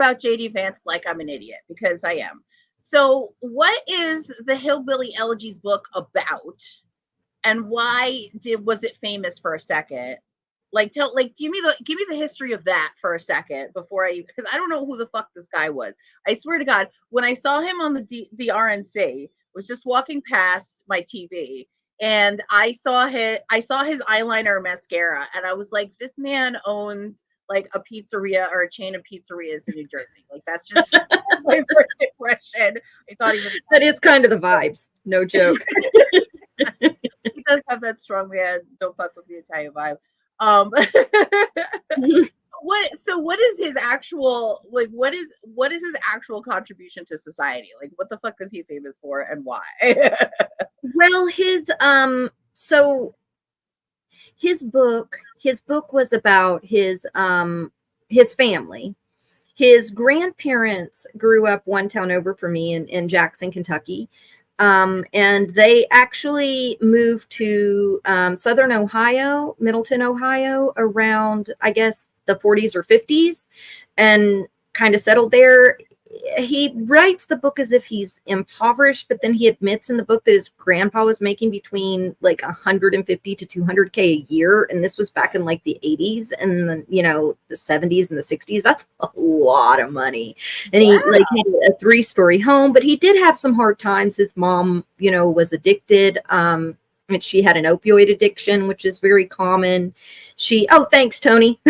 about JD Vance like I'm an idiot, because I am. So what is the Hillbilly Elegies book about, and why was it famous for a second? Like, give me the history of that for a second before because I don't know who the fuck this guy was. I swear to God, when I saw him on the RNC, was just walking past my TV, and I saw his eyeliner and mascara, and I was like, this man owns like a pizzeria or a chain of pizzerias in New Jersey. Like, that's just my first impression. I thought he was. That is kind of the vibes. No joke. He does have that strong man, don't fuck with the Italian vibe. What is his actual, like, what is his actual contribution to society? Like, what the fuck is he famous for, and why? Well, his book was about his family. His grandparents grew up one town over from me in Jackson, Kentucky. And they actually moved to Southern Ohio, Middleton, Ohio, around, I guess, the 40s or 50s, and kind of settled there. He writes the book as if he's impoverished, but then he admits in the book that his grandpa was making between like 150 to 200K a year, and this was back in like the 80s and the, the 70s and the 60s. That's a lot of money. And he had a 3-story home, but he did have some hard times. His mom, was addicted. And she had an opioid addiction, which is very common. Thanks, Tony.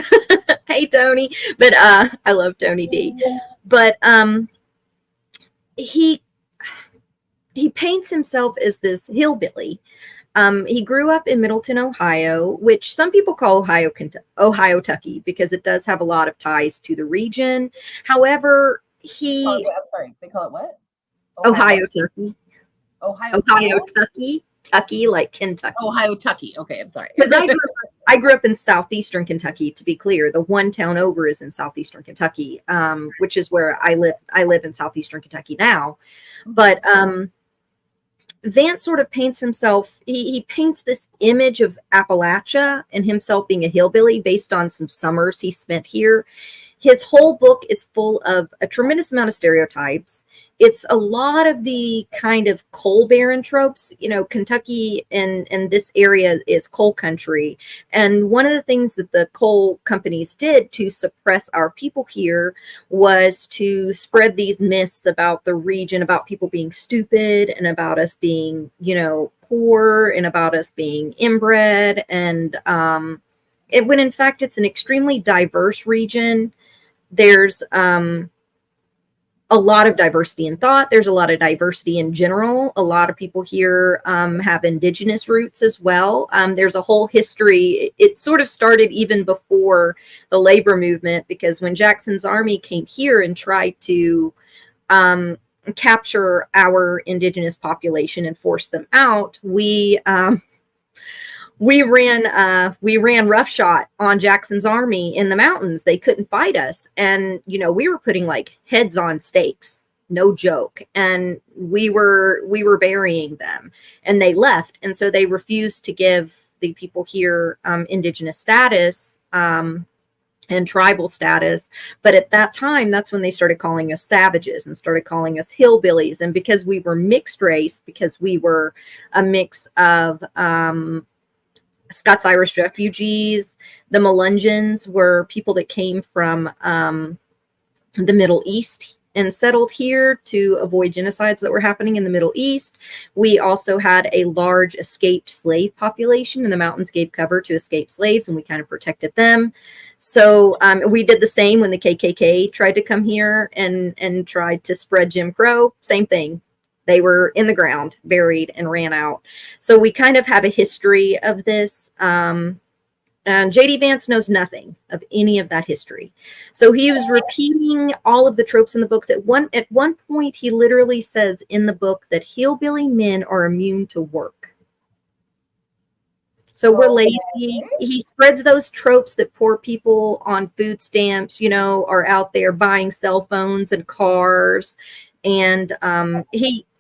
Hey, Tony. But I love Tony D. But he paints himself as this hillbilly. He grew up in Middleton, Ohio, which some people call Ohio-tucky, because it does have a lot of ties to the region. However, I'm sorry, they call it what? Ohio-tucky. Ohio-tucky. Tucky, like Kentucky. Ohio-tucky. Okay, I'm sorry. Because I grew up in southeastern Kentucky, to be clear. The one town over is in southeastern Kentucky, which is where I live. I live in southeastern Kentucky now. But Vance sort of paints himself, he paints this image of Appalachia and himself being a hillbilly based on some summers he spent here. His whole book is full of a tremendous amount of stereotypes. It's a lot of the kind of coal baron tropes. Kentucky and this area is coal country. And one of the things that the coal companies did to suppress our people here was to spread these myths about the region, about people being stupid, and about us being, poor, and about us being inbred. And when in fact it's an extremely diverse region. There's a lot of diversity in thought. There's a lot of diversity in general. A lot of people here have indigenous roots as well. There's a whole history. It sort of started even before the labor movement, because when Jackson's army came here and tried to capture our indigenous population and force them out, we ran roughshod on Jackson's army in the mountains. They couldn't fight us. And, we were putting like heads on stakes, no joke. And we were burying them, and they left. And so they refused to give the people here indigenous status and tribal status. But at that time, that's when they started calling us savages and started calling us hillbillies. And because we were mixed race, because we were a mix of Scots-Irish refugees, the Melungeons were people that came from the Middle East and settled here to avoid genocides that were happening in the Middle East. We also had a large escaped slave population, and the mountains gave cover to escaped slaves, and we kind of protected them. So we did the same when the KKK tried to come here and tried to spread Jim Crow. Same thing. They were in the ground, buried, and ran out. So we kind of have a history of this. And JD Vance knows nothing of any of that history. So he was repeating all of the tropes in the books. At one point, he literally says in the book that hillbilly men are immune to work. So we're lazy. He spreads those tropes that poor people on food stamps, are out there buying cell phones and cars. And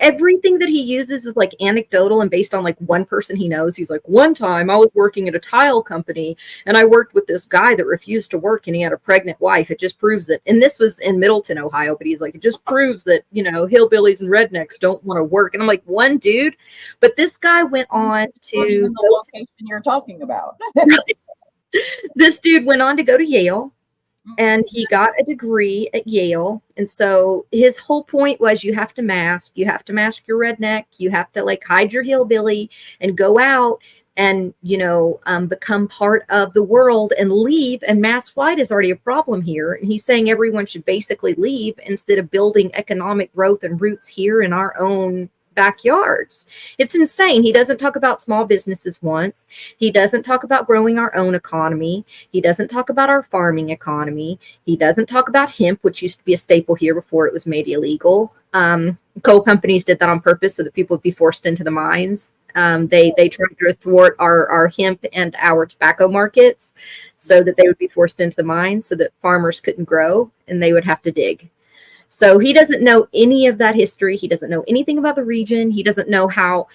everything that he uses is like anecdotal and based on like one person he knows. He's like, one time I was working at a tile company and I worked with this guy that refused to work and he had a pregnant wife. It just proves that, and this was in Middleton, Ohio, but he's like, it just proves that, you know, hillbillies and rednecks don't want to work. And I'm like, one dude, but this guy went on to the location you're talking about. This dude went on to go to Yale. And he got a degree at Yale. And so his whole point was you have to mask your redneck. You have to like hide your hillbilly and go out and, you know, become part of the world and leave. And mass flight is already a problem here. And he's saying everyone should basically leave instead of building economic growth and roots here in our own backyards. It's insane. He doesn't talk about small businesses once. He doesn't talk about growing our own economy. He doesn't talk about our farming economy. He doesn't talk about hemp, which used to be a staple here before it was made illegal. Coal companies did that on purpose so that people would be forced into the mines. They tried to thwart our hemp and our tobacco markets so that they would be forced into the mines so that farmers couldn't grow and they would have to dig. So he doesn't know any of that history. He doesn't know anything about the region. He doesn't know how,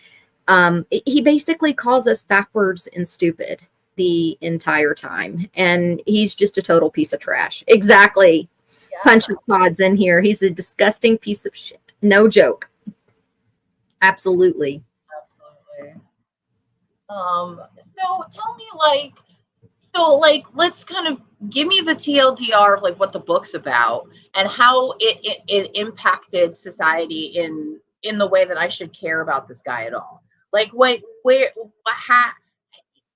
he basically calls us backwards and stupid the entire time. And he's just a total piece of trash. Exactly. Yeah. Penchant Pod's in here. He's a disgusting piece of shit. No joke. Absolutely. So tell me let's kind of give me the TLDR of like what the book's about and how it impacted society in the way that I should care about this guy at all. Like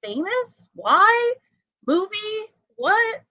famous? Why? Movie? What?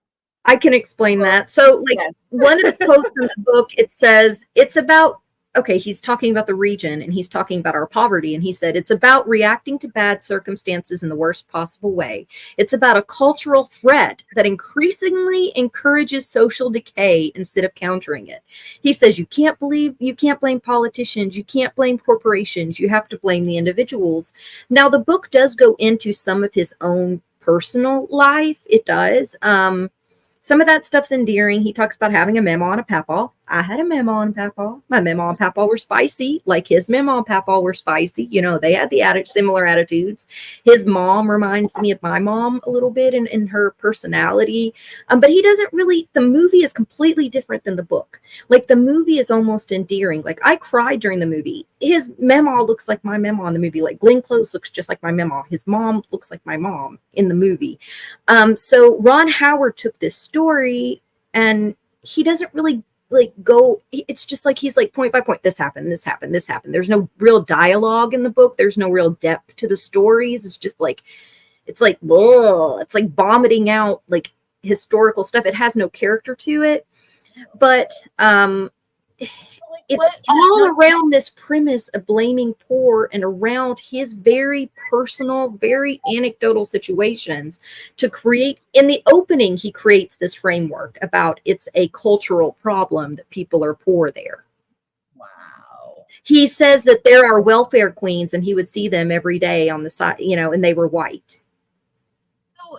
I can explain that. So like one of the quotes in the book, it says it's about, okay, he's talking about the region and he's talking about our poverty. And he said, it's about reacting to bad circumstances in the worst possible way. It's about a cultural threat that increasingly encourages social decay instead of countering it. He says, you can't blame politicians. You can't blame corporations. You have to blame the individuals. Now, the book does go into some of his own personal life. It does. Some of that stuff's endearing. He talks about having a mama and a papa. I had a mama and papa. My mama and papa were spicy, like his mama and papa were spicy. You know, they had similar attitudes. His mom reminds me of my mom a little bit in her personality. But he doesn't really, the movie is completely different than the book. Like the movie is almost endearing. Like I cried during the movie. His mama looks like my mama in the movie. Like Glenn Close looks just like my mama. His mom looks like my mom in the movie. So Ron Howard took this story and he doesn't really like go, it's just like he's like point by point, this happened. There's no real dialogue in the book. There's no real depth to the stories. It's just like it's like vomiting out like historical stuff. It has no character to it, but it's all around this premise of blaming poor and around his very personal, very anecdotal situations to create. In the opening, he creates this framework about it's a cultural problem that people are poor there. Wow. He says that there are welfare queens and he would see them every day on the side, you know, and they were white.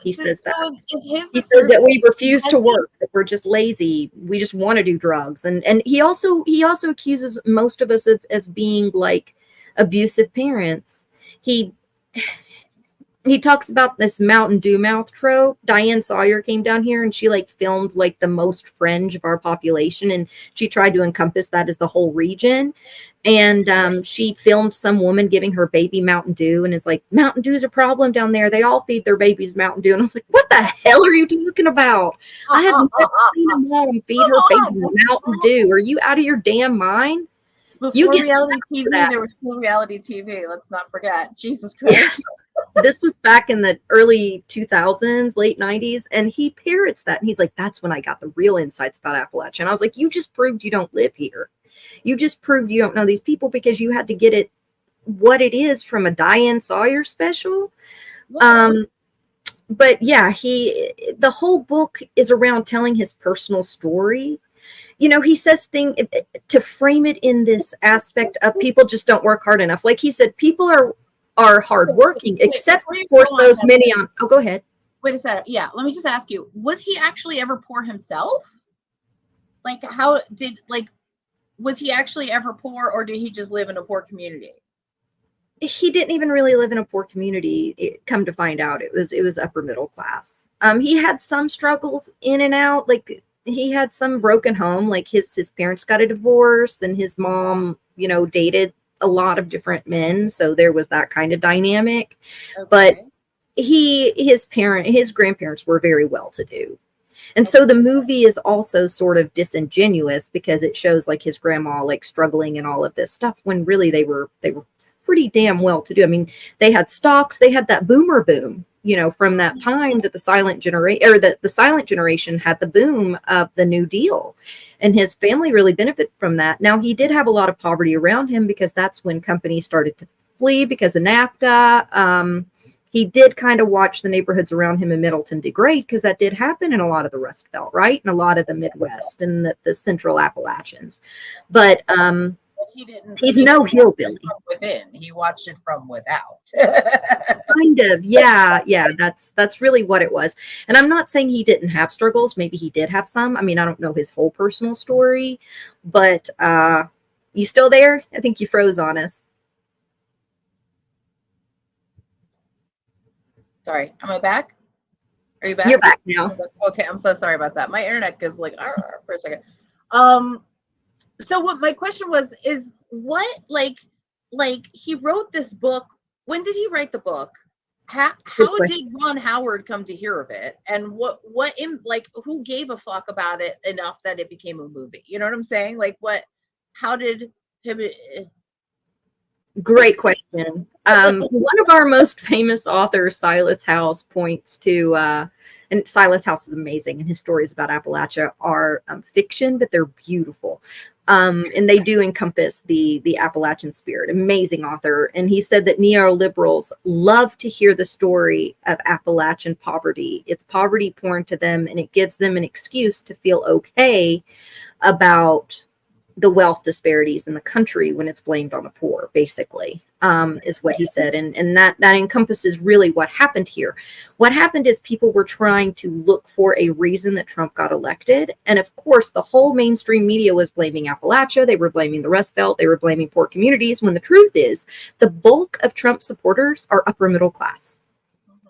He says that. He says that we refuse to work, that we're just lazy. We just want to do drugs. And he also accuses most of us of as being like abusive parents. He talks about this Mountain Dew mouth trope. Diane Sawyer came down here and she like filmed like the most fringe of our population. And she tried to encompass that as the whole region. And she filmed some woman giving her baby Mountain Dew and is like, Mountain Dew is a problem down there. They all feed their babies Mountain Dew. And I was like, what the hell are you talking about? I have never seen a mom feed her baby Mountain Dew. Are you out of your damn mind? Before you get reality TV, there was still reality TV. Let's not forget. Jesus Christ. Yes. This was back in the early 2000s, late 90s. And he parrots that. And he's like, that's when I got the real insights about Appalachia. And I was like, you just proved you don't live here. You just proved you don't know these people because you had to get it what it is from a Diane Sawyer special. Yeah. But yeah, the whole book is around telling his personal story. You know, he says to frame it in this aspect of people just don't work hard enough. Like he said, people are hardworking, except of course those many on. Oh, go ahead. Wait a second. Yeah, let me just ask you: was he actually ever poor himself? Like, how did was he actually ever poor, or did he just live in a poor community? He didn't even really live in a poor community. Come to find out, it was upper middle class. He had some struggles in and out, like he had some broken home, like his parents got a divorce, and his mom, dated a lot of different men, so there was that kind of dynamic. Okay. But his grandparents were very well to do. And so the movie is also sort of disingenuous because it shows like his grandma like struggling and all of this stuff when really they were pretty damn well to do. I mean, they had stocks, they had that boomer boom, from that time that the silent generation had the boom of the New Deal, and his family really benefited from that. Now, he did have a lot of poverty around him because that's when companies started to flee because of NAFTA. He did kind of watch the neighborhoods around him in Middleton degrade because that did happen in a lot of the Rust Belt, right? And a lot of the Midwest and the Central Appalachians. But he's no hillbilly. Within, he watched it from without. Kind of, yeah. That's really what it was. And I'm not saying he didn't have struggles. Maybe he did have some. I mean, I don't know his whole personal story, but you still there? I think you froze on us. Sorry, am I back? Are you back? You're back now. Okay, I'm so sorry about that. My internet is like for a second. So what my question was is what like he wrote this book. When did he write the book? How did Ron Howard come to hear of it? And who gave a fuck about it enough that it became a movie? You know what I'm saying? Like how did him? Great question. One of our most famous authors, Silas House, points to, and Silas House is amazing, and his stories about Appalachia are fiction, but they're beautiful. And they do encompass the Appalachian spirit. Amazing author. And he said that neoliberals love to hear the story of Appalachian poverty. It's poverty porn to them, and it gives them an excuse to feel okay about the wealth disparities in the country when it's blamed on the poor, basically, is what he said. And that encompasses really what happened here. What happened is people were trying to look for a reason that Trump got elected. And of course, the whole mainstream media was blaming Appalachia. They were blaming the Rust Belt. They were blaming poor communities, when the truth is the bulk of Trump supporters are upper middle class.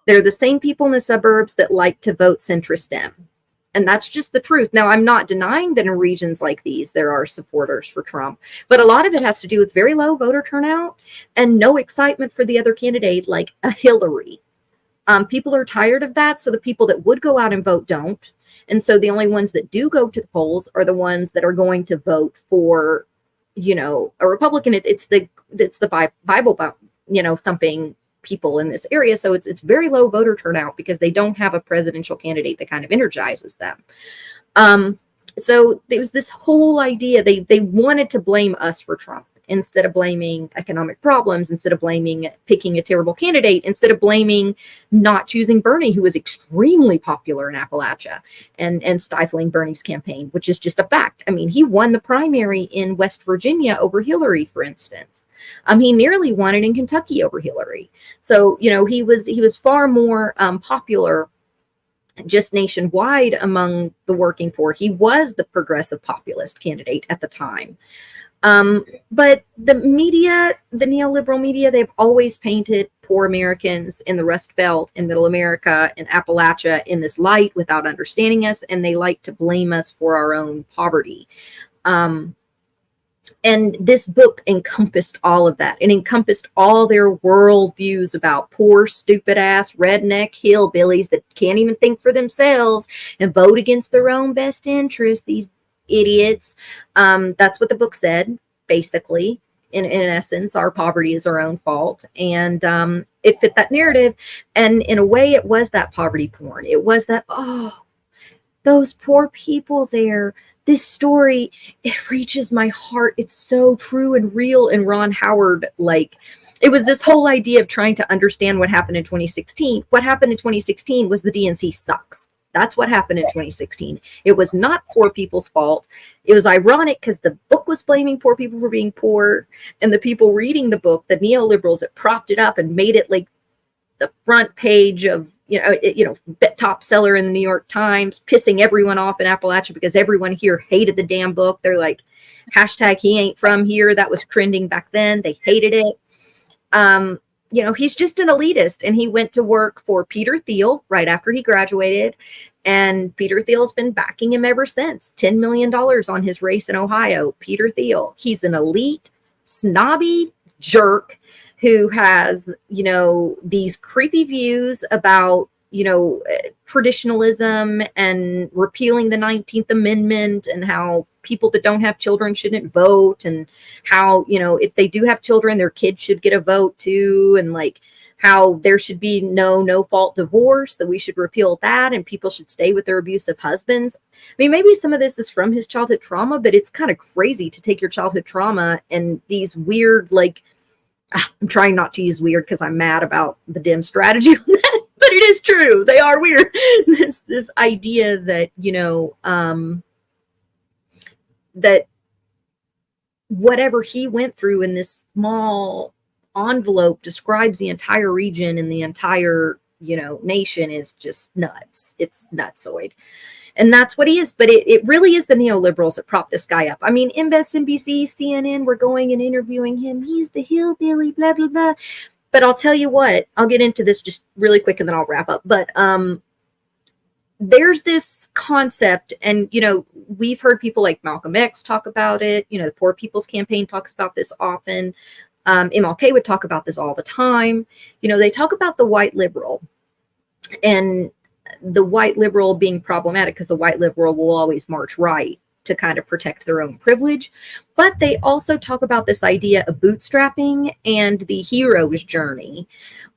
They're the same people in the suburbs that like to vote centrist Dem. And that's just the truth. Now, I'm not denying that in regions like these, there are supporters for Trump, but a lot of it has to do with very low voter turnout and no excitement for the other candidate, like a Hillary. People are tired of that. So the people that would go out and vote don't. And so the only ones that do go to the polls are the ones that are going to vote for, a Republican. It's the Bible, thumping people in this area. So it's very low voter turnout because they don't have a presidential candidate that kind of energizes them. So there was this whole idea, they wanted to blame us for Trump instead of blaming economic problems, instead of blaming picking a terrible candidate, instead of blaming not choosing Bernie, who was extremely popular in Appalachia, and stifling Bernie's campaign, which is just a fact. I mean, he won the primary in West Virginia over Hillary, for instance. He nearly won it in Kentucky over Hillary. So, he was far more popular just nationwide among the working poor. He was the progressive populist candidate at the time. But the media, the neoliberal media, they've always painted poor Americans in the Rust Belt, in Middle America, in Appalachia in this light without understanding us, and they like to blame us for our own poverty. And this book encompassed all of that. It encompassed all their worldviews about poor, stupid ass, redneck hillbillies that can't even think for themselves and vote against their own best interest. These idiots. That's what the book said, basically. In essence, our poverty is our own fault. And it fit that narrative. And in a way, it was that poverty porn. It was that, oh, those poor people there. This story, it reaches my heart. It's so true and real. And Ron Howard, it was this whole idea of trying to understand what happened in 2016. What happened in 2016 was the DNC sucks. That's what happened in 2016. It was not poor people's fault. It was ironic because the book was blaming poor people for being poor, and the people reading the book, the neoliberals that propped it up and made it like the front page of, top seller in the New York Times, pissing everyone off in Appalachia because everyone here hated the damn book. They're like, hashtag he ain't from here. That was trending back then. They hated it. He's just an elitist, and he went to work for Peter Thiel right after he graduated. And Peter Thiel's been backing him ever since. $10 million on his race in Ohio. Peter Thiel. He's an elite, snobby jerk who has, these creepy views about, traditionalism and repealing the 19th Amendment, and how people that don't have children shouldn't vote, and how, if they do have children, their kids should get a vote too, and like how there should be no fault divorce, that we should repeal that, and people should stay with their abusive husbands. I mean, maybe some of this is from his childhood trauma, but it's kind of crazy to take your childhood trauma and these weird, like, I'm trying not to use weird because I'm mad about the dim strategy on that, but it is true. They are weird. This idea that, that whatever he went through in this small envelope describes the entire region and the entire, nation is just nuts. It's nutsoid. And that's what he is. But it really is the neoliberals that prop this guy up. I mean, MSNBC, CNN, we're going and interviewing him. He's the hillbilly, blah, blah, blah. But I'll tell you what, I'll get into this just really quick and then I'll wrap up. But there's this concept, and, we've heard people like Malcolm X talk about it. The Poor People's Campaign talks about this often. MLK would talk about this all the time. They talk about the white liberal, and the white liberal being problematic because the white liberal will always march right to kind of protect their own privilege. But they also talk about this idea of bootstrapping and the hero's journey,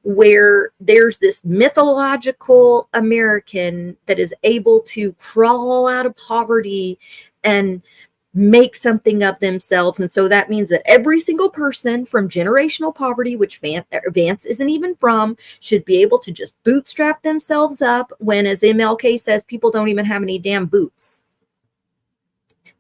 where there's this mythological American that is able to crawl out of poverty and make something of themselves. And so that means that every single person from generational poverty, which Vance isn't even from, should be able to just bootstrap themselves up, when, as MLK says, people don't even have any damn boots.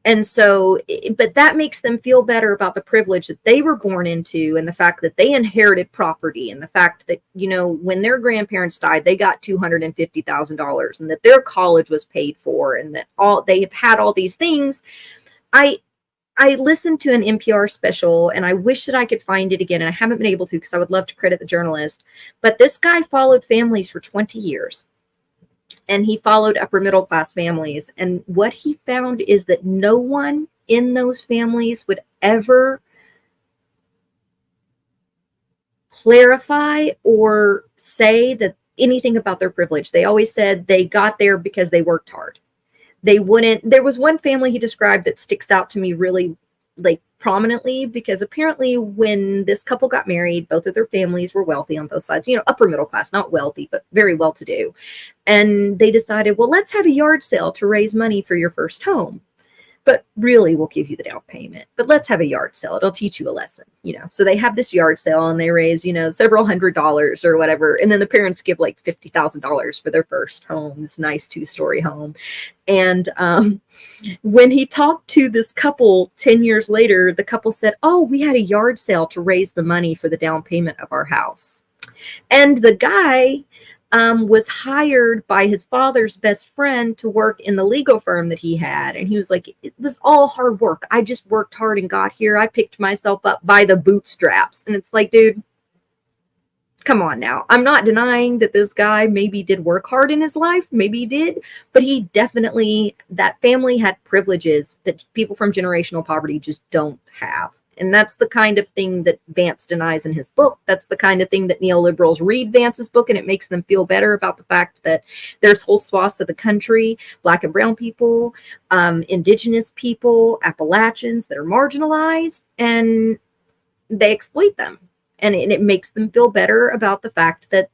And so, but that makes them feel better about the privilege that they were born into, and the fact that they inherited property, and the fact that, when their grandparents died, they got $250,000, and that their college was paid for, and that they have had all these things. I listened to an NPR special, and I wish that I could find it again, and I haven't been able to because I would love to credit the journalist. But this guy followed families for 20 years, and he followed upper middle class families. And what he found is that no one in those families would ever clarify or say that anything about their privilege. They always said they got there because they worked hard. They wouldn't. There was one family he described that sticks out to me really, like, prominently, because apparently when this couple got married, both of their families were wealthy on both sides, upper middle class, not wealthy, but very well to do. And they decided, well, let's have a yard sale to raise money for your first home. But really, we'll give you the down payment. But let's have a yard sale. It'll teach you a lesson, So they have this yard sale, and they raise, several $100s or whatever. And then the parents give like $50,000 for their first home, this nice 2-story home. And when he talked to this couple 10 years later, the couple said, oh, we had a yard sale to raise the money for the down payment of our house. And the guy was hired by his father's best friend to work in the legal firm that he had. And he was like, it was all hard work. I just worked hard and got here. I picked myself up by the bootstraps. And it's like, dude, come on now. I'm not denying that this guy maybe did work hard in his life. Maybe he did. But he definitely, that family had privileges that people from generational poverty just don't have. And that's the kind of thing that Vance denies in his book. That's the kind of thing that neoliberals read Vance's book, and it makes them feel better about the fact that there's whole swaths of the country, Black and brown people, indigenous people, Appalachians, that are marginalized, and they exploit them. And it makes them feel better about the fact that,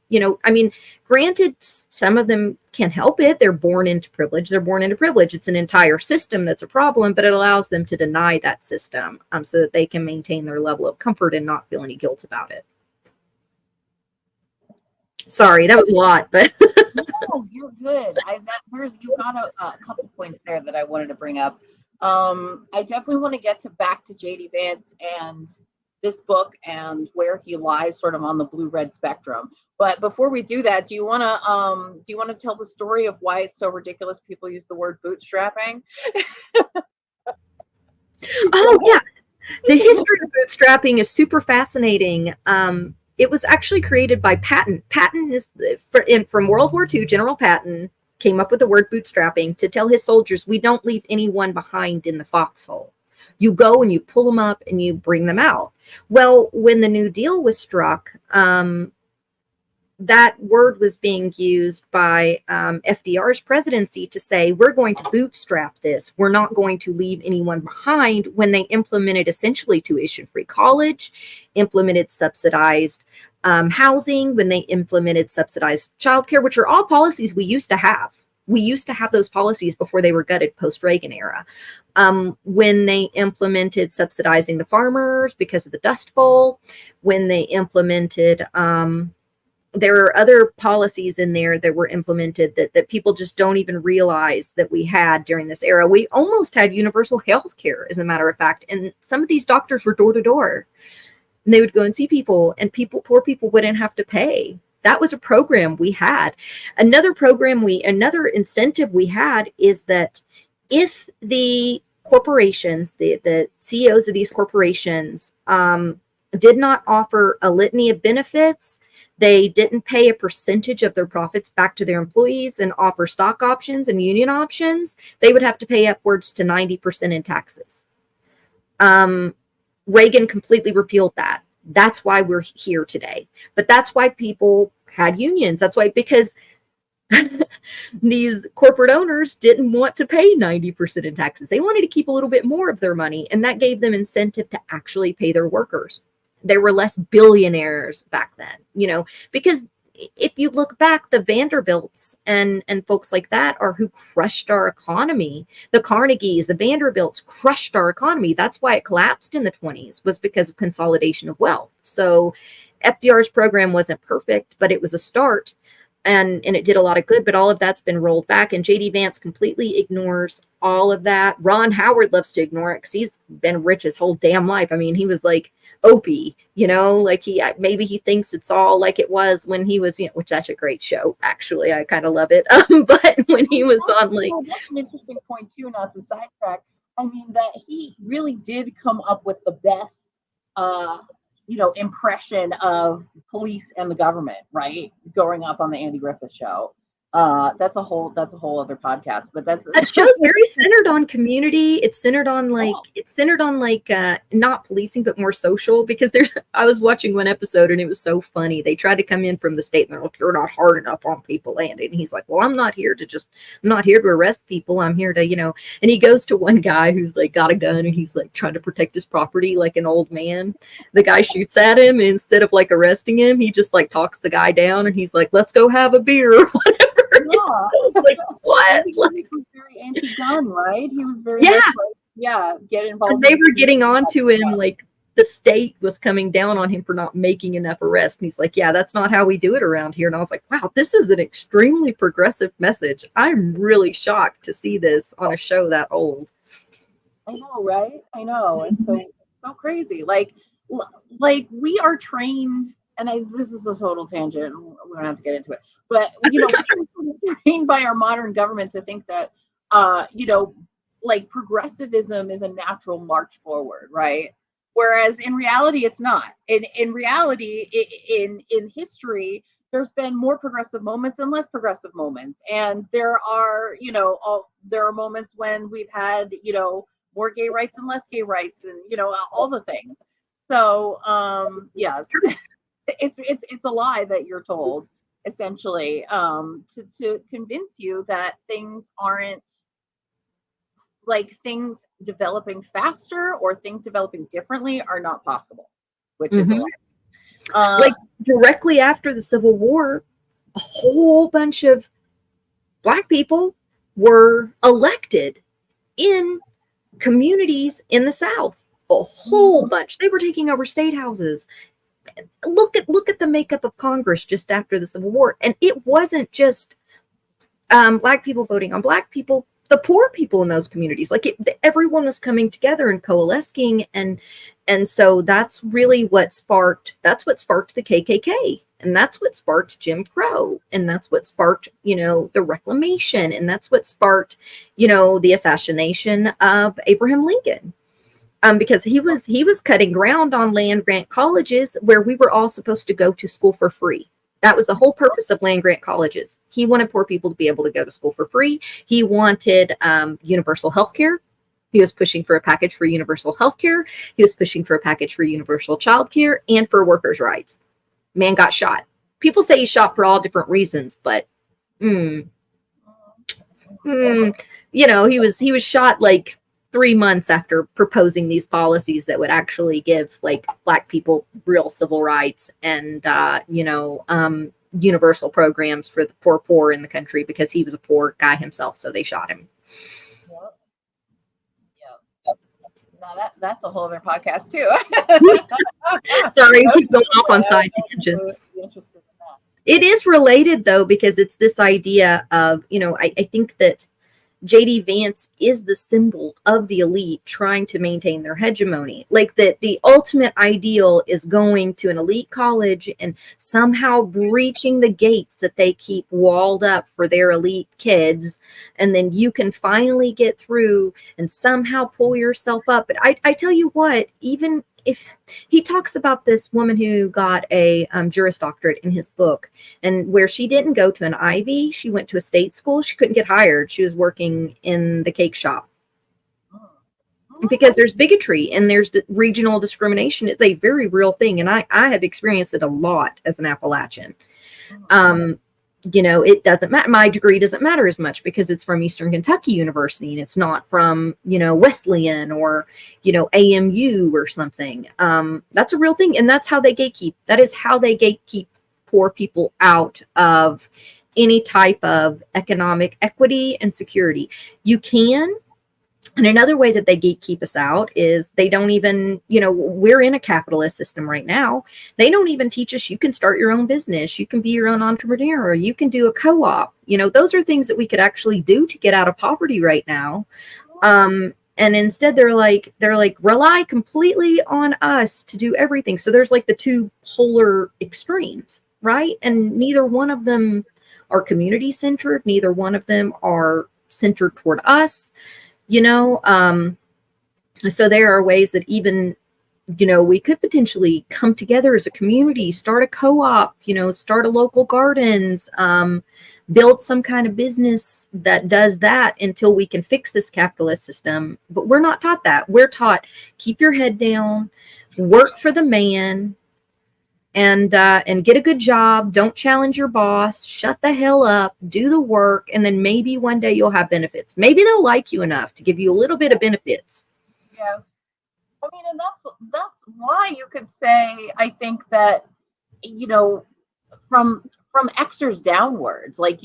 granted, some of them can't help it. They're born into privilege. It's an entire system that's a problem, but it allows them to deny that system so that they can maintain their level of comfort and not feel any guilt about it. Sorry, that was a lot, but No, you're good. You got a couple points there that I wanted to bring up. I definitely want to get back to JD Vance and this book and where he lies sort of on the blue-red spectrum. But before we do that, do you want to tell the story of why it's so ridiculous people use the word bootstrapping? Oh yeah, the history of bootstrapping is super fascinating. It was actually created by Patton. Patton is from World War II. General Patton came up with the word bootstrapping to tell his soldiers, we don't leave anyone behind in the foxhole. You go and you pull them up and you bring them out. Well, when the New Deal was struck, that word was being used by FDR's presidency to say, we're going to bootstrap this. We're not going to leave anyone behind, when they implemented essentially tuition-free college, implemented subsidized housing, when they implemented subsidized childcare, which are all policies we used to have. We used to have those policies before they were gutted post-Reagan era. When they implemented subsidizing the farmers because of the Dust Bowl, when they implemented... there are other policies in there that were implemented that people just don't even realize that we had during this era. We almost had universal health care, as a matter of fact. And some of these doctors were door to door. And they would go and see people, and poor people wouldn't have to pay. That was a program we had. Another incentive we had is that if the corporations, the CEOs of these corporations did not offer a litany of benefits, they didn't pay a percentage of their profits back to their employees and offer stock options and union options, they would have to pay upwards to 90% in taxes. Reagan completely repealed that. That's why we're here today. But that's why people had unions. That's why, because these corporate owners didn't want to pay 90% in taxes. They wanted to keep a little bit more of their money, and that gave them incentive to actually pay their workers. There were less billionaires back then, because if you look back, the Vanderbilts and folks like that are who crushed our economy. The Carnegies, the Vanderbilts crushed our economy. That's why it collapsed in the 20s, was because of consolidation of wealth. So FDR's program wasn't perfect, but it was a start, and it did a lot of good, but all of that's been rolled back, and JD Vance completely ignores all of that. Ron Howard loves to ignore it because he's been rich his whole damn life. I mean, he was like Opie, like maybe he thinks it's all like it was when he was, which that's a great show, actually. I kind of love it. But when he was on that's an interesting point too, not to sidetrack. I mean, that he really did come up with the best impression of police and the government, right? Growing up on the Andy Griffith Show. That's a whole other podcast, but that show's very centered on community. It's centered on not policing, but more social, because I was watching one episode and it was so funny. They tried to come in from the state and they're like, you're not hard enough on people, Andy. And he's like, well, I'm not here to arrest people. I'm here to, and he goes to one guy who's like got a gun and he's like trying to protect his property like an old man. The guy shoots at him, and instead of like arresting him, he just like talks the guy down and he's like, let's go have a beer or whatever. Yeah. Like, what? He was very anti-gun, right? He was very get involved. And they were getting onto him, like the state was coming down on him for not making enough arrests. And he's like, yeah, that's not how we do it around here. And I was like, wow, this is an extremely progressive message. I'm really shocked to see this on a show that old. I know, right? I know. And so crazy. Like we are trained. And this is a total tangent. We don't have to get into it. But, we're trained by our modern government to think that, progressivism is a natural march forward, right? Whereas in reality, it's not. In reality, in history, there's been more progressive moments and less progressive moments. And there are, there are moments when we've had, more gay rights and less gay rights and, all the things. So, it's a lie that you're told, essentially, to convince you that things aren't, like, things developing faster or things developing differently are not possible, which is a lie. Like directly after the Civil War, a whole bunch of Black people were elected in communities in the South. A whole bunch. They were taking over state houses. Look at the makeup of Congress just after the Civil War, and it wasn't just Black people voting on Black people. the poor people in those communities. Like everyone was coming together and coalescing, and so that's really what sparked the KKK, and that's what sparked Jim Crow, and that's what sparked, you know, the Reclamation, and that's what sparked, you know, the assassination of Abraham Lincoln. Because he was cutting ground on land grant colleges where we were all supposed to go to school for free. That was the whole purpose of land grant colleges. He wanted poor people to be able to go to school for free. He wanted universal health care. He was pushing for a package for universal health care. He was pushing for a package for universal child care and for workers' rights. Man got shot. People say he shot for all different reasons, but you know, he was shot like 3 months after proposing these policies that would actually give like Black people real civil rights and you know, universal programs for poor in the country, because he was a poor guy himself, so they shot him. Yep. Now that's a whole other podcast too. Sorry, keep going off on side tangents. It is related though, because it's this idea of, you know, I think that J.D. Vance is the symbol of the elite trying to maintain their hegemony. Like that the ultimate ideal is going to an elite college and somehow breaching the gates that they keep walled up for their elite kids. And then you can finally get through and somehow pull yourself up. But I tell you what, even if he talks about this woman who got a Juris Doctorate in his book, and where she didn't go to an Ivy, she went to a state school. She couldn't get hired. She was working in the cake shop because there's bigotry and there's regional discrimination. It's a very real thing, and I have experienced it a lot as an Appalachian. You know, it doesn't matter. My degree doesn't matter as much because it's from Eastern Kentucky University and it's not from, you know, Wesleyan or, you know, AMU or something. That's a real thing. And that's how they gatekeep. That is how they gatekeep poor people out of any type of economic equity and security. You can. And another way that they gatekeep us out is they don't even, you know, we're in a capitalist system right now. They don't even teach us you can start your own business. You can be your own entrepreneur, or you can do a co-op. You know, those are things that we could actually do to get out of poverty right now. And instead they're like, rely completely on us to do everything. So there's like the two polar extremes, right? And neither one of them are community centered. Neither one of them are centered toward us. You know, so there are ways that even, you know, we could potentially come together as a community, start a co-op, you know, start a local gardens, build some kind of business that does that until we can fix this capitalist system. But we're not taught that. We're taught, keep your head down, work for the man, and get a good job. Don't challenge your boss. Shut the hell up. Do the work, and then maybe one day you'll have benefits. Maybe they'll like you enough to give you a little bit of benefits. Yeah, I mean, and that's why you could say, I think that, you know, from Xers downwards, like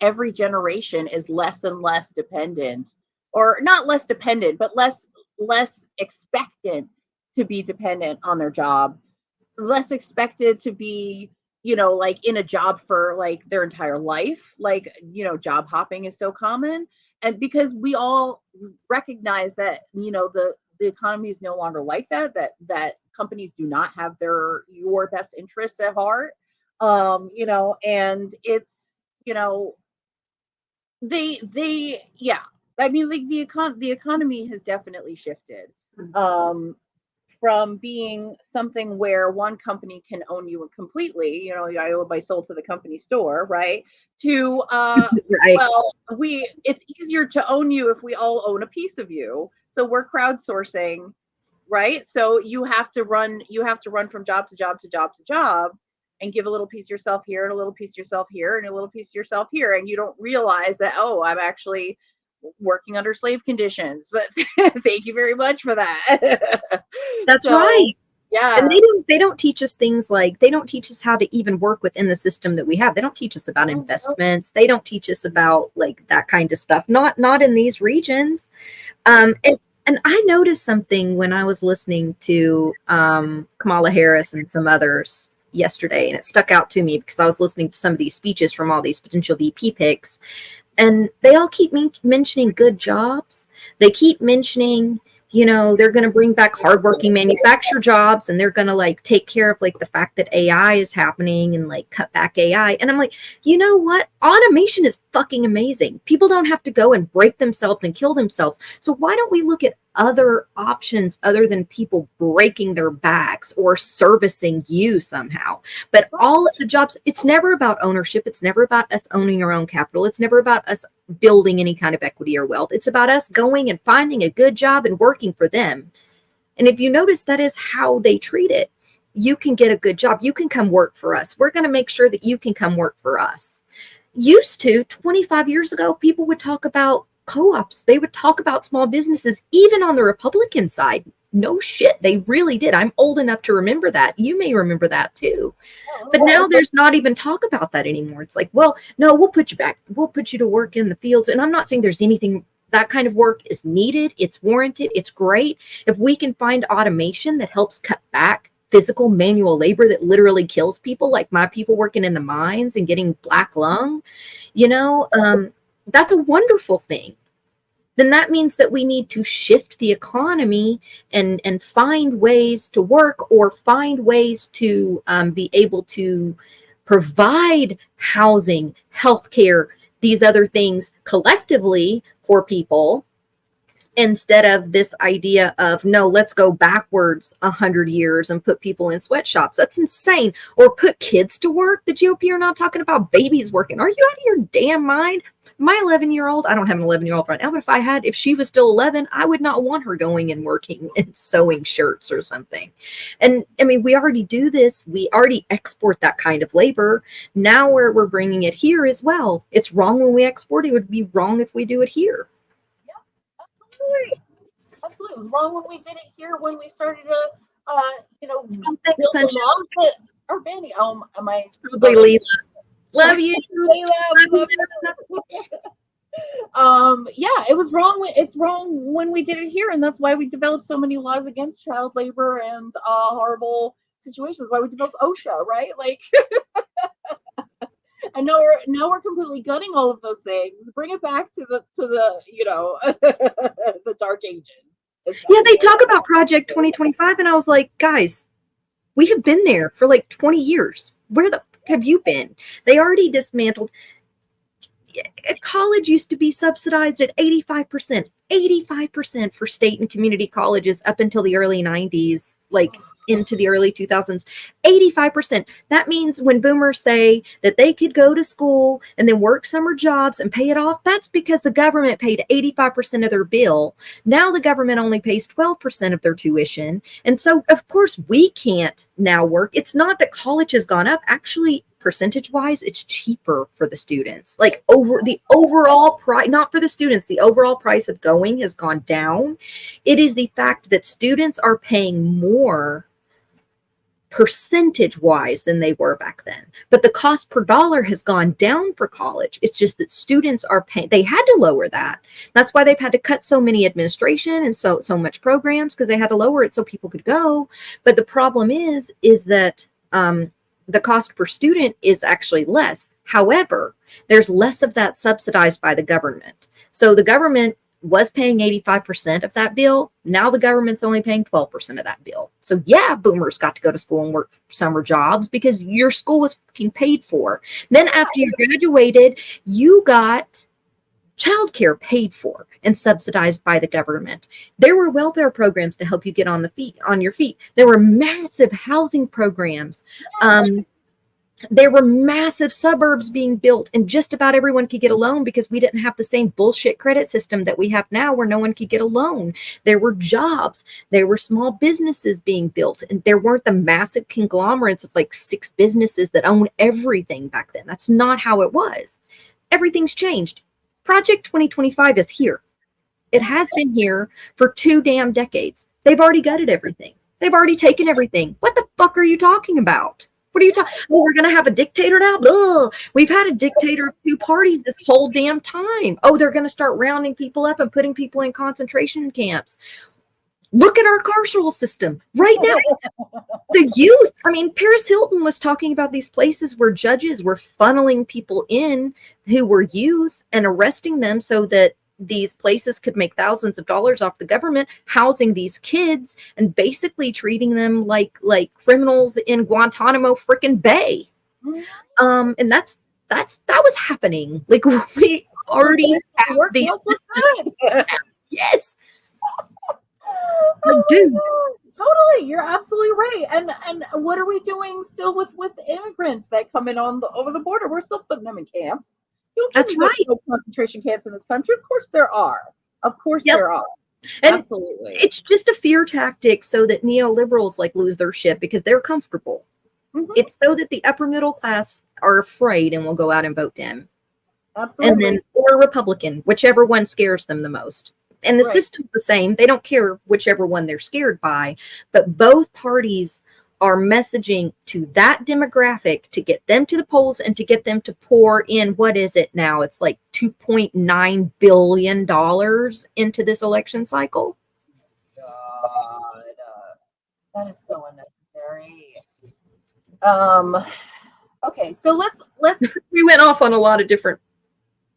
every generation is less and less dependent, or not less dependent, but less expectant to be dependent on their job. Less expected to be, you know, like in a job for like their entire life. Like, you know, job hopping is so common. And because we all recognize that, you know, the economy is no longer like that companies do not have your best interests at heart. You know, and it's, you know, yeah, I mean, like the economy has definitely shifted. From being something where one company can own you completely, you know, I owe my soul to the company store, right? To Right. well, it's easier to own you if we all own a piece of you. So we're crowdsourcing, right? So you have to run from job to job to job to job, and give a little piece of yourself here and a little piece of yourself here and a little piece of yourself here, and you don't realize that, oh, I'm actually working under slave conditions, but thank you very much for that. That's right. Yeah. And they don't teach us things like, they don't teach us how to even work within the system that we have. They don't teach us about investments. They don't teach us about like that kind of stuff. Not in these regions. And I noticed something when I was listening to Kamala Harris and some others yesterday, and it stuck out to me because I was listening to some of these speeches from all these potential VP picks. And they all keep mentioning good jobs. They keep mentioning, you know, they're going to bring back hardworking manufacturer jobs, and they're going to like take care of like the fact that AI is happening and like cut back AI. And I'm like, you know what? Automation is fucking amazing. People don't have to go and break themselves and kill themselves. So why don't we look at other options other than people breaking their backs or servicing you somehow? But all of the jobs, it's never about ownership. It's never about us owning our own capital. It's never about us building any kind of equity or wealth. It's about us going and finding a good job and working for them. And if you notice, that is how they treat it. You can get a good job. You can come work for us. We're going to make sure that you can come work for us. Used to, 25 years ago, people would talk about co-ops. They would talk about small businesses, even on the Republican side. No shit, they really did. I'm old enough to remember that. You may remember that too. But now there's not even talk about that anymore. It's like, well, no, we'll put you back. We'll put you to work in the fields. And I'm not saying there's anything, that kind of work is needed. It's warranted. It's great. If we can find automation that helps cut back physical manual labor that literally kills people, like my people working in the mines and getting black lung, you know, that's a wonderful thing. Then that means that we need to shift the economy and find ways to work, or find ways to be able to provide housing, healthcare, these other things collectively for people, instead of this idea of, no, let's go backwards 100 years and put people in sweatshops. That's insane. Or put kids to work. The GOP are not talking about babies working. Are you out of your damn mind? My 11-year-old, I don't have an 11-year-old right now, but if she was still 11, I would not want her going and working and sewing shirts or something. And I mean, we already do this. We already export that kind of labor. Now we're bringing it here as well. It's wrong when we export it. It would be wrong if we do it here. Yeah, absolutely. Absolutely. It was wrong when we did it here, when we started to, build the laws that are banning. Am I? It's probably Leela. Love you. Love you. Yeah, it was wrong. It's wrong when we did it here, and that's why we developed so many laws against child labor and horrible situations. Why we developed OSHA, right? Like, and now we're completely gutting all of those things. Bring it back to the the dark ages. Yeah, they talk about Project 2025, and I was like, guys, we have been there for like 20 years. Where the have you been? They already dismantled. College used to be subsidized at 85% for state and community colleges up until the early 90s, like into the early 2000s. 85%. That means when boomers say that they could go to school and then work summer jobs and pay it off, that's because the government paid 85% of their bill. Now the government only pays 12% of their tuition. And so, of course, we can't now work. It's not that college has gone up. Actually, percentage wise, it's cheaper for the students. Like over the overall price, not for the students, the overall price of going has gone down. It is the fact that students are paying more percentage wise than they were back then, but the cost per dollar has gone down for college. It's just that students are paying. They had to lower that. That's why they've had to cut so many administration and so much programs, because they had to lower it so people could go. But the problem is that the cost per student is actually less. However, there's less of that subsidized by the government. So the government was paying 85% of that bill. Now the government's only paying 12% of that bill. So yeah, boomers got to go to school and work summer jobs because your school was fucking paid for. Then after you graduated, you got childcare paid for and subsidized by the government. There were welfare programs to help you get on your feet. There were massive housing programs. There were massive suburbs being built, and just about everyone could get a loan because we didn't have the same bullshit credit system that we have now where no one could get a loan. There were jobs. There were small businesses being built, and there weren't the massive conglomerates of like 6 businesses that own everything back then. That's not how it was. Everything's changed. Project 2025 is here. It has been here for 2 damn decades. They've already gutted everything. They've already taken everything. What the fuck are you talking about? What are you talking? Oh, we're going to have a dictator now? Ugh. We've had a dictator of 2 parties this whole damn time. Oh, they're going to start rounding people up and putting people in concentration camps. Look at our carceral system right now. The youth, I mean, Paris Hilton was talking about these places where judges were funneling people in who were youth and arresting them so that these places could make thousands of dollars off the government, housing these kids and basically treating them like criminals in Guantanamo frickin' Bay. And that was happening. Like, we already have these systems. Yes. Oh dude, totally, you're absolutely right. And what are we doing still with immigrants that come in over the border? We're still putting them in camps. That's right. No concentration camps in this country. Of course there are. Of course there are. And absolutely. It's just a fear tactic so that neoliberals like lose their shit because they're comfortable. Mm-hmm. It's so that the upper middle class are afraid and will go out and vote Dem. Absolutely. And then or Republican, whichever one scares them the most. And the system's the same. They don't care whichever one they're scared by, but both parties are messaging to that demographic to get them to the polls and to get them to pour in, what is it now? It's like $2.9 billion into this election cycle. God, that is so unnecessary. Okay, so let's we went off on a lot of different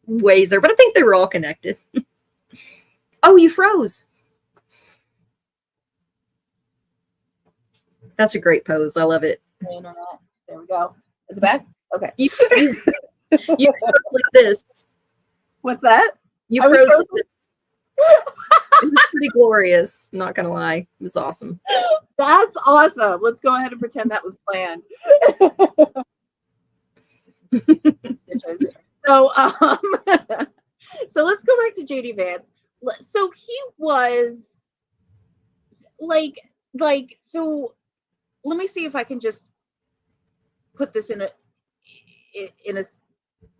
ways there, but I think they were all connected. Oh, you froze. That's a great pose. I love it. Internet. There we go. Is it back? Okay. You froze like this. What's that? You froze like this. It was pretty glorious. I'm not gonna lie. It was awesome. That's awesome. Let's go ahead and pretend that was planned. So so let's go back to JD Vance. So he was so let me see if I can just put this in a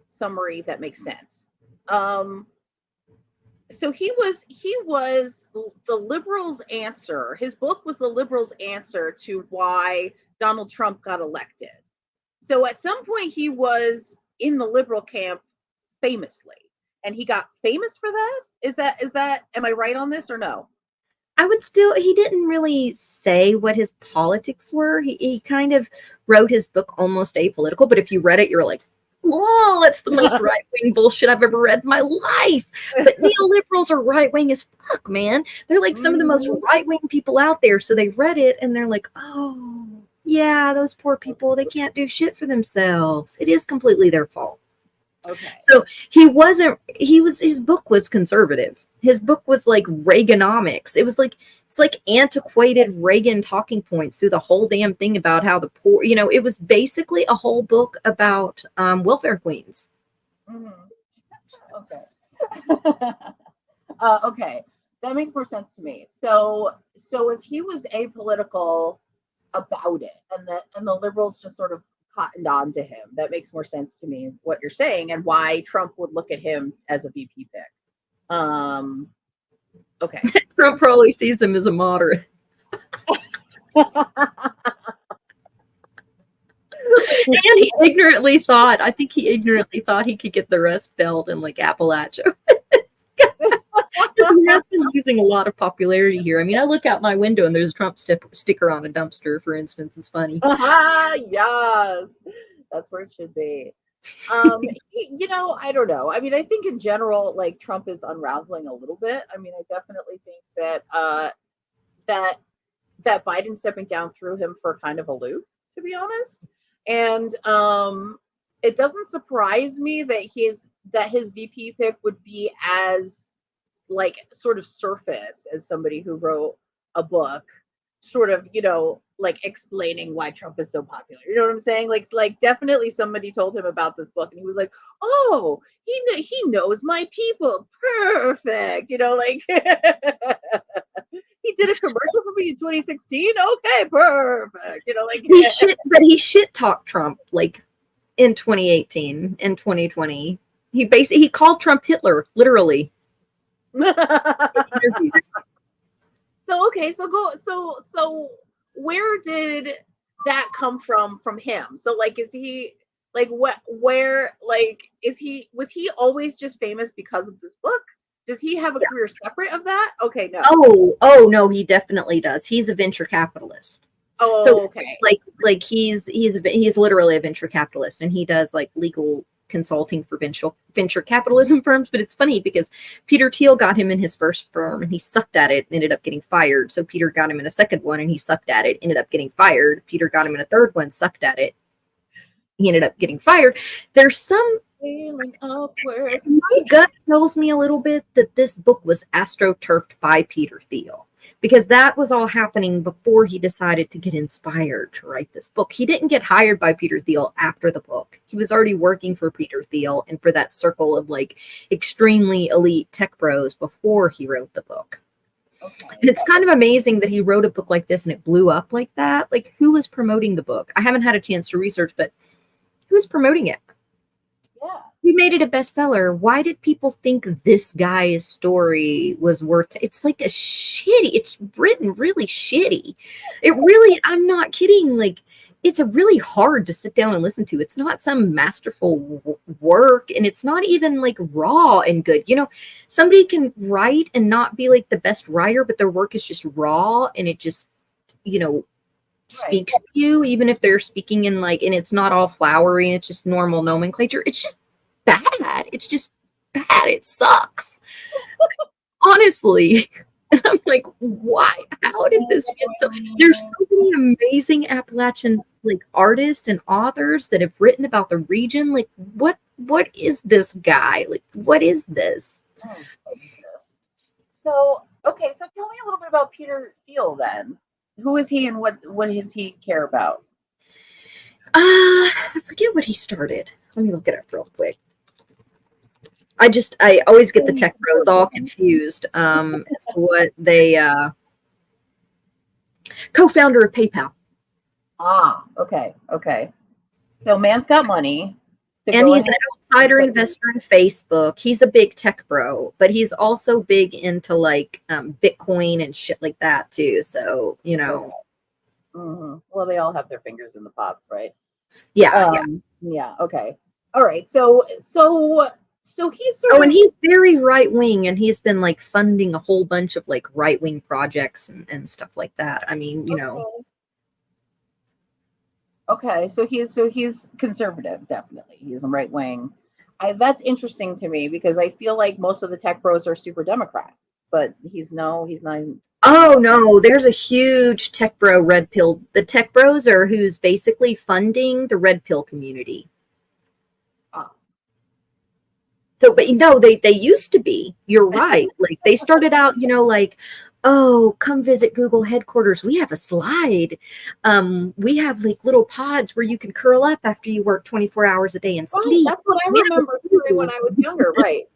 summary that makes sense. So he was the liberals' answer. His book was the liberals' answer to why Donald Trump got elected. So at some point he was in the liberal camp famously. And he got famous for that? Is that, am I right on this or no? I would still, he didn't really say what his politics were. He kind of wrote his book almost apolitical, but if you read it, you're like, whoa, that's the most right-wing bullshit I've ever read in my life. But neoliberals are right-wing as fuck, man. They're like some of the most right-wing people out there. So they read it and they're like, oh, yeah, those poor people, they can't do shit for themselves. It is completely their fault. Okay. So his book was conservative. His book was like Reaganomics. It's like antiquated Reagan talking points through the whole damn thing about how the poor, it was basically a whole book about welfare queens. Mm-hmm. Okay. Okay. That makes more sense to me. So if he was apolitical about it and the liberals just sort of cottoned on to him, that makes more sense to me what you're saying and why Trump would look at him as a VP pick. Okay. Trump probably sees him as a moderate. And he ignorantly thought he could get the Rust Belt in like Appalachia. He has been losing a lot of popularity here. I mean, I look out my window and there's a Trump sticker on a dumpster, for instance. It's funny. Yes, that's where it should be. I don't know. I mean, I think in general, like Trump is unraveling a little bit. I mean, I definitely think that Biden stepping down threw him for kind of a loop, to be honest. And it doesn't surprise me that his VP pick would be as like sort of surface as somebody who wrote a book sort of, like explaining why Trump is so popular. You know what I'm saying? Like definitely somebody told him about this book and he was like, oh, he knows my people. Perfect. Like he did a commercial for me in 2016. Okay, perfect. He shit talked Trump like in 2018 and 2020. He called Trump Hitler, literally. So where did that come from him? So like, is he like was he always just famous because of this book? Does he have a career separate of that? Okay, no. Oh no, he definitely does. He's a venture capitalist. Oh, So okay. like he's literally a venture capitalist, and he does like legal consulting for venture capitalism firms. But it's funny because Peter Thiel got him in his first firm and he sucked at it and ended up getting fired. So Peter got him in a second one and he sucked at it, ended up getting fired. Peter got him in a third one, sucked at it, he ended up getting fired. There's some Sailing upwards. my gut tells me a little bit that this book was astroturfed by Peter Thiel, because that was all happening before he decided to get inspired to write this book. He didn't get hired by Peter Thiel after the book. He was already working for Peter Thiel and for that circle of like extremely elite tech bros before he wrote the book. Okay. And it's kind of amazing that he wrote a book like this and it blew up like that. Like, who was promoting the book? I haven't had a chance to research, but who was promoting it? Yeah. He made it a bestseller. Why did people think this guy's story was worth it? It's like a shitty, it's written really shitty. It really, I'm not kidding. Like, it's a really hard to sit down and listen to. It's not some masterful work, and it's not even like raw and good. You know, somebody can write and not be like the best writer, but their work is just raw and it just, you know, speaks to you, even if they're speaking in like, and it's not all flowery and it's just normal nomenclature. It's just bad. It's just bad. It sucks. Honestly. And I'm like, why? How did this get so? There's so many amazing Appalachian like artists and authors that have written about the region. Like, what is this guy? Like, what is this? So, okay, so tell me a little bit about Peter Thiel then. Who is he and what does he care about? I forget what he started. Let me look it up real quick. I always get the tech bros all confused as to what they co-founder of PayPal. Ah, okay. So man's got money. And he's an outsider investor in Facebook. He's a big tech bro, but he's also big into like Bitcoin and shit like that too. So, you know. Mm-hmm. Well, they all have their fingers in the pots, right? Yeah. Yeah. Okay. All right. So he's sort of, and he's very right wing, and he's been like funding a whole bunch of like right wing projects and stuff like that. I mean, you know. Okay, so he's conservative, definitely. He's right wing. That's interesting to me because I feel like most of the tech bros are super Democrat, but he's not. Oh no, there's a huge tech bro red pill. The tech bros are who's basically funding the red pill community. So, but no, they used to be. You're right. Like they started out, you know, like, oh, come visit Google headquarters. We have a slide. We have like little pods where you can curl up after you work 24 hours a day and sleep. That's what I remember when I was younger, right?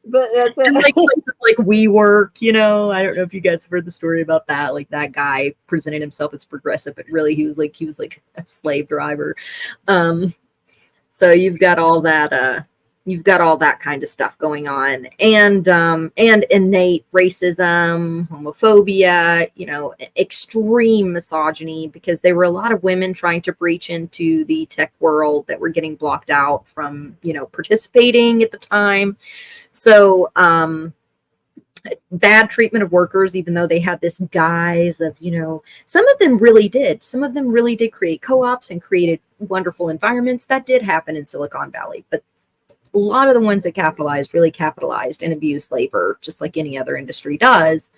But that's it. And like places like WeWork, you know, I don't know if you guys have heard the story about that. Like that guy presented himself as progressive, but really he was like a slave driver. So you've got all that. You've got all that kind of stuff going on, and innate racism, homophobia, you know, extreme misogyny, because there were a lot of women trying to breach into the tech world that were getting blocked out from, you know, participating at the time. So bad treatment of workers, even though they had this guise of, you know, some of them really did create co-ops and created wonderful environments. That did happen in Silicon Valley, but a lot of the ones that really capitalized and abused labor, just like any other industry does.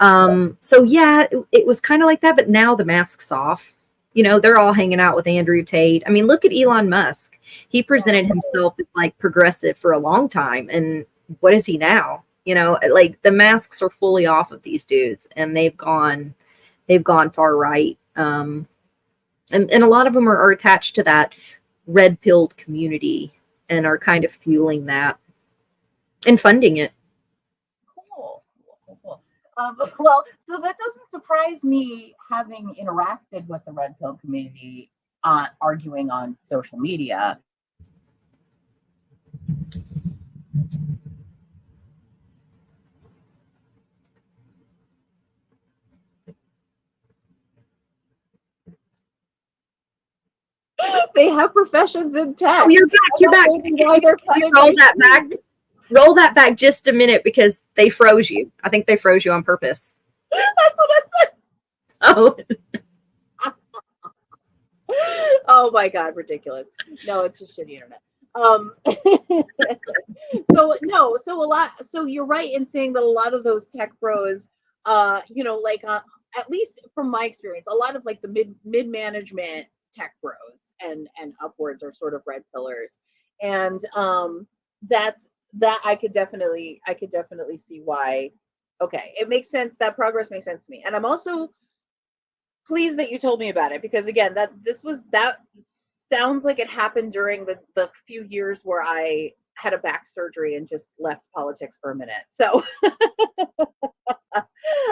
So yeah, it was kind of like that, but now the mask's off. You know, they're all hanging out with Andrew Tate. I mean, look at Elon Musk. He presented himself as like progressive for a long time. And what is he now? You know, like the masks are fully off of these dudes, and they've gone far right. And a lot of them are attached to that red-pilled community and are kind of fueling that and funding it. Cool. Well, so that doesn't surprise me, having interacted with the red pill community, arguing on social media. They have professions in tech. Oh, you're back. You're back. Why they're cutting roll that back. Roll that back just a minute because they froze you. I think they froze you on purpose. That's what I said. Oh. Oh my God, ridiculous. No, it's just shitty internet. So you're right in saying that a lot of those tech bros, like at least from my experience, a lot of like the mid management tech bros and upwards are sort of red pillars. And that I could definitely see why. Okay, it makes sense. That progress makes sense to me. And I'm also pleased that you told me about it, because again, that sounds like it happened during the few years where I had a back surgery and just left politics for a minute. So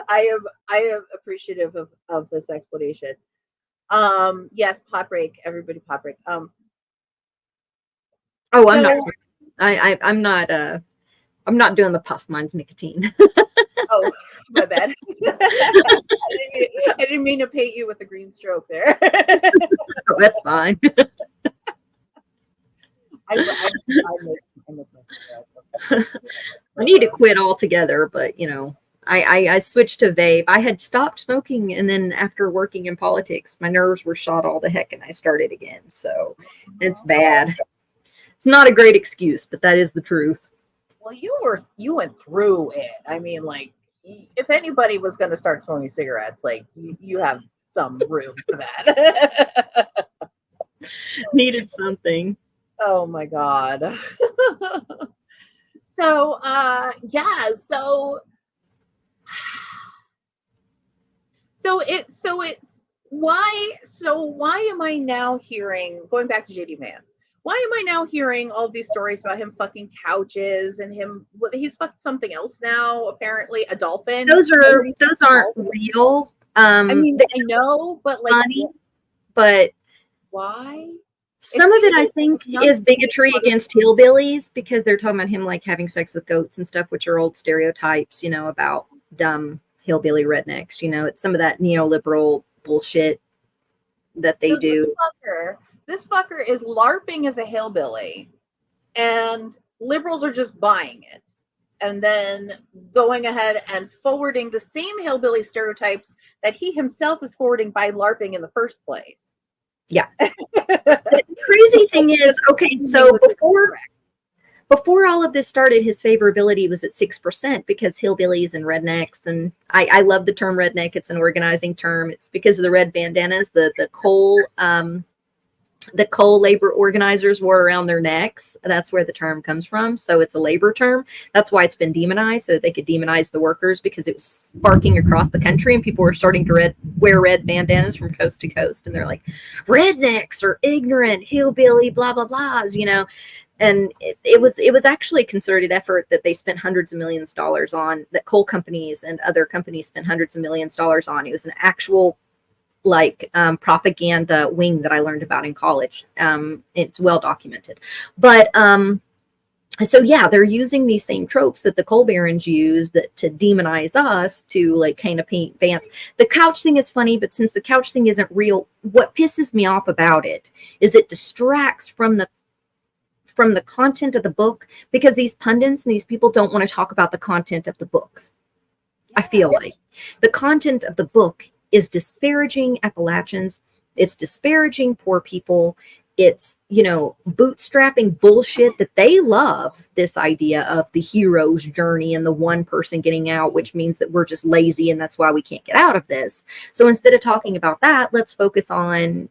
I am appreciative of this explanation. Yes, pot break, everybody pot break. Oh, I'm not doing the puff. Mine's nicotine. Oh, my bad. I didn't mean to paint you with a green stroke there. Oh, that's fine. I miss my cigarette. I need to quit altogether, but I switched to vape. I had stopped smoking, and then after working in politics, my nerves were shot all the heck, and I started again. So it's bad. It's not a great excuse, but that is the truth. Well, you went through it. I mean, like, if anybody was going to start smoking cigarettes, like you have some room for that. Needed something. Oh my God. So it's why am I now hearing, going back to JD Vance, why am I now hearing all these stories about him fucking couches and he's fucked something else now, apparently, a dolphin? Those aren't real. I mean, I know, but like funny, but why? Some of it, I think, is bigotry against hillbillies, because they're talking about him like having sex with goats and stuff, which are old stereotypes, about dumb hillbilly rednecks. It's some of that neoliberal bullshit that they do. This fucker is LARPing as a hillbilly, and liberals are just buying it and then going ahead and forwarding the same hillbilly stereotypes that he himself is forwarding by LARPing in the first place. Yeah. The crazy thing is, okay, so before all of this started, his favorability was at 6% because hillbillies and rednecks, and I love the term redneck. It's an organizing term. It's because of the red bandanas, the coal labor organizers wore around their necks. That's where the term comes from. So it's a labor term. That's why it's been demonized, so that they could demonize the workers, because it was sparking across the country and people were starting to wear red bandanas from coast to coast. And they're like, rednecks are ignorant, hillbilly, blah, blah, blahs, And it was actually a concerted effort that they spent hundreds of millions of dollars on, that coal companies and other companies spent hundreds of millions of dollars on. It was an actual propaganda wing that I learned about in college. It's well documented. But so yeah, they're using these same tropes that the coal barons use to demonize us, to like kind of paint Vance. The couch thing is funny, but since the couch thing isn't real, what pisses me off about it is it distracts from the content of the book, because these pundits and these people don't want to talk about the content of the book. I feel like the content of the book is disparaging Appalachians. It's disparaging poor people. It's, bootstrapping bullshit that they love, this idea of the hero's journey and the one person getting out, which means that we're just lazy and that's why we can't get out of this. So instead of talking about that, let's focus on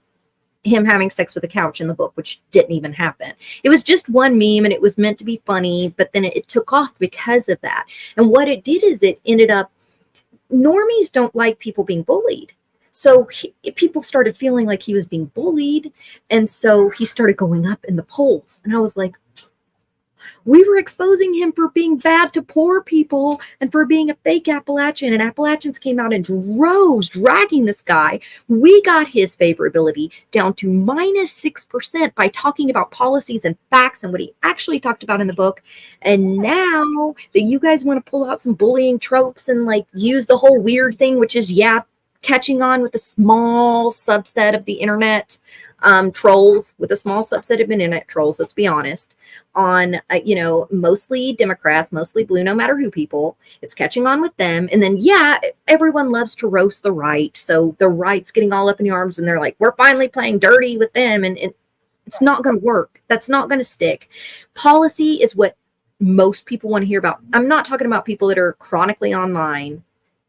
him having sex with a couch in the book, which didn't even happen. It was just one meme and it was meant to be funny, but then it took off because of that. And what it did is it ended up, normies don't like people being bullied. So people started feeling like he was being bullied. And so he started going up in the polls. And I was like, we were exposing him for being bad to poor people and for being a fake Appalachian. And Appalachians came out in droves dragging this guy. We got his favorability down to -6% by talking about policies and facts and what he actually talked about in the book. And now that you guys want to pull out some bullying tropes and like use the whole weird thing, which is, catching on with a small subset of the internet trolls, with a small subset of internet trolls, let's be honest, on, mostly Democrats, mostly blue, no matter who people. It's catching on with them. And then, yeah, everyone loves to roast the right. So the right's getting all up in your arms and they're like, we're finally playing dirty with them. And it's not going to work. That's not going to stick. Policy is what most people want to hear about. I'm not talking about people that are chronically online.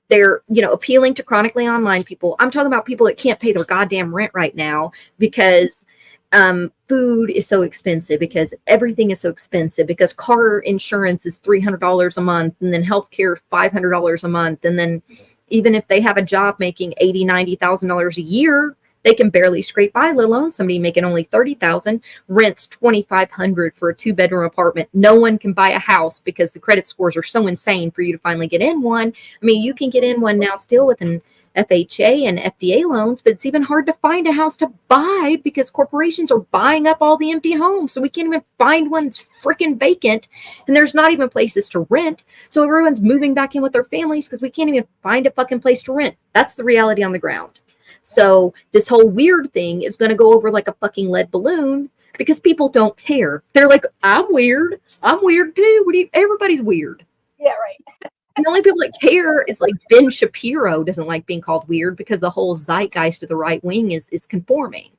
They're, appealing to chronically online people. I'm talking about people that can't pay their goddamn rent right now because food is so expensive, because everything is so expensive, because car insurance is $300 a month, and then healthcare $500 a month, and then even if they have a job making $80,000-$90,000 a year, they can barely scrape by, let alone somebody making only $30,000, rents $2,500 for a 2-bedroom apartment. No one can buy a house because the credit scores are so insane for you to finally get in one. I mean, you can get in one now still with an FHA and FDA loans, but it's even hard to find a house to buy because corporations are buying up all the empty homes. So we can't even find one that's freaking vacant, and there's not even places to rent. So everyone's moving back in with their families because we can't even find a fucking place to rent. That's the reality on the ground. So this whole weird thing is going to go over like a fucking lead balloon because people don't care. They're like, I'm weird. I'm weird too. Everybody's weird. Yeah, right. And the only people that care is like Ben Shapiro doesn't like being called weird because the whole zeitgeist of the right wing is conforming.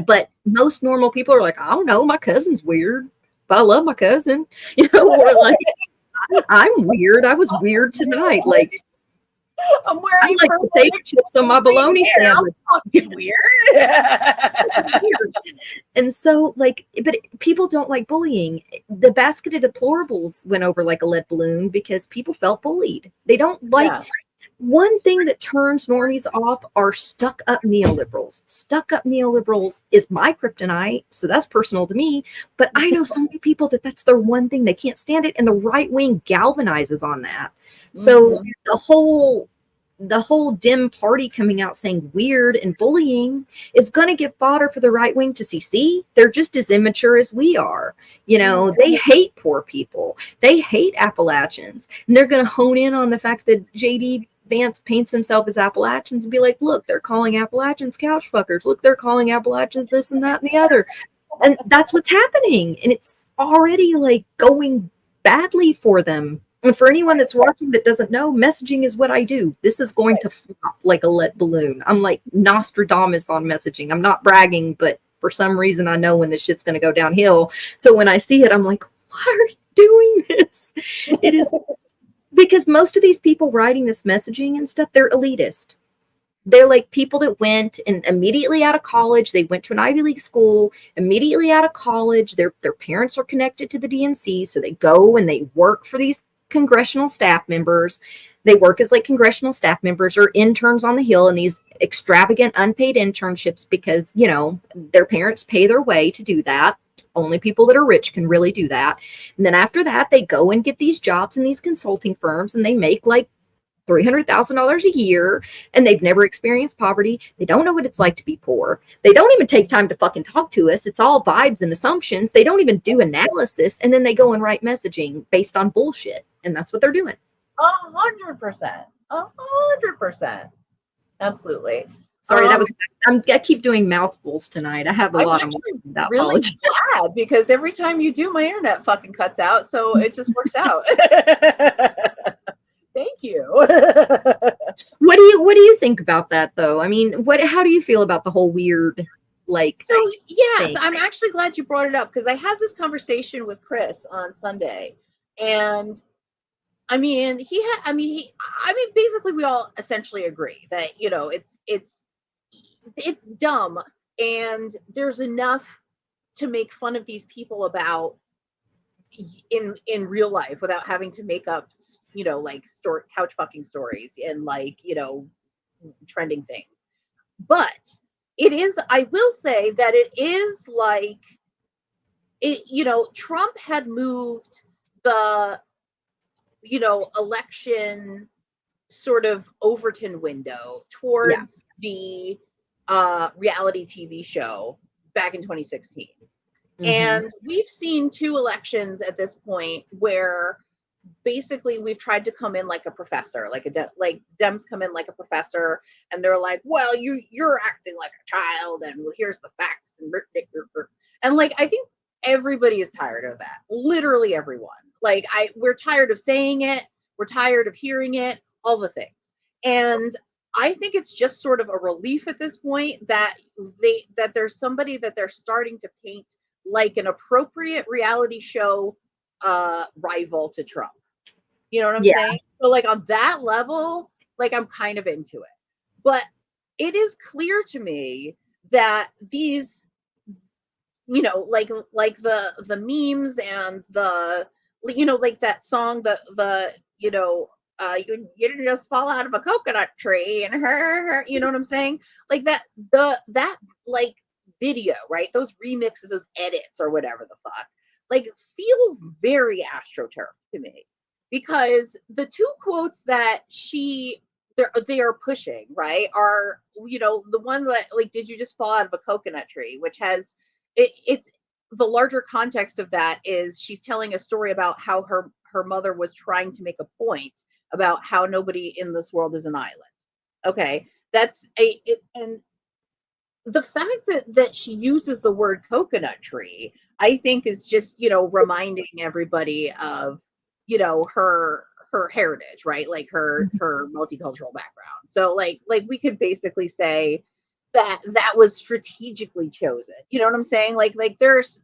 But most normal people are like, I don't know, my cousin's weird, but I love my cousin. Or like, I'm weird. I was weird tonight. Like, I'm wearing like potato chips on my bologna sandwich. Weird. And so, like, but people don't like bullying. The basket of deplorables went over like a lead balloon because people felt bullied. They don't like. One thing that turns normies off are stuck-up neoliberals. Stuck-up neoliberals is my kryptonite, so that's personal to me. But I know so many people that's their one thing. They can't stand it, and the right wing galvanizes on that. So the whole dim party coming out saying weird and bullying is going to give fodder for the right wing to see. They're just as immature as we are. They hate poor people. They hate Appalachians. And they're going to hone in on the fact that JD Vance paints himself as Appalachians and be like, look, they're calling Appalachians couch fuckers. Look, they're calling Appalachians this and that and the other. And that's what's happening. And it's already like going badly for them. And for anyone that's watching that doesn't know, messaging is what I do. This is going to flop like a lead balloon. I'm like Nostradamus on messaging. I'm not bragging, but for some reason I know when this shit's going to go downhill. So when I see it, I'm like, why are you doing this? It is because most of these people writing this messaging and stuff, they're elitist. They're like people that went and immediately out of college, they went to an Ivy League school, immediately out of college, their parents are connected to the DNC. So they go and they work for these congressional staff members. They work as like congressional staff members or interns on the Hill in these extravagant unpaid internships because, their parents pay their way to do that. Only people that are rich can really do that. And then after that, they go and get these jobs in these consulting firms and they make like $300,000 a year, and they've never experienced poverty. They don't know what it's like to be poor. They don't even take time to fucking talk to us. It's all vibes and assumptions. They don't even do analysis, and then they go and write messaging based on bullshit, and that's what they're doing. 100%. 100%. Absolutely. Sorry, I keep doing mouthfuls tonight. I have a lot of that. Really bad because every time you do, my internet fucking cuts out, so it just works out. Thank you. What do you think about that though? I mean, how do you feel about the whole weird yes, I'm actually glad you brought it up because I had this conversation with Chris on Sunday, and basically we all essentially agree that it's dumb, and there's enough to make fun of these people about in real life without having to make up couch fucking stories and trending things. But I will say that it is like Trump had moved the election sort of Overton window towards the reality TV show back in 2016. Mm-hmm. And we've seen 2 elections at this point where basically we've tried to come in like a professor, like like Dems come in like a professor, and they're like, well, you're acting like a child, and well, here's the facts, and like I think everybody is tired of that. Literally everyone. Like we're tired of saying it, we're tired of hearing it, all the things. And I think it's just sort of a relief at this point that there's somebody that they're starting to paint like an appropriate reality show rival to Trump. You know what I'm saying? So like on that level, like I'm kind of into it. But it is clear to me that these, you know, like the memes and the, you know, like that song, the you know, you didn't just fall out of a coconut tree and her, you know what I'm saying? Like that that like video, right? Those remixes, those edits or whatever the fuck, like feel very AstroTurf to me, because the two quotes that they are pushing, right, are, you know, the one that like, did you just fall out of a coconut tree, which has it's the larger context of that is she's telling a story about how her mother was trying to make a point about how nobody in this world is an island. Okay, that's and the fact that she uses the word coconut tree, I think is just, you know, reminding everybody of, you know, her heritage, right? Like her multicultural background. So like we could basically say that was strategically chosen. You know what I'm saying? Like there's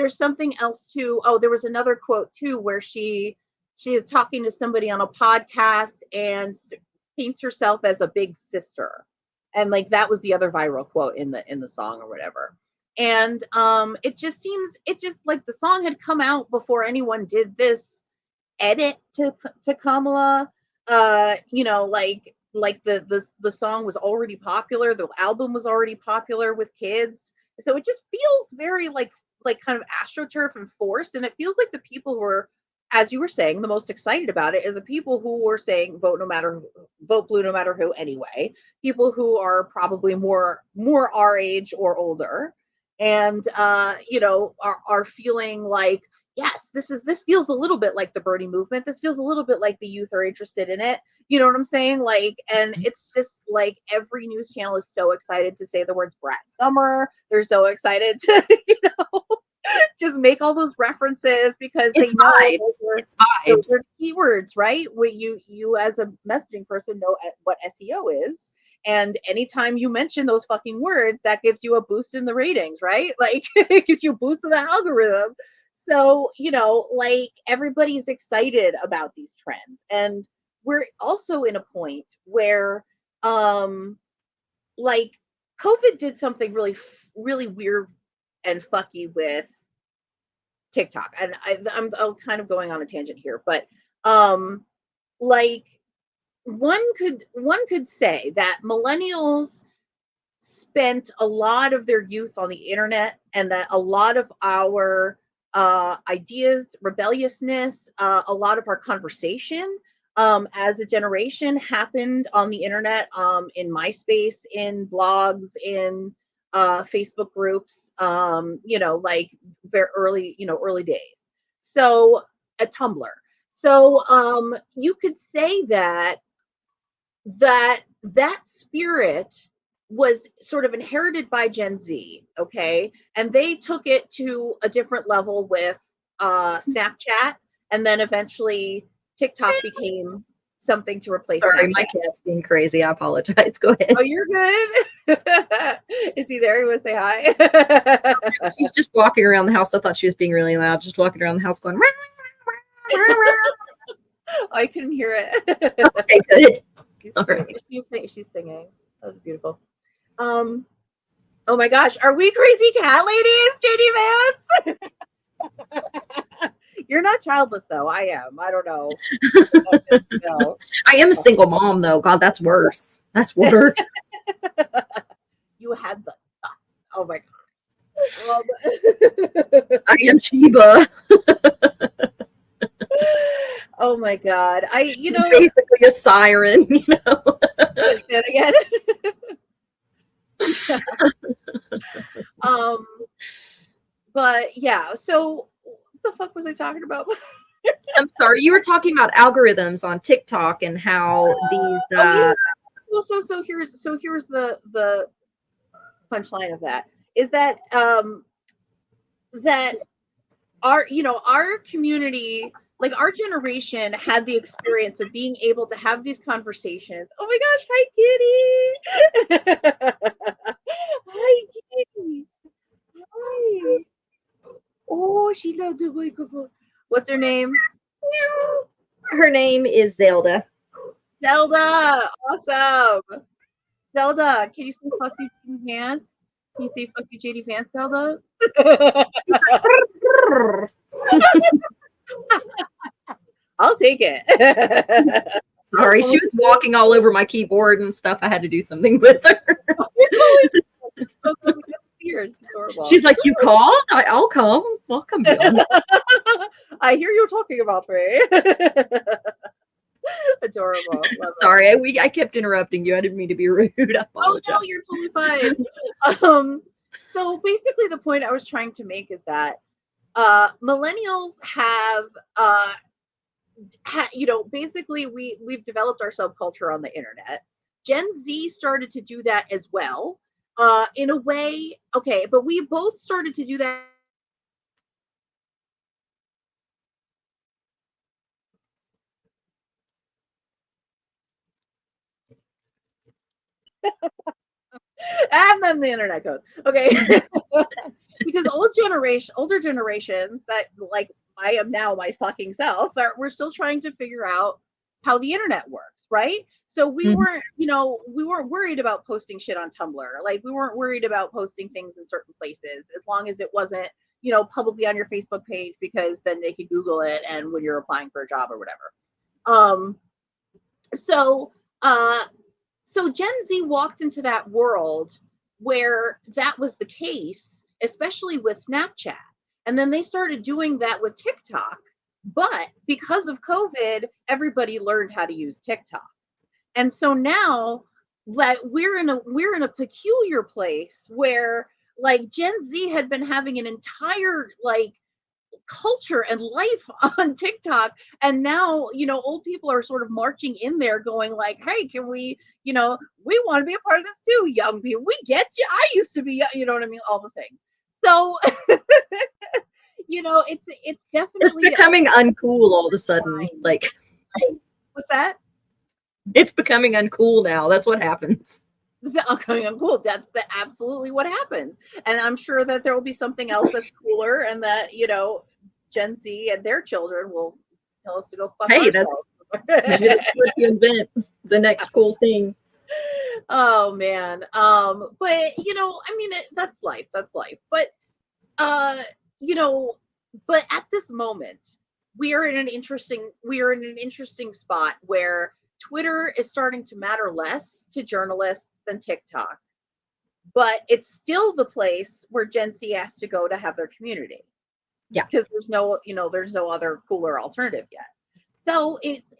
something else too. Oh, there was another quote too where she is talking to somebody on a podcast and paints herself as a big sister, and like that was the other viral quote in the song or whatever. And it just seems, it just like the song had come out before anyone did this edit to Kamala. You know, like the song was already popular, the album was already popular with kids, so it just feels very like kind of AstroTurf and forced. And it feels like the people who are, as you were saying, the most excited about it is the people who were saying vote blue no matter who anyway, people who are probably more our age or older, and you know, are feeling like, yes, this feels a little bit like the Bernie movement. This feels a little bit like the youth are interested in it. You know what I'm saying? Like, and it's just like every news channel is so excited to say the words Brat Summer. They're so excited to, you know, just make all those references because It's they know vibes. those are keywords, right? What you as a messaging person know what SEO is. And anytime you mention those fucking words, that gives you a boost in the ratings, right? Like it gives you a boost in the algorithm. So, you know, like everybody's excited about these trends. And we're also in a point where like COVID did something really weird and fucky with TikTok. And I'm kind of going on a tangent here, but like one could say that millennials spent a lot of their youth on the internet, and that a lot of our ideas, rebelliousness, a lot of our conversation as a generation happened on the internet, in MySpace, in blogs, in Facebook groups, you know, like very early, you know, early days. So a Tumblr. So you could say that spirit was sort of inherited by Gen Z, okay? And they took it to a different level with Snapchat, and then eventually TikTok became something to replace Sorry, Snapchat. my cat's being crazy. I apologize. Go ahead. Oh, you're good. Is he there? You want to say hi? She's just walking around the house. I thought she was being really loud, just walking around the house going, I couldn't hear it. okay, good. All right. She's singing. That was beautiful. Oh my gosh, are we crazy cat ladies, JD Vance? You're not childless though. I am. I don't know. No. I am a single mom though. God, that's worse. That's worse. You had the. Oh my god. I am Sheba. Oh my god. You know, basically a siren, you know. say that again. But yeah, so what the fuck was I talking about? I'm sorry, you were talking about algorithms on TikTok and how these Well, so here's the punchline of that is that that our community, like our generation, had the experience of being able to have these conversations. Oh my gosh, hi kitty. Hi kitty. Hi. Oh, she loved the microphone. What's her name? her name is Zelda. Zelda. Awesome. Zelda, can you say fuck you, JD Vance? Can you say fuck you, JD Vance, Zelda? I'll take it. Sorry, she was walking all over my keyboard and stuff. I had to do something with her. She's like, "You called? I'll come. I'll come down." I hear you talking about me. Adorable. Sorry, I kept interrupting you. I didn't mean to be rude. I apologize. Oh no, you're totally fine. So basically, the point I was trying to make is that millennials have, basically we've developed our subculture on the internet. Gen Z started to do that as well, in a way. Okay, but we both started to do that. And then the internet goes. Okay. Because older generations that, like, I am now my fucking self, we're still trying to figure out how the internet works, right? So we weren't worried about posting shit on Tumblr. Like, we weren't worried about posting things in certain places as long as it wasn't, publicly on your Facebook page, because then they could Google it and when you're applying for a job or whatever. So Gen Z walked into that world where that was the case, especially with Snapchat. And then they started doing that with TikTok. But because of COVID, everybody learned how to use TikTok. And so now that we're in a peculiar place where, like, Gen Z had been having an entire, like, culture and life on TikTok, and now old people are sort of marching in there going like, hey, can we we want to be a part of this too. Young people, we get you. I used to be, you know what I mean, all the things. So it's definitely, it's becoming uncool all of a sudden. Like, what's that? It's becoming uncool now. That's what happens. Uncool. That's absolutely what happens. And I'm sure that there will be something else that's cooler, and that Gen Z and their children will tell us to go fuck ourselves. Maybe that's what you invent, the next cool thing. Oh man. But I mean, that's life. That's life. But but at this moment, we are in an interesting spot where Twitter is starting to matter less to journalists than TikTok, but it's still the place where Gen Z has to go to have their community. Yeah, because there's no other cooler alternative yet. So it's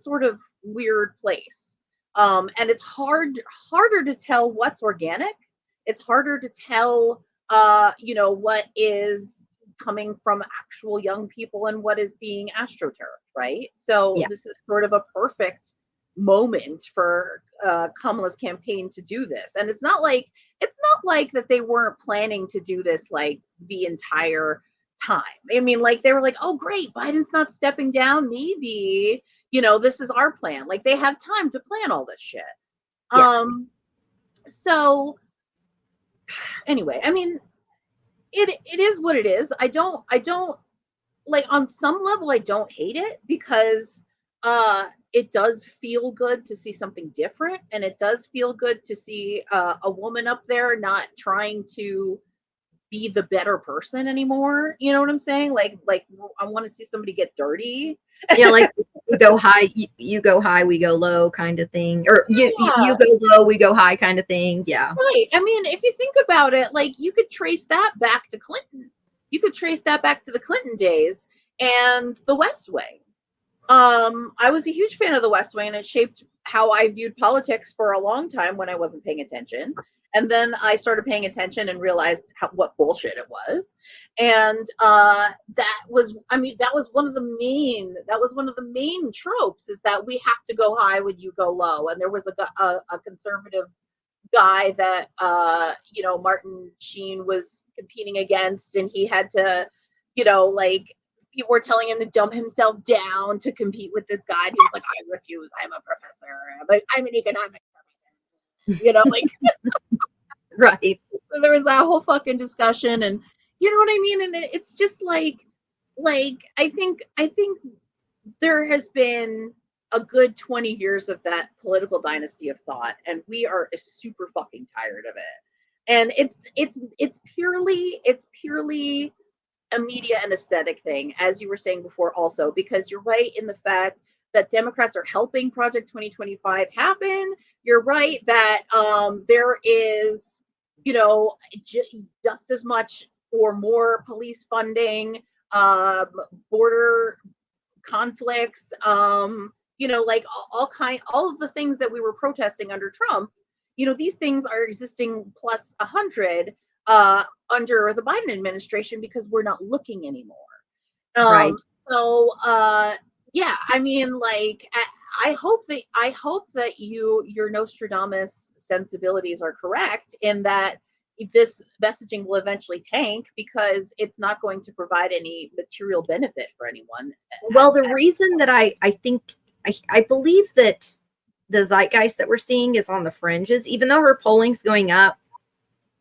sort of weird place, and it's harder to tell what's organic. It's harder to tell, what is coming from actual young people and what is being astroturfed, right? So This is sort of a perfect moment for Kamala's campaign to do this. And it's not like that they weren't planning to do this like the entire time. I mean, like, they were like, oh great, Biden's not stepping down, maybe this is our plan. Like, they had time to plan all this shit. So anyway, I mean, it is what it is. I don't like, on some level I don't hate it, because it does feel good to see something different, and it does feel good to see a woman up there not trying to be the better person anymore. You know what I'm saying? Like I want to see somebody get dirty. Yeah, like, we go high, you go high, we go low, kind of thing. Or you go low, we go high, kind of thing. Yeah. Right. I mean, if you think about it, like, you could trace that back to Clinton. You could trace that back to the Clinton days and the West Wing. I was a huge fan of The West Wing, and it shaped how I viewed politics for a long time when I wasn't paying attention. And then I started paying attention and realized what bullshit it was. And that was, I mean, that was one of the main tropes, is that we have to go high when you go low. And there was a conservative guy that Martin Sheen was competing against, and he had to, like, people were telling him to dumb himself down to compete with this guy. And he was like, I refuse. I'm a professor. I'm an economics professor. Like, Right. so there was that whole fucking discussion, and you know what I mean? And it's just like I think there has been a good 20 years of that political dynasty of thought, and we are super fucking tired of it. And it's purely a media and aesthetic thing, as you were saying before, also, because you're right in the fact that Democrats are helping Project 2025 happen. You're right that there is, just as much or more police funding, border conflicts, like all of the things that we were protesting under Trump. These things are existing plus 100 under the Biden administration, because we're not looking anymore. Right. So yeah, I mean, like, I hope that your Nostradamus sensibilities are correct, in that this messaging will eventually tank, because it's not going to provide any material benefit for anyone. Well, the reason that I think I believe that the zeitgeist that we're seeing is on the fringes, even though her polling's going up.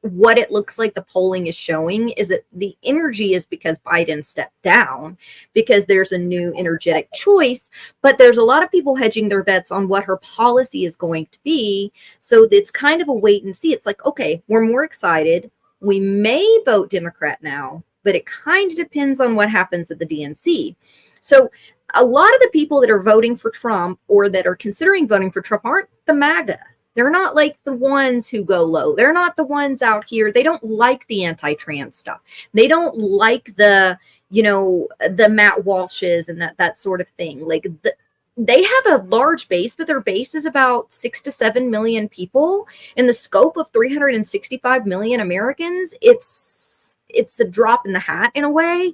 What it looks like the polling is showing is that the energy is because Biden stepped down, because there's a new energetic choice, but there's a lot of people hedging their bets on what her policy is going to be. So it's kind of a wait and see. It's like, okay, we're more excited. We may vote Democrat now, but it kind of depends on what happens at the DNC. So a lot of the people that are voting for Trump, or that are considering voting for Trump, aren't the MAGA. They're not like the ones who go low. They're not the ones out here. They don't like the anti-trans stuff. They don't like the Matt Walshes and that sort of thing. Like, they have a large base, but their base is about 6 to 7 million people. In the scope of 365 million Americans, it's a drop in the hat in a way.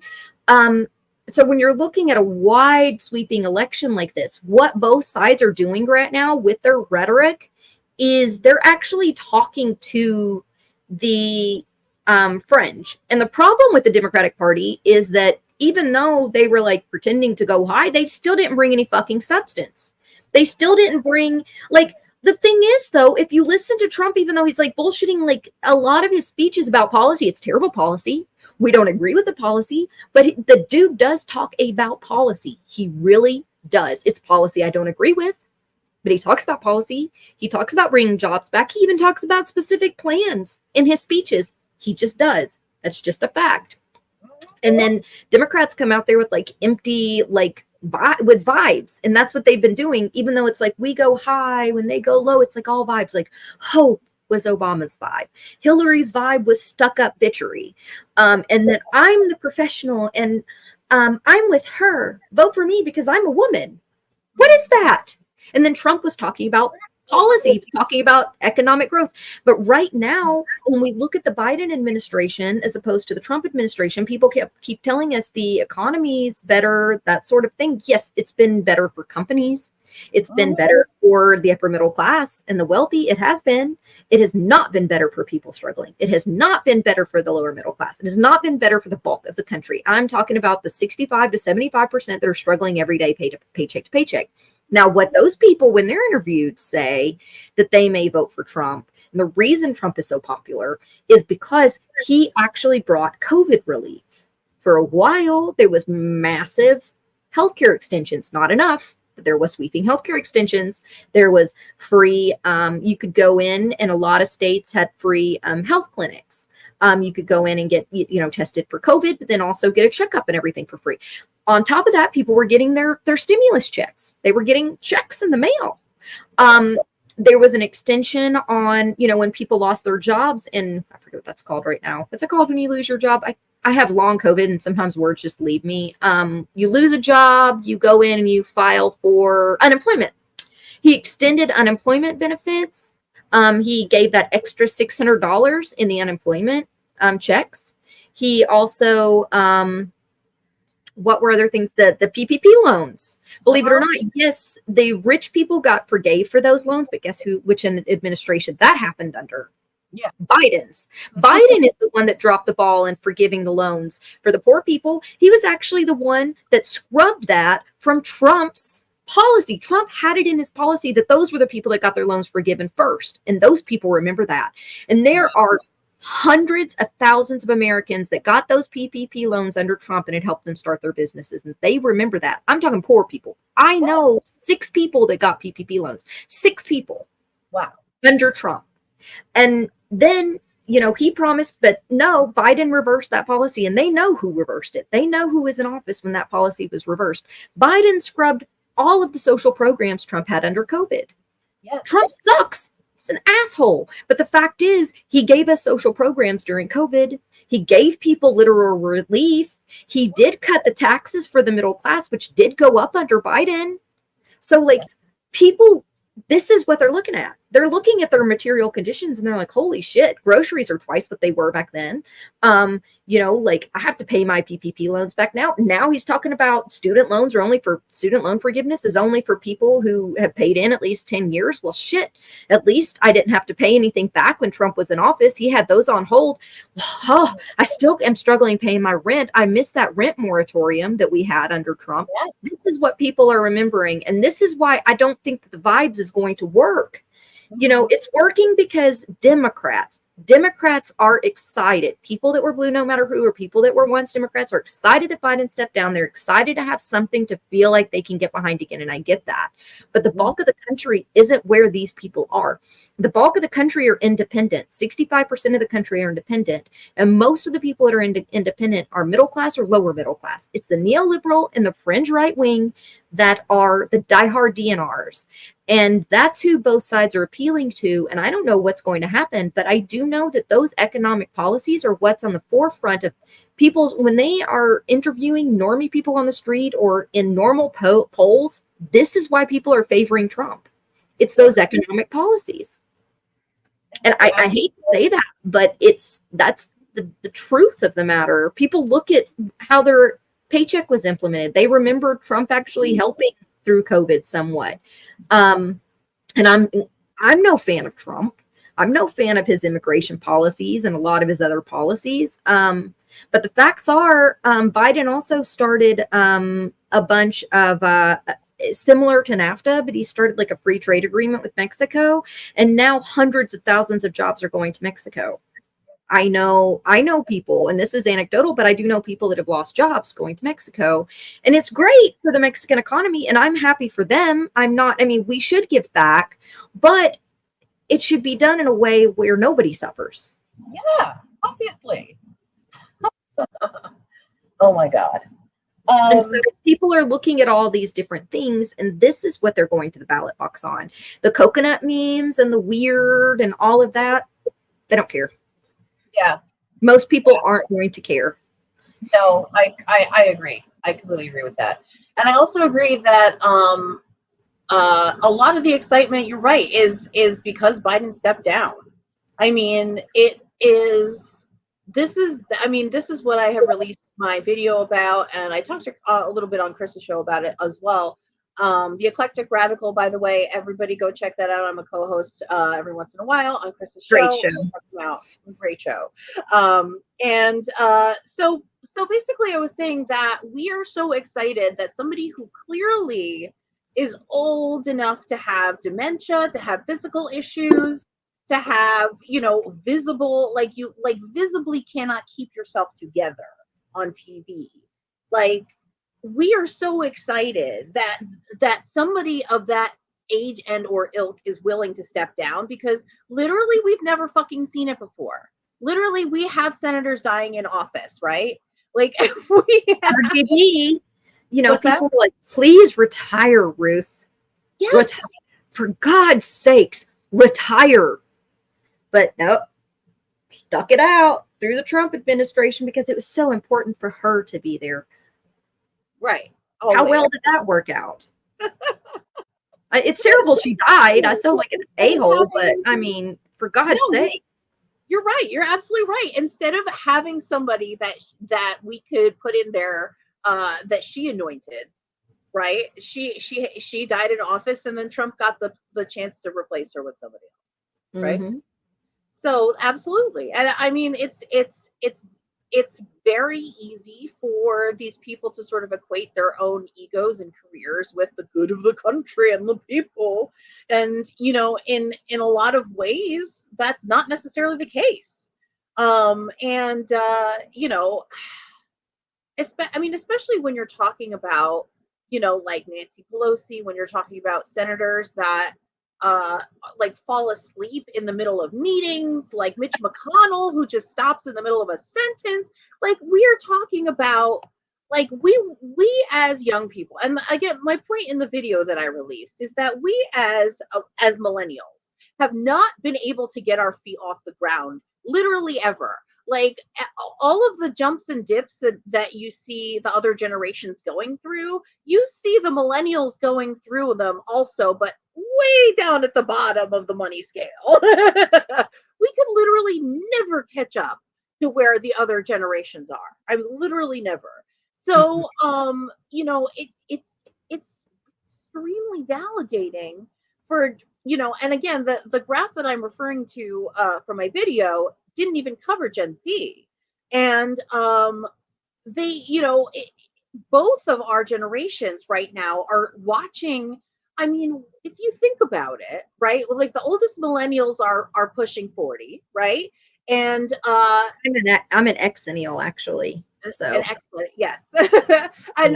So when you're looking at a wide sweeping election like this, what both sides are doing right now with their rhetoric is they're actually talking to the fringe. And the problem with the Democratic Party is that even though they were like pretending to go high, they still didn't bring any fucking substance. They still didn't bring, like, the thing is, though, if you listen to Trump, even though he's like bullshitting, like, a lot of his speeches about policy, it's terrible policy. We don't agree with the policy, but the dude does talk about policy. He really does. It's policy I don't agree with, but he talks about policy. He talks about bringing jobs back. He even talks about specific plans in his speeches. He just does. That's just a fact. And then Democrats come out there with like empty, like with vibes. And that's what they've been doing, even though it's like we go high when they go low. It's like all vibes. Like hope was Obama's vibe. Hillary's vibe was stuck up bitchery. And then I'm the professional, and I'm with her. Vote for me because I'm a woman. What is that? And then Trump was talking about policy, talking about economic growth. But right now, when we look at the Biden administration as opposed to the Trump administration, people keep telling us the economy's better, that sort of thing. Yes, it's been better for companies. It's been better for the upper middle class and the wealthy. It has been. It has not been better for people struggling. It has not been better for the lower middle class. It has not been better for the bulk of the country. I'm talking about the 65 to 75% that are struggling every day, paycheck to paycheck. Now, what those people, when they're interviewed, say that they may vote for Trump, and the reason Trump is so popular is because he actually brought COVID relief. For a while, there was massive healthcare extensions, not enough, but there was sweeping healthcare extensions. There was free, you could go in, and a lot of states had free health clinics. You could go in and get, tested for COVID, but then also get a checkup and everything for free. On top of that, people were getting their stimulus checks. They were getting checks in the mail. There was an extension on, when people lost their jobs, and I forget what that's called right now. What's it called when you lose your job? I have long COVID and sometimes words just leave me. You lose a job, you go in and you file for unemployment. He extended unemployment benefits. He gave that extra $600 in the unemployment checks. He also, what were other things? The PPP loans. Believe it or not, yes, the rich people got forgave for those loans, but guess which administration that happened under? Yeah. Biden's. Biden is the one that dropped the ball in forgiving the loans for the poor people. He was actually the one that scrubbed that from Trump's policy. Trump had it in his policy that those were the people that got their loans forgiven first. And those people remember that. And there are hundreds of thousands of Americans that got those PPP loans under Trump, and it helped them start their businesses. And they remember that. I'm talking poor people. I know 6 people that got PPP loans. 6 people. Wow. Under Trump. And then, he promised, but no, Biden reversed that policy, and they know who reversed it. They know who was in office when that policy was reversed. Biden scrubbed all of the social programs Trump had under COVID. Yes. Trump sucks. He's an asshole. But the fact is, he gave us social programs during COVID. He gave people literal relief. He did cut the taxes for the middle class, which did go up under Biden. So, people, this is what they're looking at. They're looking at their material conditions and they're like, holy shit, groceries are twice what they were back then. I have to pay my PPP loans back now. Now he's talking about student loan forgiveness is only for people who have paid in at least 10 years. Well, shit, at least I didn't have to pay anything back when Trump was in office. He had those on hold. Oh, I still am struggling paying my rent. I miss that rent moratorium that we had under Trump. Yes. This is what people are remembering. And this is why I don't think that the vibes is going to work. It's working because Democrats are excited. People that were blue, no matter who, or people that were once Democrats are excited that Biden stepped down. They're excited to have something to feel like they can get behind again. And I get that. But the bulk of the country isn't where these people are. The bulk of the country are independent. 65% of the country are independent. And most of the people that are independent are middle class or lower middle class. It's the neoliberal and the fringe right wing that are the diehard DNRs. And that's who both sides are appealing to. And I don't know what's going to happen, but I do know that those economic policies are what's on the forefront of people when they are interviewing normie people on the street or in normal polls. This is why people are favoring Trump. It's those economic policies. And I hate to say that, but that's the truth of the matter. People look at how their paycheck was implemented. They remember Trump actually helping through COVID somewhat. And I'm no fan of Trump. I'm no fan of his immigration policies and a lot of his other policies. But the facts are, Biden also started a bunch of similar to NAFTA, but he started like a free trade agreement with Mexico. And now hundreds of thousands of jobs are going to Mexico. I know people, and this is anecdotal, but I do know people that have lost jobs going to Mexico. And it's great for the Mexican economy, and I'm happy for them. We should give back, but it should be done in a way where nobody suffers. Yeah, obviously. Oh my God. And so people are looking at all these different things, and this is what they're going to the ballot box on. The coconut memes and the weird and all of that, they don't care. Yeah. Most people aren't going to care. No, I agree. I completely agree with that. And I also agree that a lot of the excitement, you're right, is because Biden stepped down. This is what I have released my video about, and I talked a little bit on Chris's show about it as well. The Eclectic Radical, by the way, everybody go check that out. I'm a co-host every once in a while on Chris's show. Great show. So basically I was saying that we are so excited that somebody who clearly is old enough to have dementia, to have physical issues, to have, visible, visibly cannot keep yourself together on TV. We are so excited that somebody of that age and or ilk is willing to step down, because literally we've never fucking seen it before. Literally, we have senators dying in office, right? We have RGB, people are like, please retire, Ruth. Yes. For God's sakes, retire. But nope, stuck it out. through the Trump administration because it was so important for her to be there. Right. Always. How well did that work out? It's terrible she died. I sound like an a-hole, but I mean, for God's sake. You're right. You're absolutely right. Instead of having somebody that we could put in there that she anointed, right? She died in office, and then Trump got the chance to replace her with somebody else, right? Mm-hmm. So absolutely. And I mean, it's very easy for these people to sort of equate their own egos and careers with the good of the country and the people. And, you know, in a lot of ways, that's not necessarily the case. You know, especially when you're talking about, you know, like Nancy Pelosi, when you're talking about senators that like fall asleep in the middle of meetings, like Mitch McConnell, who just stops in the middle of a sentence. Like, we're talking about, like, we as young people, and again, my point in the video that I released is that we as millennials have not been able to get our feet off the ground literally ever. Like, all of the jumps and dips that you see the other generations going through, you see the millennials going through them also, but way down at the bottom of the money scale. We could literally never catch up to where the other generations are. I mean, literally never. So, you know, it's extremely validating for, you know, and again, the graph that I'm referring to for my video didn't even cover Gen Z. And they, you know, both of our generations right now are watching. I mean, if you think about it, right? Like, the oldest millennials are pushing 40, right? And I'm an exennial, actually. So an excellent, yes. And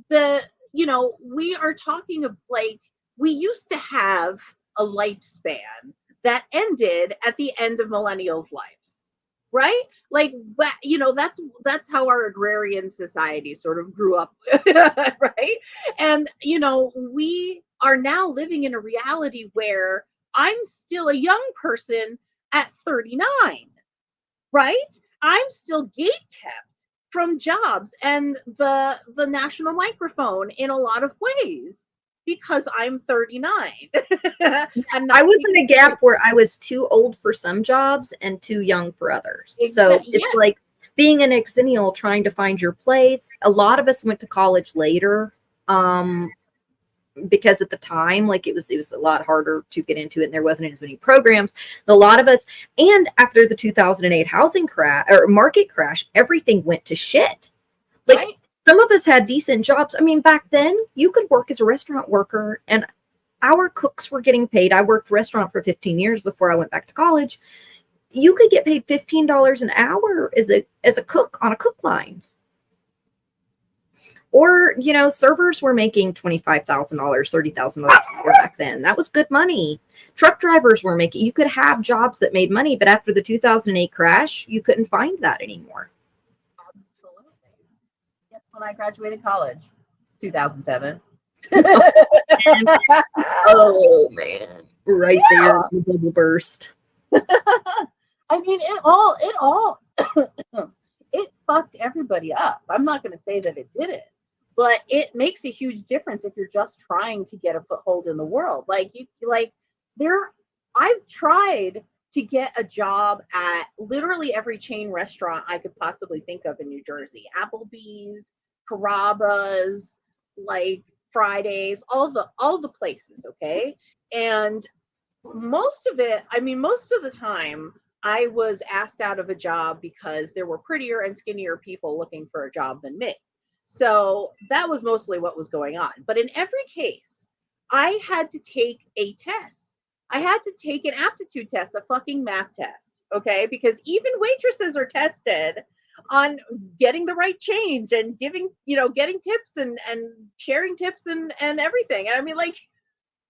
the, you know, we are talking of, like, we used to have a lifespan that ended at the end of millennials' lives, right? Like, you know, that's how our agrarian society sort of grew up, right? And, you know, we are now living in a reality where I'm still a young person at 39, right? I'm still gate kept from jobs and the national microphone in a lot of ways, because I'm 39. And I was in a gap where I was too old for some jobs and too young for others. So it's like being an exennial, trying to find your place. A lot of us went to college later, because at the time, like, it was a lot harder to get into it, and there wasn't as many programs. A lot of us, and after the 2008 housing crash or market crash, everything went to shit. Like, right? Some of us had decent jobs. I mean, back then you could work as a restaurant worker, and our cooks were getting paid. I worked restaurant for 15 years before I went back to college. You could get paid $15 an hour as a cook on a cook line. Or, you know, servers were making $25,000, $30,000 a year back then. That was good money. Truck drivers were making, you could have jobs that made money, but after the 2008 crash, you couldn't find that anymore. Absolutely. Guess when I graduated college? 2007. Oh, man. Right there, the bubble burst. I mean, it fucked everybody up. I'm not going to say that it didn't, but it makes a huge difference if you're just trying to get a foothold in the world. I've tried to get a job at literally every chain restaurant I could possibly think of in New Jersey. Applebee's, Carrabba's, like Fridays, all the places, okay? And most of the time I was asked out of a job because there were prettier and skinnier people looking for a job than me. So that was mostly what was going on. But in every case, I had to take a test. I had to take an aptitude test, a fucking math test, okay? Because even waitresses are tested on getting the right change and getting tips and sharing tips and everything. And I mean, like,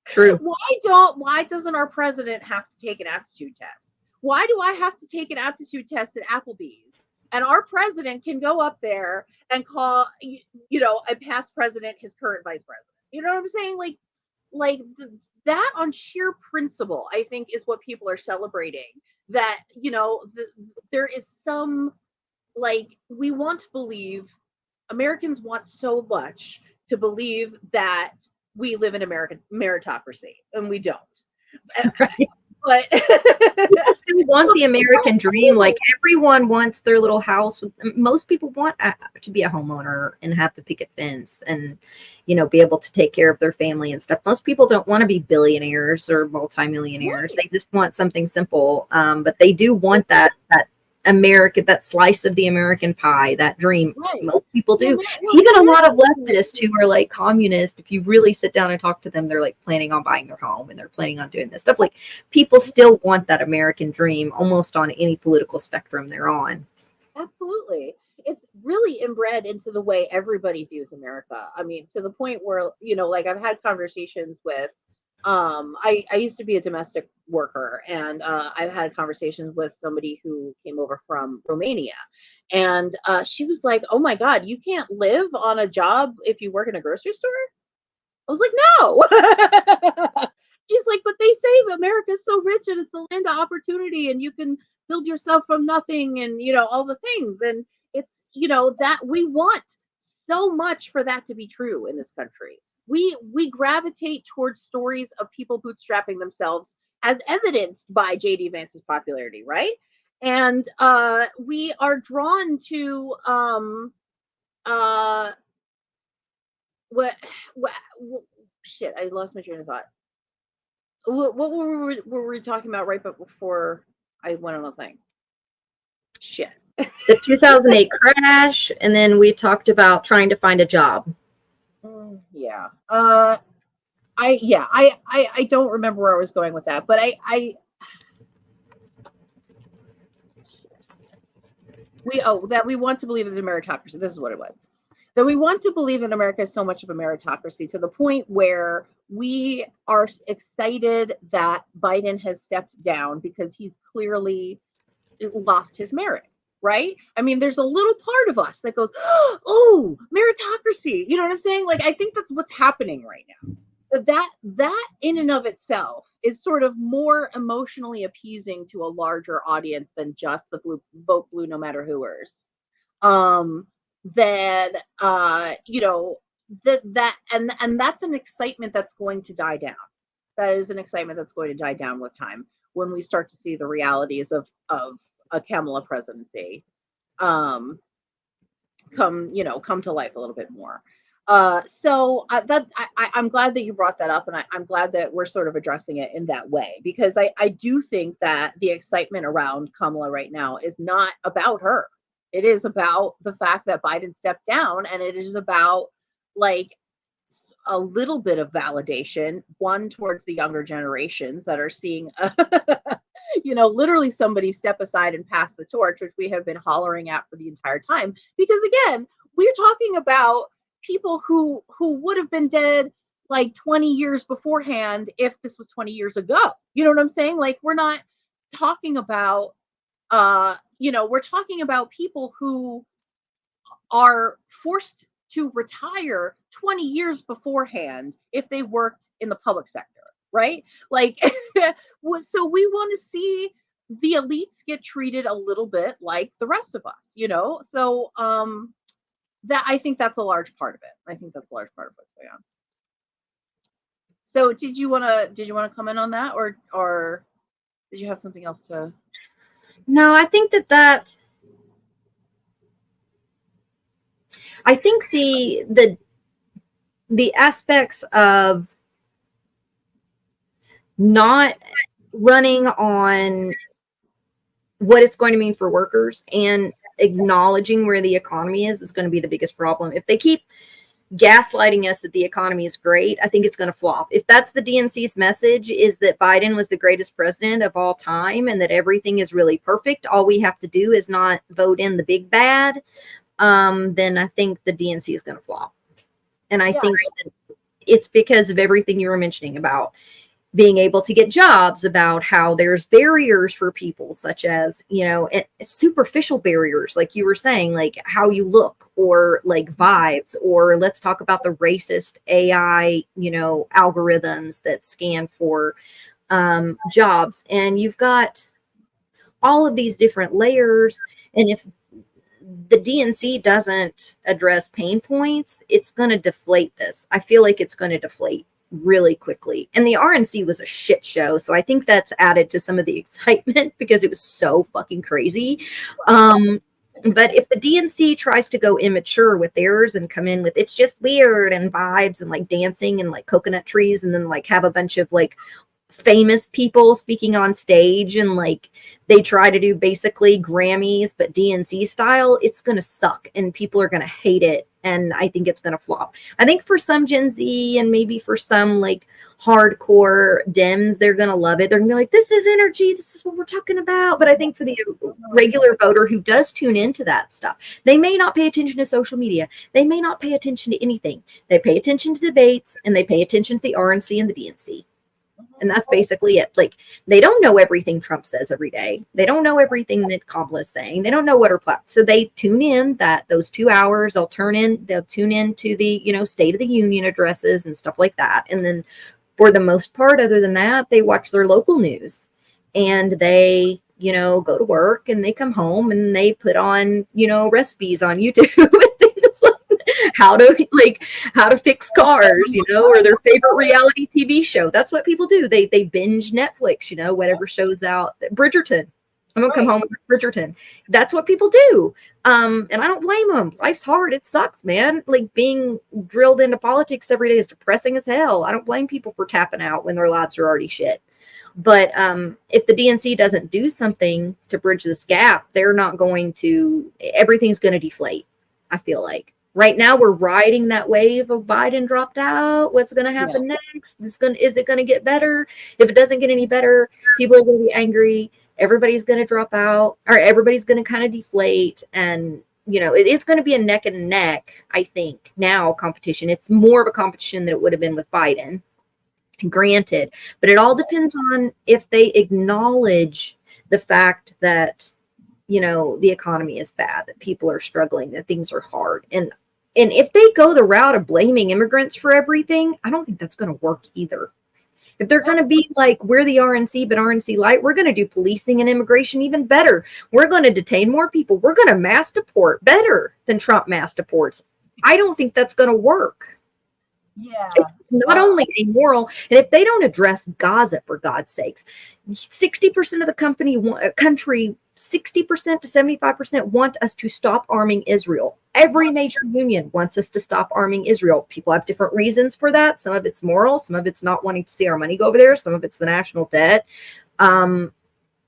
true. Why doesn't our president have to take an aptitude test? Why do I have to take an aptitude test at Applebee's? And our president can go up there and call, you know, a past president his current vice president. You know what I'm saying? Like, like that on sheer principle, I think is what people are celebrating. That, you know, there is some, like, we want to believe, Americans want so much to believe that we live in American meritocracy, and we don't. Right. But People still want the American dream. Like everyone wants their little house. Most people want to be a homeowner and have the picket fence and, you know, be able to take care of their family and stuff. Most people don't want to be billionaires or multimillionaires. They just want something simple. But they do want that that slice of the American pie, that dream. Right. Most people do. Even a lot of leftists who are like communist, if you really sit down and talk to them, they're like planning on buying their home and they're planning on doing this stuff. Like people still want that American dream almost on any political spectrum they're on. Absolutely. It's really inbred into the way everybody views America. I mean, to the point where, you know, like I've had conversations with, I used to be a domestic worker, and I've had conversations with somebody who came over from Romania, and she was like, "Oh my God, you can't live on a job if you work in a grocery store?" I was like, "No." She's like, "But they say America's so rich and it's the land of opportunity, and you can build yourself from nothing, and you know all the things, and it's, you know, that we want so much for that to be true in this country. We gravitate towards stories of people bootstrapping themselves, as evidenced by JD Vance's popularity, right? And we are drawn to uh what shit, I lost my train of thought. What were we talking about right before I went on the thing? Shit. The 2008 crash, and then we talked about trying to find a job. Yeah. I don't remember where I was going with that, but that we want to believe in the meritocracy. This is what it was. That we want to believe that America is so much of a meritocracy, to the point where we are excited that Biden has stepped down because he's clearly lost his merit, right? I mean, there's a little part of us that goes, "Oh, meritocracy." You know what I'm saying? Like, I think that's what's happening right now. That in and of itself is sort of more emotionally appeasing to a larger audience than just the vote blue no matter whoers. Then you know, and that's an excitement that's going to die down. That is an excitement that's going to die down with time, when we start to see the realities of a Kamala presidency come to life a little bit more. So I'm glad that you brought that up, and I'm glad that we're sort of addressing it in that way, because I do think that the excitement around Kamala right now is not about her. It is about the fact that Biden stepped down, and it is about, like, a little bit of validation, one, towards the younger generations that are seeing literally somebody step aside and pass the torch, which we have been hollering at for the entire time. Because again, we're talking about people who would have been dead like 20 years beforehand if this was 20 years ago. You know what I'm saying? Like, we're not talking about we're talking about people who are forced to retire 20 years beforehand if they worked in the public sector, right? Like, so we want to see the elites get treated a little bit like the rest of us, you know? So that, I think that's a large part of it. I think that's a large part of what's going on. So did you want to comment on that, or did you have something else to? No, I think I think the aspects of not running on what it's going to mean for workers and acknowledging where the economy is going to be the biggest problem. If they keep gaslighting us that the economy is great, I think it's going to flop. If that's the DNC's message, is that Biden was the greatest president of all time and that everything is really perfect, all we have to do is not vote in the big bad, then I think the DNC is going to flop. And I think that it's because of everything you were mentioning about being able to get jobs, about how there's barriers for people, such as, it's superficial barriers, like you were saying, like how you look, or like vibes, or let's talk about the racist AI, algorithms that scan for jobs. And you've got all of these different layers. And if the DNC doesn't address pain points, it's going to deflate this. I feel like it's going to deflate really quickly. And the RNC was a shit show, so I think that's added to some of the excitement because it was so fucking crazy. But if the DNC tries to go immature with theirs and come in with it's just weird and vibes and like dancing and like coconut trees, and then like have a bunch of like famous people speaking on stage, and like they try to do basically Grammys but DNC style, it's going to suck and people are going to hate it. And I think it's going to flop. I think for some Gen Z and maybe for some like hardcore Dems, they're going to love it. They're going to be like, this is energy. This is what we're talking about. But I think for the regular voter who does tune into that stuff, they may not pay attention to social media. They may not pay attention to anything. They pay attention to debates, and they pay attention to the RNC and the DNC. And that's basically it. Like, they don't know everything Trump says every day. They don't know everything that Kamala's saying. They don't know what her platform. So they tune in those 2 hours. They'll tune in to the, State of the Union addresses and stuff like that. And then for the most part, other than that, they watch their local news, and they, go to work, and they come home and they put on, recipes on YouTube and things like how to fix cars, or their favorite reality TV show. That's what people do. They binge Netflix, whatever shows out. Bridgerton. I'm gonna come home with Bridgerton. That's what people do. And I don't blame them. Life's hard. It sucks, man. Like, being drilled into politics every day is depressing as hell. I don't blame people for tapping out when their lives are already shit. But if the DNC doesn't do something to bridge this gap, everything's going to deflate, I feel like. Right now, we're riding that wave of Biden dropped out. What's going to happen next? Is it going to get better? If it doesn't get any better, people are going to be angry. Everybody's going to drop out, or everybody's going to kind of deflate. And, it is going to be a neck and neck, I think, now competition. It's more of a competition than it would have been with Biden, granted. But it all depends on if they acknowledge the fact that, the economy is bad, that people are struggling, that things are hard. And if they go the route of blaming immigrants for everything, I don't think that's going to work either. If they're going to be like, we're the RNC, but RNC light, we're going to do policing and immigration even better. We're going to detain more people. We're going to mass deport better than Trump mass deports. I don't think that's going to work. Yeah. It's not only amoral, and if they don't address Gaza, for God's sakes, 60% of the country, 60% to 75% want us to stop arming Israel. Every major union wants us to stop arming Israel. People have different reasons for that. Some of it's moral, some of it's not wanting to see our money go over there, some of it's the national debt. Some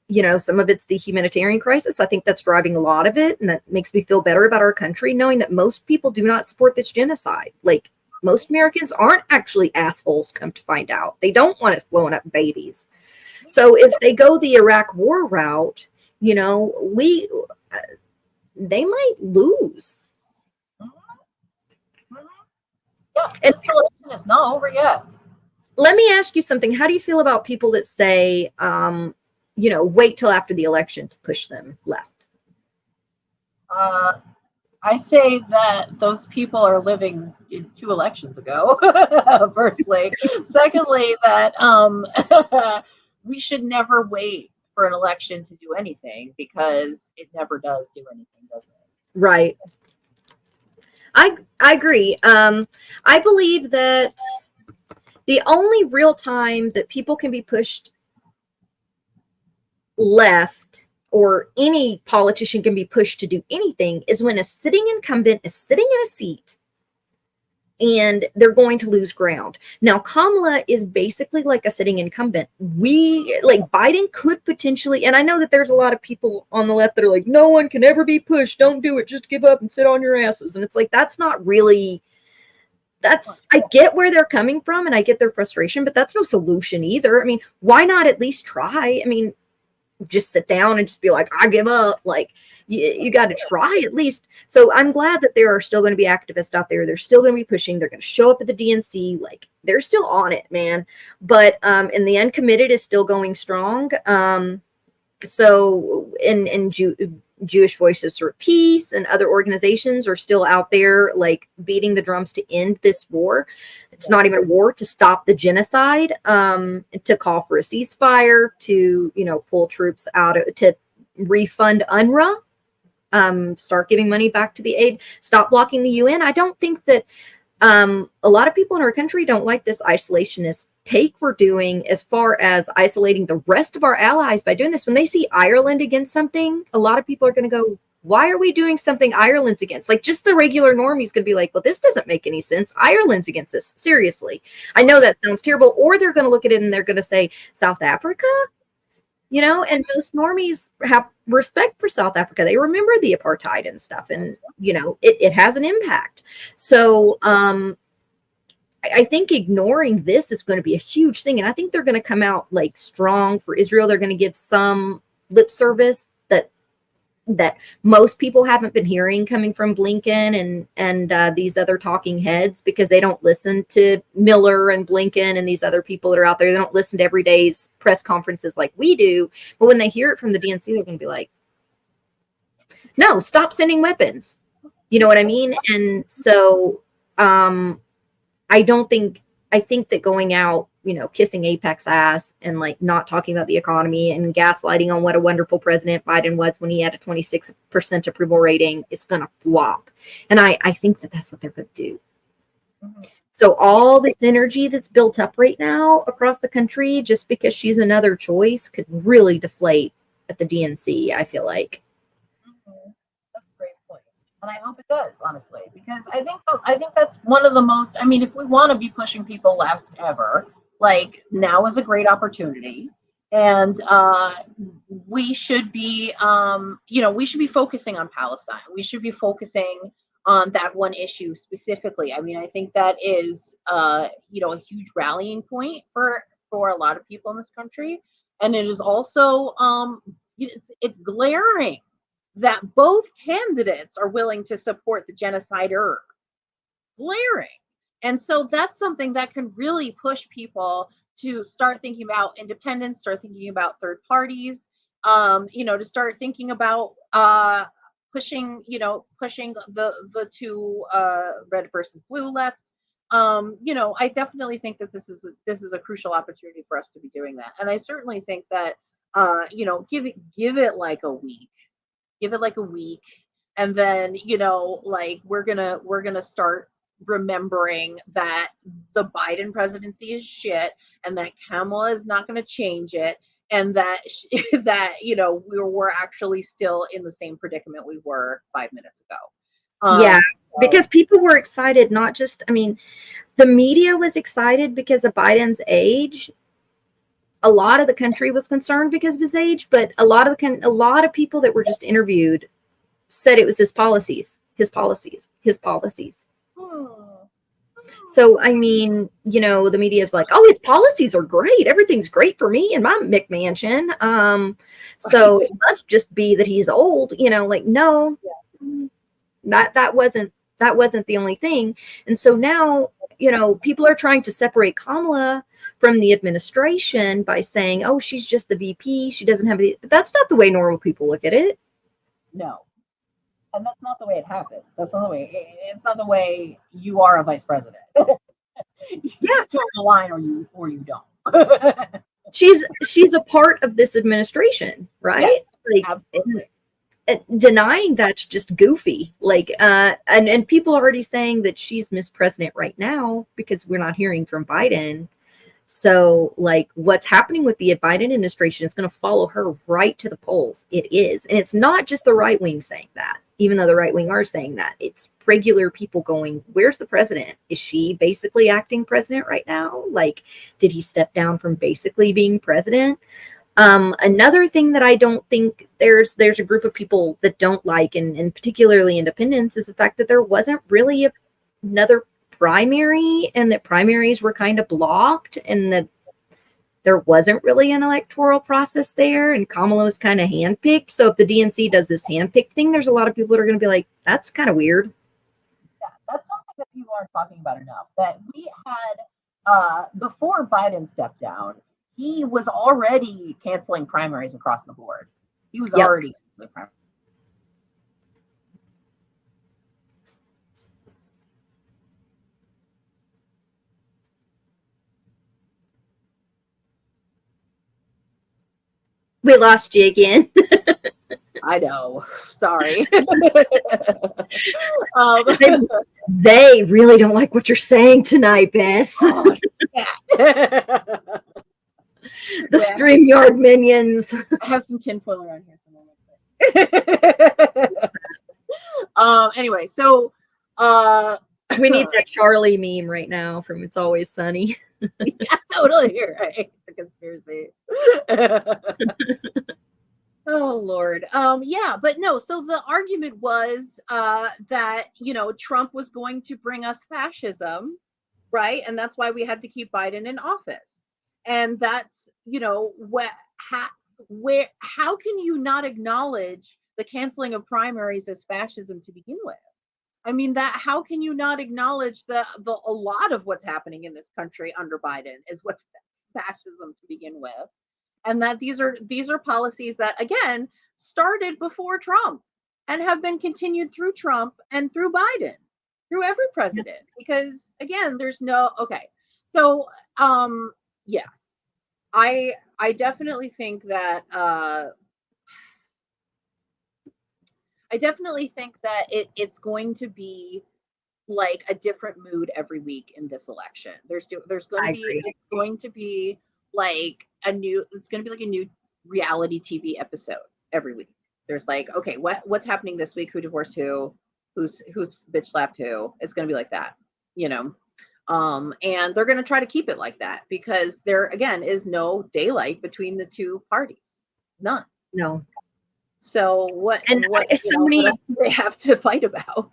of it's the humanitarian crisis. I think that's driving a lot of it, and that makes me feel better about our country, knowing that most people do not support this genocide. Like, most Americans aren't actually assholes, come to find out. They don't want us blowing up babies. So if they go the Iraq war route, they might lose. Yeah, and the selection is not over yet. Let me ask you something. How do you feel about people that say, wait till after the election to push them left? I say that those people are living in 2 elections ago, firstly. Secondly, that we should never wait for an election to do anything, because it never does do anything, does it? Right. I agree. I believe that the only real time that people can be pushed left, or any politician can be pushed to do anything, is when a sitting incumbent is sitting in a seat and they're going to lose ground. Now, Kamala is basically like a sitting incumbent. Biden could potentially, and I know that there's a lot of people on the left that are like, no one can ever be pushed. Don't do it. Just give up and sit on your asses. And it's like, that's not really, I get where they're coming from and I get their frustration, but that's no solution either. I mean, why not at least try? I mean, just sit down and just be like, I give up. Like, you got to try at least. So I'm glad that there are still going to be activists out there. They're still going to be pushing. They're going to show up at the DNC. Like, they're still on it, man. But and the uncommitted is still going strong. So in Jewish Voices for Peace and other organizations are still out there, like, beating the drums to end this war. It's not even a war, to stop the genocide, to call for a ceasefire, to, you know, pull troops out, to refund UNRWA, start giving money back to the aid, stop blocking the UN. I don't think that a lot of people in our country don't like this isolationist take we're doing as far as isolating the rest of our allies by doing this. When they see Ireland against something, a lot of people are going to go, why are we doing something Ireland's against? Like, just the regular normie's going to be like, well, this doesn't make any sense. Ireland's against this. Seriously. I know that sounds terrible. Or they're going to look at it and they're going to say, South Africa? You know, and most normies have respect for South Africa. They remember the apartheid and stuff. And, you know, it has an impact. So I think ignoring this is going to be a huge thing. And I think they're going to come out like strong for Israel. They're going to give some lip service that most people haven't been hearing coming from Blinken and these other talking heads, because they don't listen to Miller and Blinken and these other people that are out there. They don't listen to every day's press conferences like we do. But when they hear it from the DNC, they're going to be like, no, stop sending weapons. You know what I mean? And so I think that going out, you know, kissing Apex ass and like not talking about the economy and gaslighting on what a wonderful president Biden was when he had a 26% approval rating is going to flop. And I think that that's what they're going to do. Mm-hmm. So all this energy that's built up right now across the country, just because she's another choice, could really deflate at the DNC, I feel like. Mm-hmm. That's a great point. And I hope it does, honestly, because I think that's one of the most, I mean, if we want to be pushing people left ever, like, now is a great opportunity. And we should be, you know, we should be focusing on Palestine. We should be focusing on that one issue specifically. I mean, I think that is, you know, a huge rallying point for a lot of people in this country. And it is also, it's glaring that both candidates are willing to support the genocider. Glaring. And so that's something that can really push people to start thinking about independence, start thinking about third parties, you know, to start thinking about pushing the two red versus blue left. You know, I definitely think that this is a crucial opportunity for us to be doing that. And I certainly think that you know, give it like a week. Give it like a week, and then, you know, like, we're gonna start remembering that the Biden presidency is shit, and that Kamala is not going to change it, and that that, you know, we're actually still in the same predicament we were 5 minutes ago. Yeah, because people were excited, not just, I mean, the media was excited because of Biden's age. A lot of the country was concerned because of his age, but a lot of people that were just interviewed said it was his policies. So, I mean, you know, the media is like, oh, his policies are great. Everything's great for me and my McMansion. So it must just be that he's old, you know, like, no, that wasn't the only thing. And so now, you know, people are trying to separate Kamala from the administration by saying, oh, she's just the VP. She doesn't have but that's not the way normal people look at it. No. And that's not the way it happens. That's not the way. It's not the way you are a vice president. You toe the line, or you don't. she's a part of this administration, right? Yes, like, absolutely. And denying that's just goofy. Like, and people are already saying that she's Miss President right now because we're not hearing from Biden. So, like, what's happening with the Biden administration is going to follow her right to the polls. It is. And it's not just the right wing saying that, even though the right wing are saying that. It's regular people going, where's the president? Is she basically acting president right now? Like, did he step down from basically being president? Another thing that I don't think there's a group of people that don't like, and particularly independents, is the fact that there wasn't really another primary, and that primaries were kind of blocked, and that there wasn't really an electoral process there, and Kamala was kind of handpicked. So if the DNC does this handpicked thing, there's a lot of people that are going to be like, that's kind of weird. Yeah, that's something that people aren't talking about enough. That we had before Biden stepped down, he was already canceling primaries across the board. He was already canceling primaries. We lost you again. I know. Sorry. They really don't like what you're saying tonight, Bess. Oh, yeah. The StreamYard minions. I have some tinfoil around here for a moment. Anyway, so we need that Charlie meme right now from It's Always Sunny. Yeah, totally. You're right. The conspiracy. Oh Lord. Yeah, but no, so the argument was that, you know, Trump was going to bring us fascism, right? And that's why we had to keep Biden in office. And that's, you know, how can you not acknowledge the canceling of primaries as fascism to begin with? I mean, how can you not acknowledge a lot of what's happening in this country under Biden is what's fascism to begin with? And that these are policies that, again, started before Trump and have been continued through Trump and through Biden, through every president. Because again, there's no So yes, I definitely think that it's going to be like a different mood every week in this election. There's going to be like a new reality TV episode every week. There's like, okay, what's happening this week? Who divorced who? Who's bitch slapped who? It's going to be like that, you know. And they're going to try to keep it like that because there again is no daylight between the two parties. None. No. So what they have to fight about?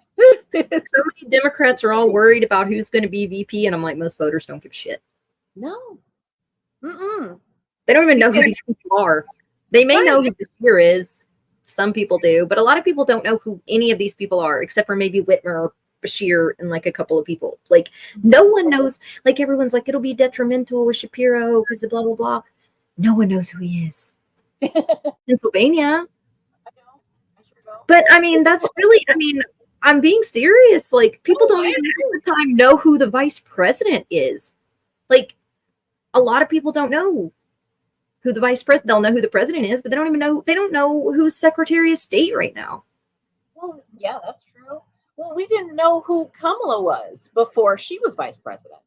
So many Democrats are all worried about who's going to be VP, and I'm like, most voters don't give a shit. No. Mm-mm. They don't even know who these people are. They may know who the speaker is. Some people do, but a lot of people don't know who any of these people are, except for maybe Whitmer or Bashir and like a couple of people. Like no one knows. Like everyone's like, it'll be detrimental with Shapiro because of blah blah blah. No one knows who he is. Pennsylvania. But I mean, that's really. I mean, I'm being serious. Like people don't even half the time know who the vice president is. Like a lot of people don't know who the vice president. They'll know who the president is, but they don't even know. They don't know who's Secretary of State right now. Well, yeah, that's true. Well, we didn't know who Kamala was before she was vice president,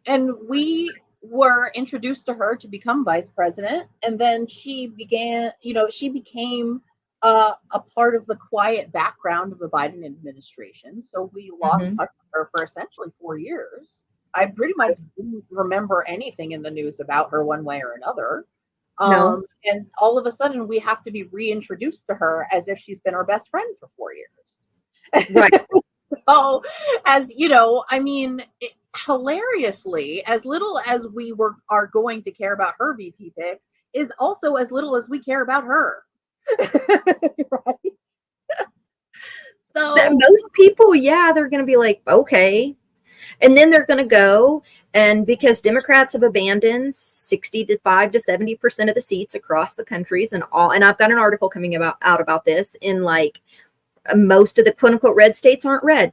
and we were introduced to her to become vice president, and then she became a part of the quiet background of the Biden administration. So we lost touch with her for essentially 4 years. I pretty much didn't remember anything in the news about her one way or another. No. And all of a sudden we have to be reintroduced to her as if she's been our best friend for 4 years. Right. So as you know, I mean, hilariously, as little as we are going to care about her VP pick is also as little as we care about her. Right. So most people, they're going to be like, okay. And then they're going to go, and because Democrats have abandoned 65 to 70% of the seats across the countries and I've got an article coming out about this in like most of the quote unquote red states aren't red.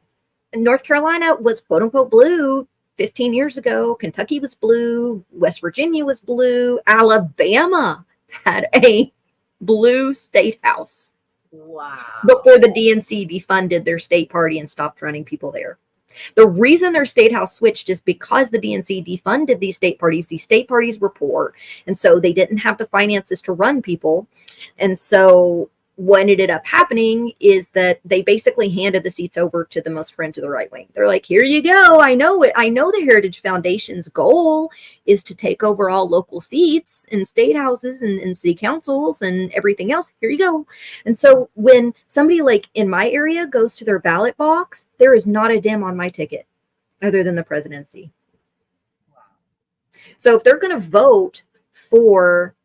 North Carolina was quote unquote blue 15 years ago. Kentucky was blue. West Virginia was blue. Alabama had a blue state house. Wow. Before the DNC defunded their state party and stopped running people there. The reason their state house switched is because the DNC defunded these state parties. These state parties were poor, and so they didn't have the finances to run people. And so what ended up happening is that they basically handed the seats over to the most friend to the right wing. They're like, here you go. I know it. I know the Heritage Foundation's goal is to take over all local seats in state houses and city councils and everything else. Here you go. And so when somebody like in my area goes to their ballot box, there is not a dim on my ticket other than the presidency. So if they're going to vote for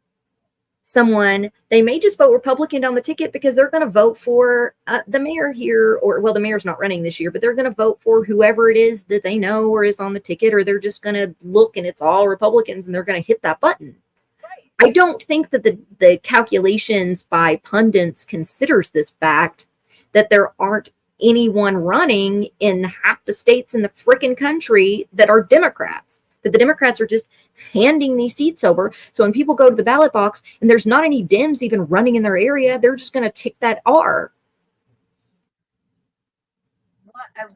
someone, they may just vote Republican down the ticket because they're going to vote for the mayor here, or well, the mayor's not running this year, but they're going to vote for whoever it is that they know or is on the ticket, or they're just going to look and it's all Republicans and they're going to hit that button. Right. I don't think that the calculations by pundits considers this fact that there aren't anyone running in half the states in the frickin' country that are Democrats, that the Democrats are just handing these seats over. So when people go to the ballot box and there's not any Dems even running in their area, they're just going to tick that R.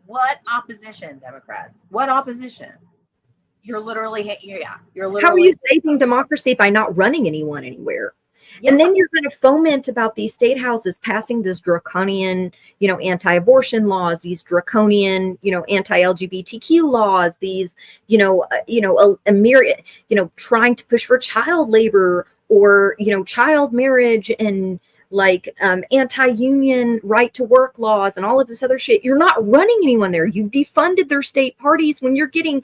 What opposition, Democrats? What opposition? You're literally. How are you saving democracy by not running anyone anywhere? Yeah. And then you're going to foment about these state houses passing this draconian, anti-abortion laws, these draconian, anti-LGBTQ laws, these, a myriad, trying to push for child labor or, child marriage and like anti-union right to work laws and all of this other shit. You're not running anyone there. You've defunded their state parties when you're getting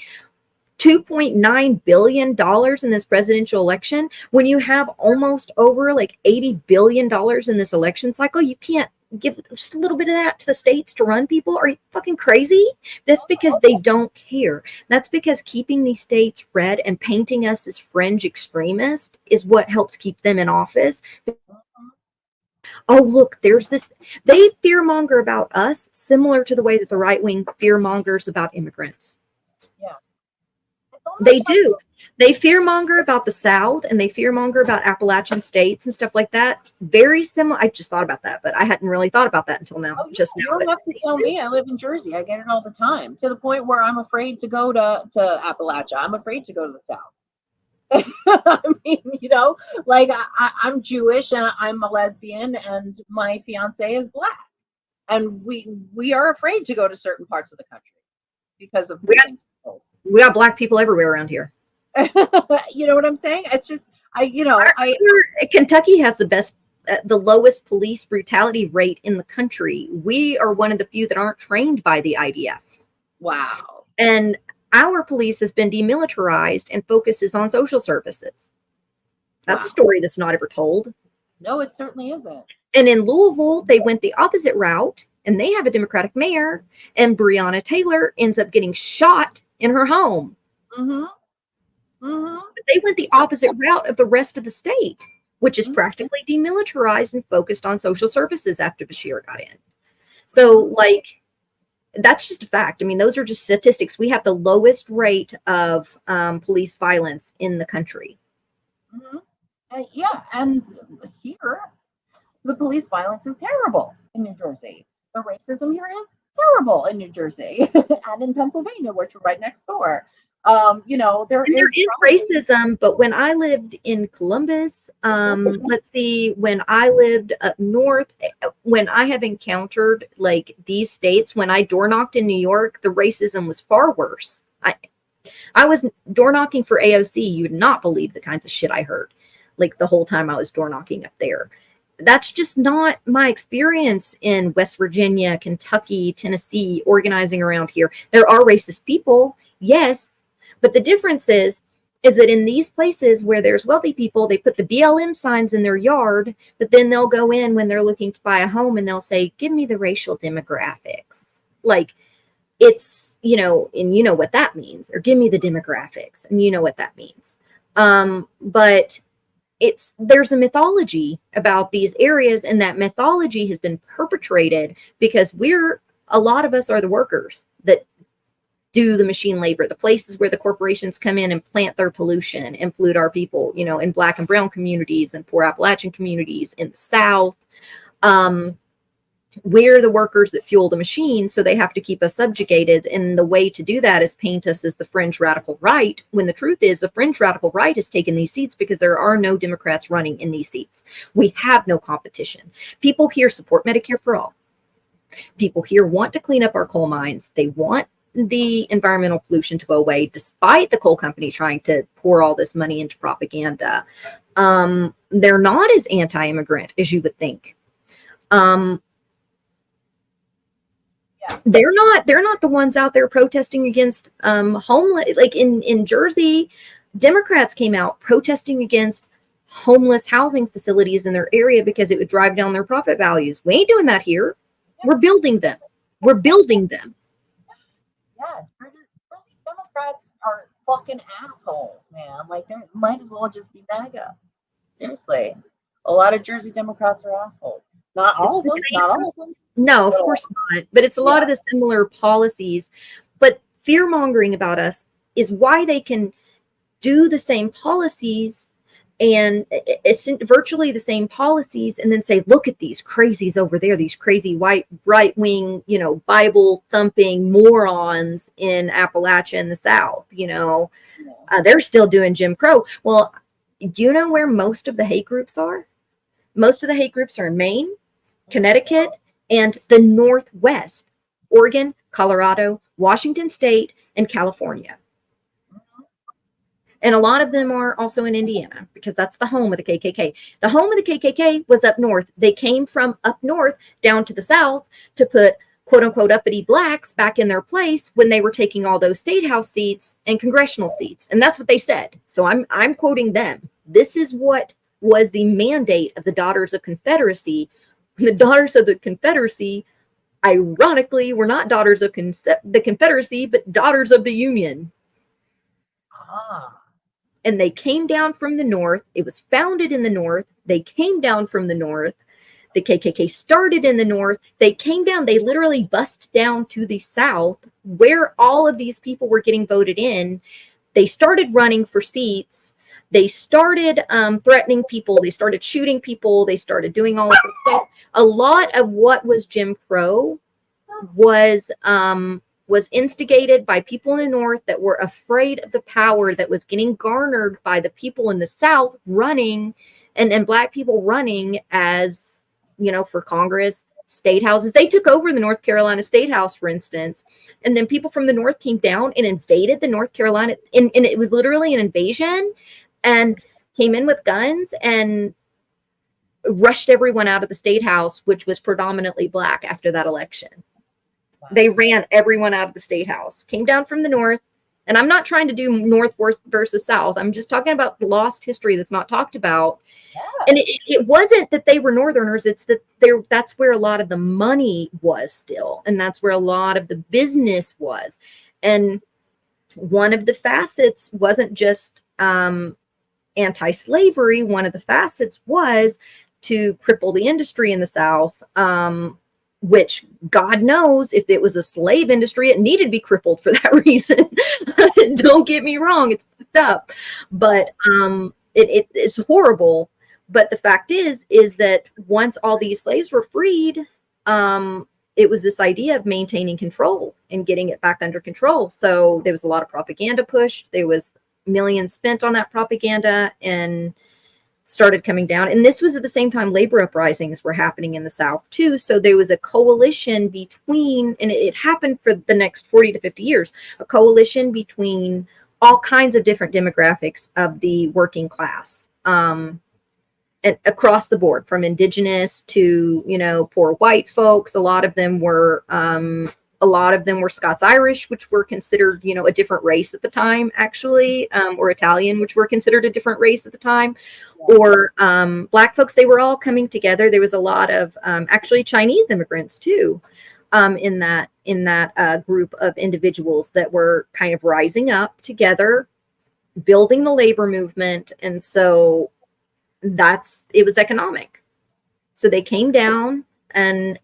$2.9 billion in this presidential election. When you have almost over like $80 billion in this election cycle, you can't give just a little bit of that to the states to run people. Are you fucking crazy? That's because they don't care. That's because keeping these states red and painting us as fringe extremists is what helps keep them in office. Oh, look, there's this. They fearmonger about us similar to the way that the right wing fearmongers about immigrants. They do. They fearmonger about the South and they fearmonger about Appalachian states and stuff like that. Very similar. I just thought about that, but I hadn't really thought about that until now. Oh, yeah. You don't have to tell me. I live in Jersey. I get it all the time, to the point where I'm afraid to go to Appalachia. I'm afraid to go to the South. I mean, like I'm Jewish and I'm a lesbian and my fiance is Black. And we are afraid to go to certain parts of the country because of we got Black people everywhere around here. You know what I'm saying? It's just, Kentucky has the lowest police brutality rate in the country. We are one of the few that aren't trained by the IDF. Wow. And our police has been demilitarized and focuses on social services. That's a story that's not ever told. No, it certainly isn't. And in Louisville, they went the opposite route, and they have a Democratic mayor, and Breonna Taylor ends up getting shot in her home. Mm-hmm. Mm-hmm. But they went the opposite route of the rest of the state, which is practically demilitarized and focused on social services after Bashir got in. So, like, that's just a fact. I mean, those are just statistics. We have the lowest rate of police violence in the country. Mm-hmm. Yeah, and here, the police violence is terrible in New Jersey. The racism here is terrible in New Jersey and in Pennsylvania, which are right next door. There is racism, but when I lived in Columbus, when I lived up north, when I have encountered like these states, when I door knocked in New York, the racism was far worse. I was door knocking for AOC. You would not believe the kinds of shit I heard, like the whole time I was door knocking up there. That's just not my experience in West Virginia, Kentucky, Tennessee, organizing around here. There are racist people, yes, but the difference is that in these places where there's wealthy people, they put the BLM signs in their yard, but then they'll go in when they're looking to buy a home and they'll say, give me the racial demographics. Like, it's, and you know what that means, or give me the demographics, and you know what that means. But there's a mythology about these areas, and that mythology has been perpetrated because a lot of us are the workers that do the machine labor, the places where the corporations come in and plant their pollution and pollute our people, in Black and brown communities and poor Appalachian communities in the South. We're the workers that fuel the machine, so they have to keep us subjugated. And the way to do that is paint us as the fringe radical right, when the truth is the fringe radical right has taken these seats because there are no Democrats running in these seats. We have no competition. People here support Medicare for all. People here want to clean up our coal mines. They want the environmental pollution to go away, despite the coal company trying to pour all this money into propaganda. They're not as anti-immigrant as you would think. They're not the ones out there protesting against homeless, like in Jersey. Democrats came out protesting against homeless housing facilities in their area because it would drive down their profit values. We ain't doing that here. We're building them. We're building them. Yeah, Democrats are fucking assholes, man. Like, they might as well just be MAGA. Seriously. A lot of Jersey Democrats are assholes. Not all of them. Not all of them. No, of course not. But it's a lot of the similar policies. But fear-mongering about us is why they can do the same policies and it's virtually the same policies and then say, look at these crazies over there, these crazy white right-wing, you know, Bible thumping morons in Appalachia in the South, you know, they're still doing Jim Crow. Well, do you know where most of the hate groups are? Most of the hate groups are in Maine, Connecticut, and the Northwest, Oregon, Colorado, Washington State, and California. And a lot of them are also in Indiana because that's the home of the KKK. The home of the KKK was up north. They came from up north down to the south to put quote unquote uppity blacks back in their place when they were taking all those state house seats and congressional seats. And that's what they said. So I'm quoting them. This is what was the mandate of the Daughters of Confederacy. The Daughters of the Confederacy, ironically, were not daughters of the Confederacy, but daughters of the Union. And they came down from the north. It was founded in the north. They came down from the north. The KKK started in the north. They came down. They literally bust down to the south where all of these people were getting voted in. They started running for seats. They started threatening people. They started shooting people. They started doing all of this stuff. A lot of what was Jim Crow was instigated by people in the north that were afraid of the power that was getting garnered by the people in the south running and black people running as, you know, for Congress, state houses. They took over the North Carolina State House, for instance, and then people from the north came down and invaded the North Carolina, and it was literally an invasion, and came in with guns and rushed everyone out of the state house, which was predominantly black after that election. They ran everyone out of the state house, came down from the north. And I'm not trying to do north versus south. I'm just talking about the lost history that's not talked about. Yeah. And it wasn't that they were northerners. It's that that's where a lot of the money was still. And that's where a lot of the business was. And one of the facets wasn't just anti-slavery. One of the facets was to cripple the industry in the South, which God knows if it was a slave industry, it needed to be crippled for that reason. Don't get me wrong, it's fucked up, but it's horrible. But the fact is that once all these slaves were freed, it was this idea of maintaining control and getting it back under control. So there was a lot of propaganda pushed. There was millions spent on that propaganda and started coming down. And this was at the same time labor uprisings were happening in the South too. So there was a coalition between, and it happened for the next 40 to 50 years, a coalition between all kinds of different demographics of the working class, and across the board, from indigenous to, you know, poor white folks. A lot of them were Scots Irish, which were considered, you know, a different race at the time, actually, or Italian, which were considered a different race at the time, or Black folks. They were all coming together. There was a lot of actually Chinese immigrants too, in that group of individuals that were kind of rising up together, building the labor movement, and so it was economic. So they came down and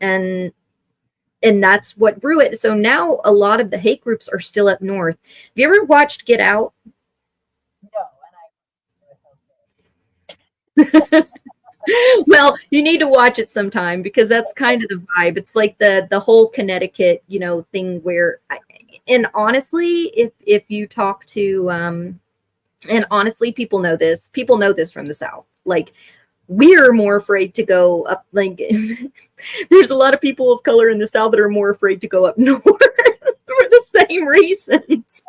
that's what grew it. So now a lot of the hate groups are still up north. Have you ever watched Get Out? No. Well, you need to watch it sometime because that's kind of the vibe. It's like the whole Connecticut, you know, thing where, and honestly, if you talk to, and honestly, people know this from the South. Like, we're more afraid to go up. Like, there's a lot of people of color in the South that are more afraid to go up north for the same reasons.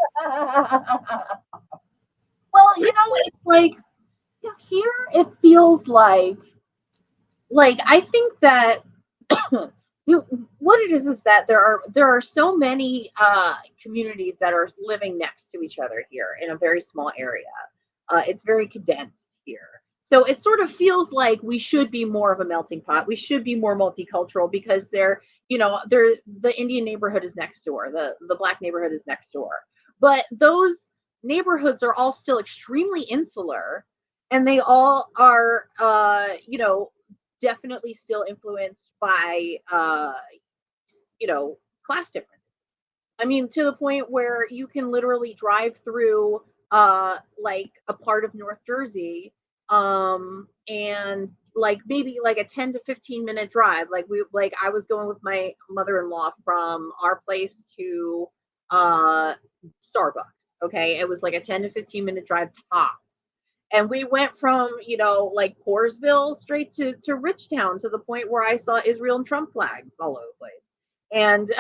Well, you know, it's like, because here it feels like I think that what it is that there are so many communities that are living next to each other here in a very small area. It's very condensed here. So it sort of feels like we should be more of a melting pot. We should be more multicultural because the Indian neighborhood is next door. The Black neighborhood is next door. But those neighborhoods are all still extremely insular, and they all are definitely still influenced by class differences. I mean, to the point where you can literally drive through like a part of North Jersey, and like maybe like a 10 to 15 minute drive. Like I was going with my mother-in-law from our place to Starbucks. Okay. It was like a 10 to 15 minute drive tops. And we went from, like Poorsville straight to Richtown, to the point where I saw Israel and Trump flags all over the place. And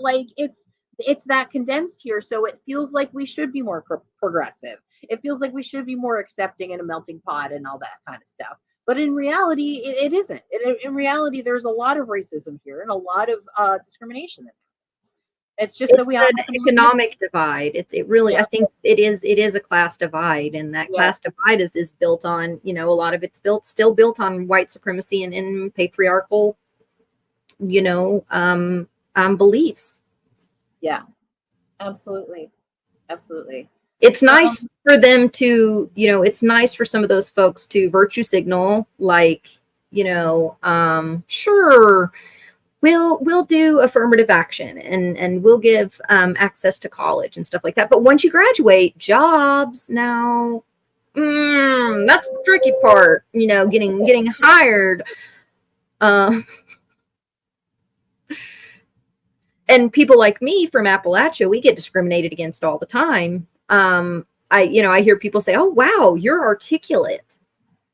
like it's that condensed here, so it feels like we should be more progressive. It feels like we should be more accepting in a melting pot and all that kind of stuff. But in reality, it isn't. In reality, there's a lot of racism here and a lot of discrimination that happens. It's just that we have an economic divide. It really, yeah. I think it is a class divide, and that class divide is built on, a lot of it's still built on white supremacy and patriarchal, beliefs. Yeah, absolutely. Absolutely. It's nice for them to, it's nice for some of those folks to virtue signal, like, sure, we'll do affirmative action and we'll give access to college and stuff like that. But once you graduate, jobs now, that's the tricky part, getting hired. And people like me from Appalachia, we get discriminated against all the time. I hear people say, "Oh, wow, you're articulate.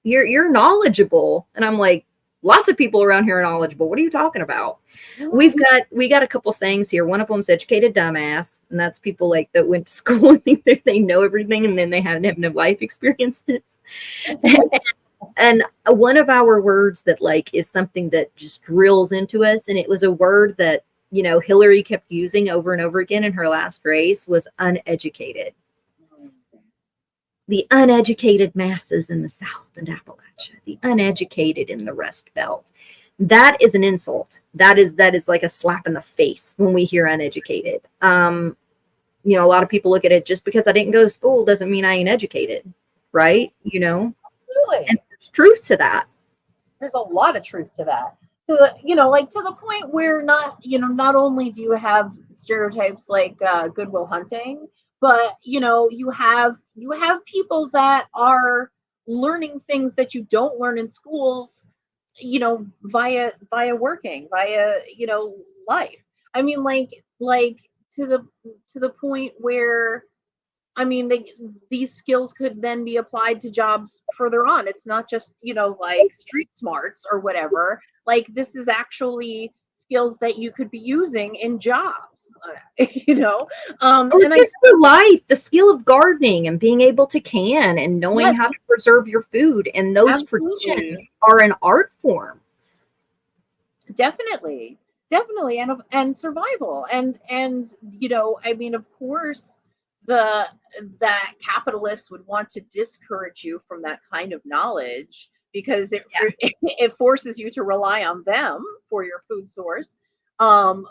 You're knowledgeable." And I'm like, lots of people around here are knowledgeable. What are you talking about? We got a couple sayings here. One of them's educated dumbass. And that's people like that went to school and think that they know everything, and then they haven't had no life experiences. And one of our words that like is something that just drills into us. And it was a word that, Hillary kept using over and over again in her last race, was uneducated. The uneducated masses in the South and Appalachia, the uneducated in the Rust Belt. That is an insult. That is like a slap in the face when we hear uneducated. A lot of people look at it, just because I didn't go to school doesn't mean I ain't educated, right? Absolutely. And there's truth to that. There's a lot of truth to that. To the point where not only do you have stereotypes like Goodwill Hunting, but you have people that are learning things that you don't learn in schools, via working, via life. I mean, like to the point where, I mean, these skills could then be applied to jobs further on. It's not just, like street smarts or whatever. Like, this is actually skills that you could be using in jobs, and just for life, the skill of gardening and being able to can and knowing how to preserve your food. And those traditions are an art form. Definitely. And survival. And, I mean, of course, that capitalists would want to discourage you from that kind of knowledge, because it forces you to rely on them for your food source. So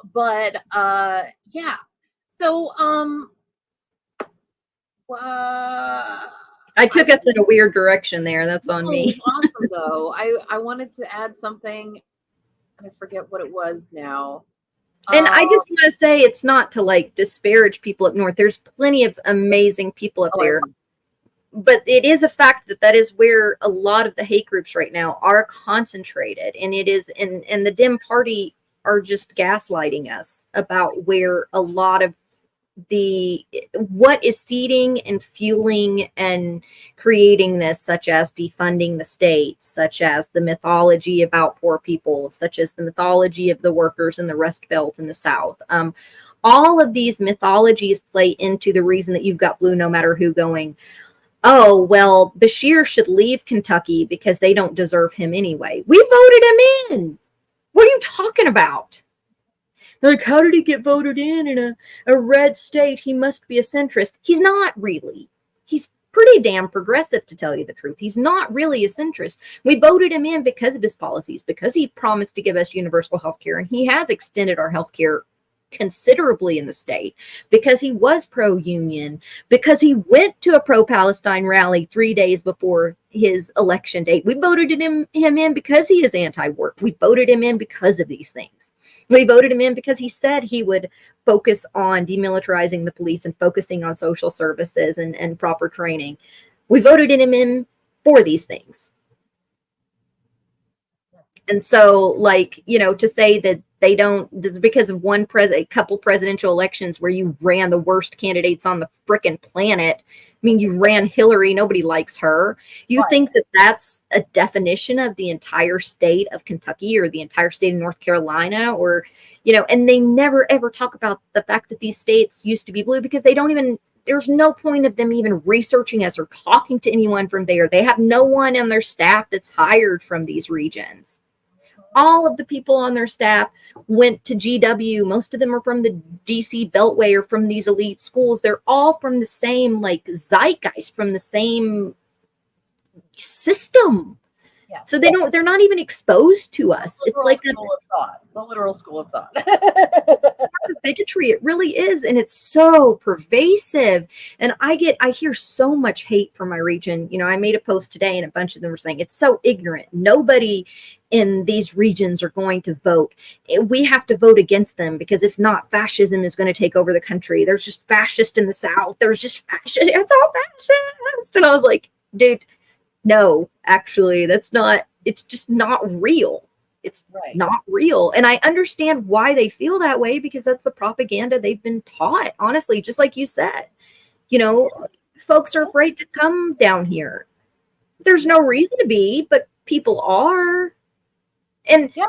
I took us in a weird direction there. That's on me. It was awesome, though. I wanted to add something, and I forget what it was now. And I just want to say, it's not to like disparage people up north. There's plenty of amazing people up there. But it is a fact that is where a lot of the hate groups right now are concentrated. And it is, and the Dem Party are just gaslighting us about where a lot of what is seeding and fueling and creating this, such as defunding the state, such as the mythology about poor people, such as the mythology of the workers in the Rust Belt in the South. All of these mythologies play into the reason that you've got Blue No Matter Who going, oh, well, Bashir should leave Kentucky because they don't deserve him anyway. We voted him in. What are you talking about? They're like, how did he get voted in a red state? He must be a centrist. He's not really. He's pretty damn progressive, to tell you the truth. He's not really a centrist. We voted him in because of his policies, because he promised to give us universal health care, and he has extended our health care considerably in the state, because he was pro-union, because he went to a pro-Palestine rally 3 days before his election date. We voted him in because he is anti-war. We voted him in because of these things. We voted him in because he said he would focus on demilitarizing the police and focusing on social services and proper training. We voted him in for these things. And so, like, you know, to say that they don't, because of a couple presidential elections where you ran the worst candidates on the frickin' planet. I mean, you ran Hillary, nobody likes her. You think that that's a definition of the entire state of Kentucky or the entire state of North Carolina, or, you know, and they never ever talk about the fact that these states used to be blue, because they don't even, there's no point of them even researching us or talking to anyone from there. They have no one on their staff that's hired from these regions. All of the people on their staff went to GW. Most of them are from the DC Beltway or from these elite schools. They're all from the same, like, zeitgeist, from the same system. Yeah. So they're not even exposed to us. It's like the literal school of thought. Bigotry. It really is. And it's so pervasive. And I hear so much hate from my region. You know, I made a post today and a bunch of them were saying it's so ignorant. Nobody in these regions are going to vote. We have to vote against them, because if not, fascism is going to take over the country. There's just fascist in the South. There's just fascist. It's all fascist. And I was like, dude, no, actually, that's not, it's just not real. It's not real. And I understand why they feel that way, because that's the propaganda they've been taught. Honestly, just like you said, you know, folks are afraid to come down here. There's no reason to be, but people are. And yeah,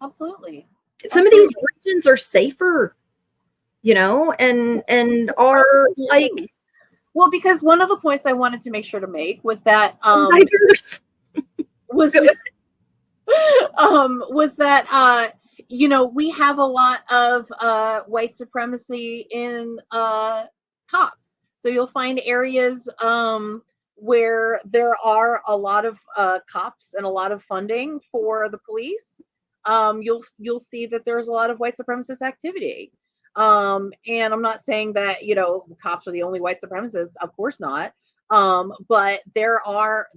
absolutely. Some of these regions are safer, you know, and are like, well, because one of the points I wanted to make sure to make was that was that you know, we have a lot of white supremacy in cops. So you'll find areas where there are a lot of cops and a lot of funding for the police. You'll see that there's a lot of white supremacist activity. And I'm not saying that, you know, the cops are the only white supremacists, of course not. But there are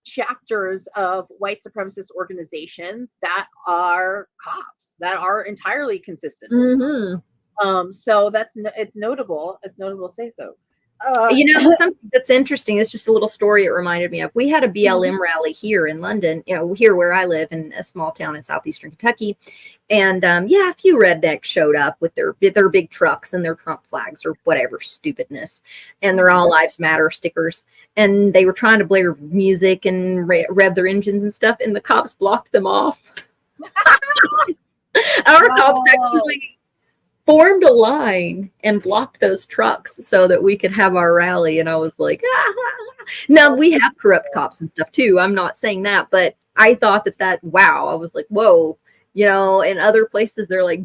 chapters of white supremacist organizations that are cops, that are entirely consistent. Mm-hmm. So it's notable. It's notable to say so. You know, something that's interesting, it's just a little story it reminded me of. We had a BLM rally here in London, you know, here where I live in a small town in southeastern Kentucky. And yeah, a few rednecks showed up with their big trucks and their Trump flags or whatever stupidness. And their All Lives Matter stickers. And they were trying to blare music and rev their engines and stuff. And the cops blocked them off. Our cops actually formed a line and blocked those trucks so that we could have our rally. And I was like, Now, we have corrupt cops and stuff too. I'm not saying that, but I thought wow, I was like, whoa, you know, in other places, they're like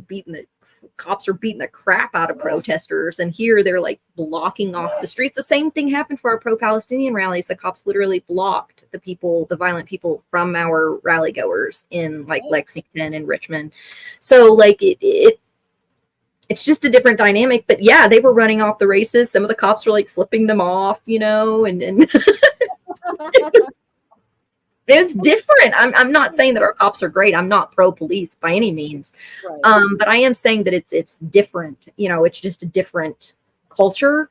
cops are beating the crap out of protesters. And here they're like blocking off the streets. The same thing happened for our pro-Palestinian rallies. The cops literally blocked the violent people from our rally goers in like Lexington and Richmond. So like it's just a different dynamic. But yeah, they were running off the races. Some of the cops were like flipping them off, you know, and it's different. I'm not saying that our cops are great. I'm not pro-police by any means. Right. But I am saying that it's different. You know, it's just a different culture.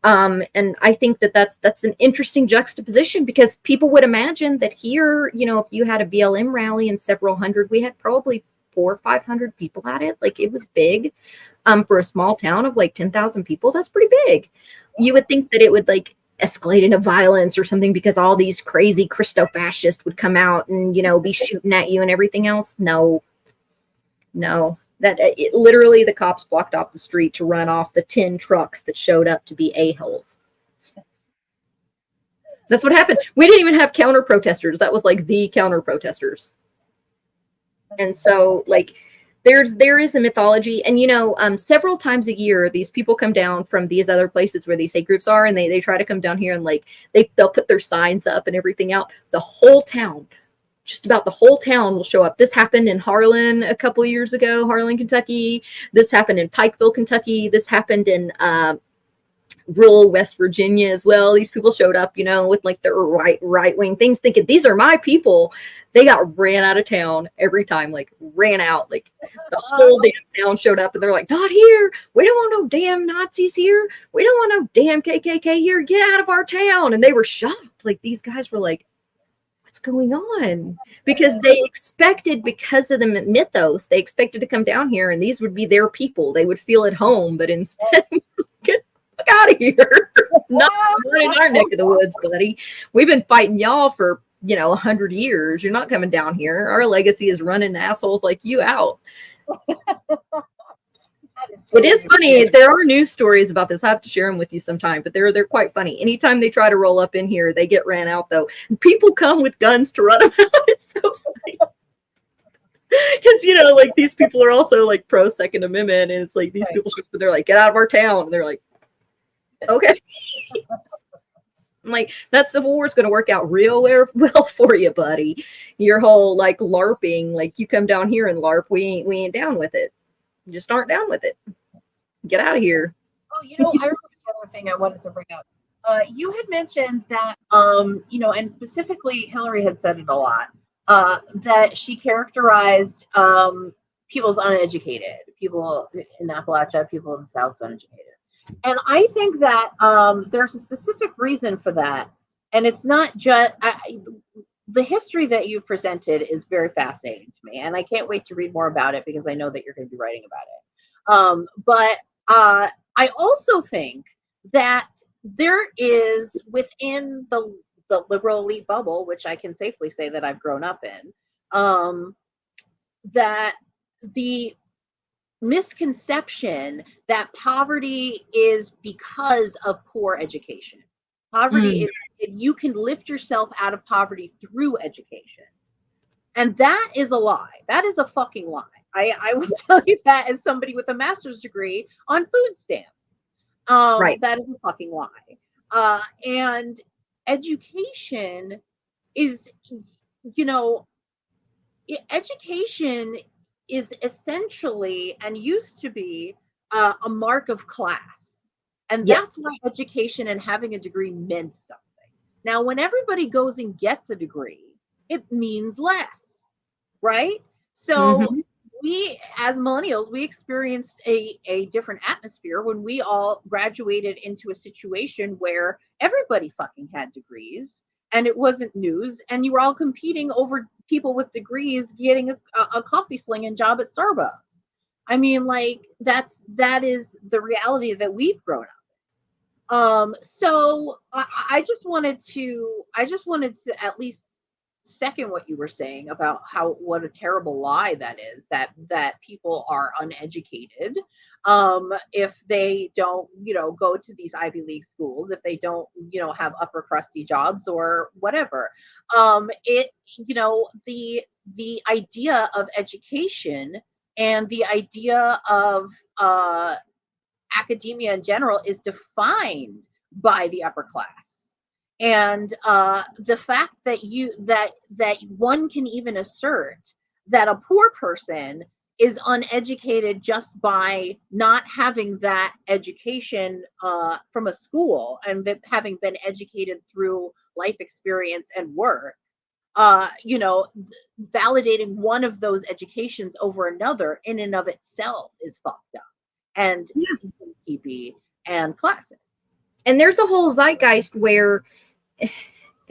And I think that that's an interesting juxtaposition, because people would imagine that here, you know, if you had a BLM rally and several hundred, we had probably 400 or 500 people at it. Like, it was big. For a small town of like 10,000 people, that's pretty big. You would think that it would like escalate into violence or something, because all these crazy Christo-fascists would come out and, you know, be shooting at you and everything else. No, that literally the cops blocked off the street to run off the 10 trucks that showed up to be a-holes. That's what happened. We didn't even have counter protesters. That was like the counter protesters. And so like there is a mythology, and several times a year these people come down from these other places where these hate groups are, and they try to come down here, and like they'll put their signs up and everything out. The whole town, just about the whole town, will show up. This happened in Harlan a couple of years ago, Harlan, Kentucky. This happened in Pikeville, Kentucky. This happened in rural West Virginia as well. These people showed up, with like their right wing things, thinking these are my people. They got ran out of town every time, like ran out. Like the whole damn town showed up, and they're like, not here. We don't want no damn Nazis here. We don't want no damn KKK here. Get out of our town. And they were shocked. Like these guys were like, what's going on? Because they expected, because of the mythos, they expected to come down here and these would be their people. They would feel at home, but instead, get fuck out of here. Not in our neck of the woods, buddy. We've been fighting y'all for 100 years. You're not coming down here. Our legacy is running assholes like you out. It is funny. There are news stories about this. I have to share them with you sometime, but they're quite funny. Anytime they try to roll up in here, they get ran out, though. And people come with guns to run them out. It's so funny. Because, like these people are also like pro Second Amendment, and it's like these people, they're like, get out of our town. And they're like, okay. I'm like, that Civil War is going to work out real well for you, buddy. Your whole like LARPing, like you come down here and LARP, we ain't down with it. You just aren't down with it. Get out of here. Oh, I remember the other thing I wanted to bring up. You had mentioned that, and specifically Hillary had said it a lot, that she characterized people as uneducated, people in Appalachia, people in the South uneducated. And I think that there's a specific reason for that. And it's not just, the history that you've presented is very fascinating to me. And I can't wait to read more about it because I know that you're going to be writing about it. But I also think that there is within the liberal elite bubble, which I can safely say that I've grown up in, that the misconception that poverty is because of poor education. Poverty is, you can lift yourself out of poverty through education. And that is a lie. That is a fucking lie. I will tell you that as somebody with a master's degree on food stamps. Right. That is a fucking lie. And education is, education is essentially and used to be a mark of class. And that's why education and having a degree meant something. Now, when everybody goes and gets a degree, it means less, right? So we, as millennials, we experienced a different atmosphere when we all graduated into a situation where everybody fucking had degrees and it wasn't news, and you were all competing over people with degrees getting a coffee slinging job at Starbucks. I mean, like that is the reality that we've grown up. So I just wanted to at least second what you were saying about what a terrible lie that is, that people are uneducated if they don't go to these Ivy League schools, if they don't have upper crusty jobs or whatever. The idea of education and the idea of academia in general is defined by the upper class. And the fact that that one can even assert that a poor person is uneducated just by not having that education from a school and having been educated through life experience and work, validating one of those educations over another in and of itself is fucked up and creepy and classist. And there's a whole zeitgeist where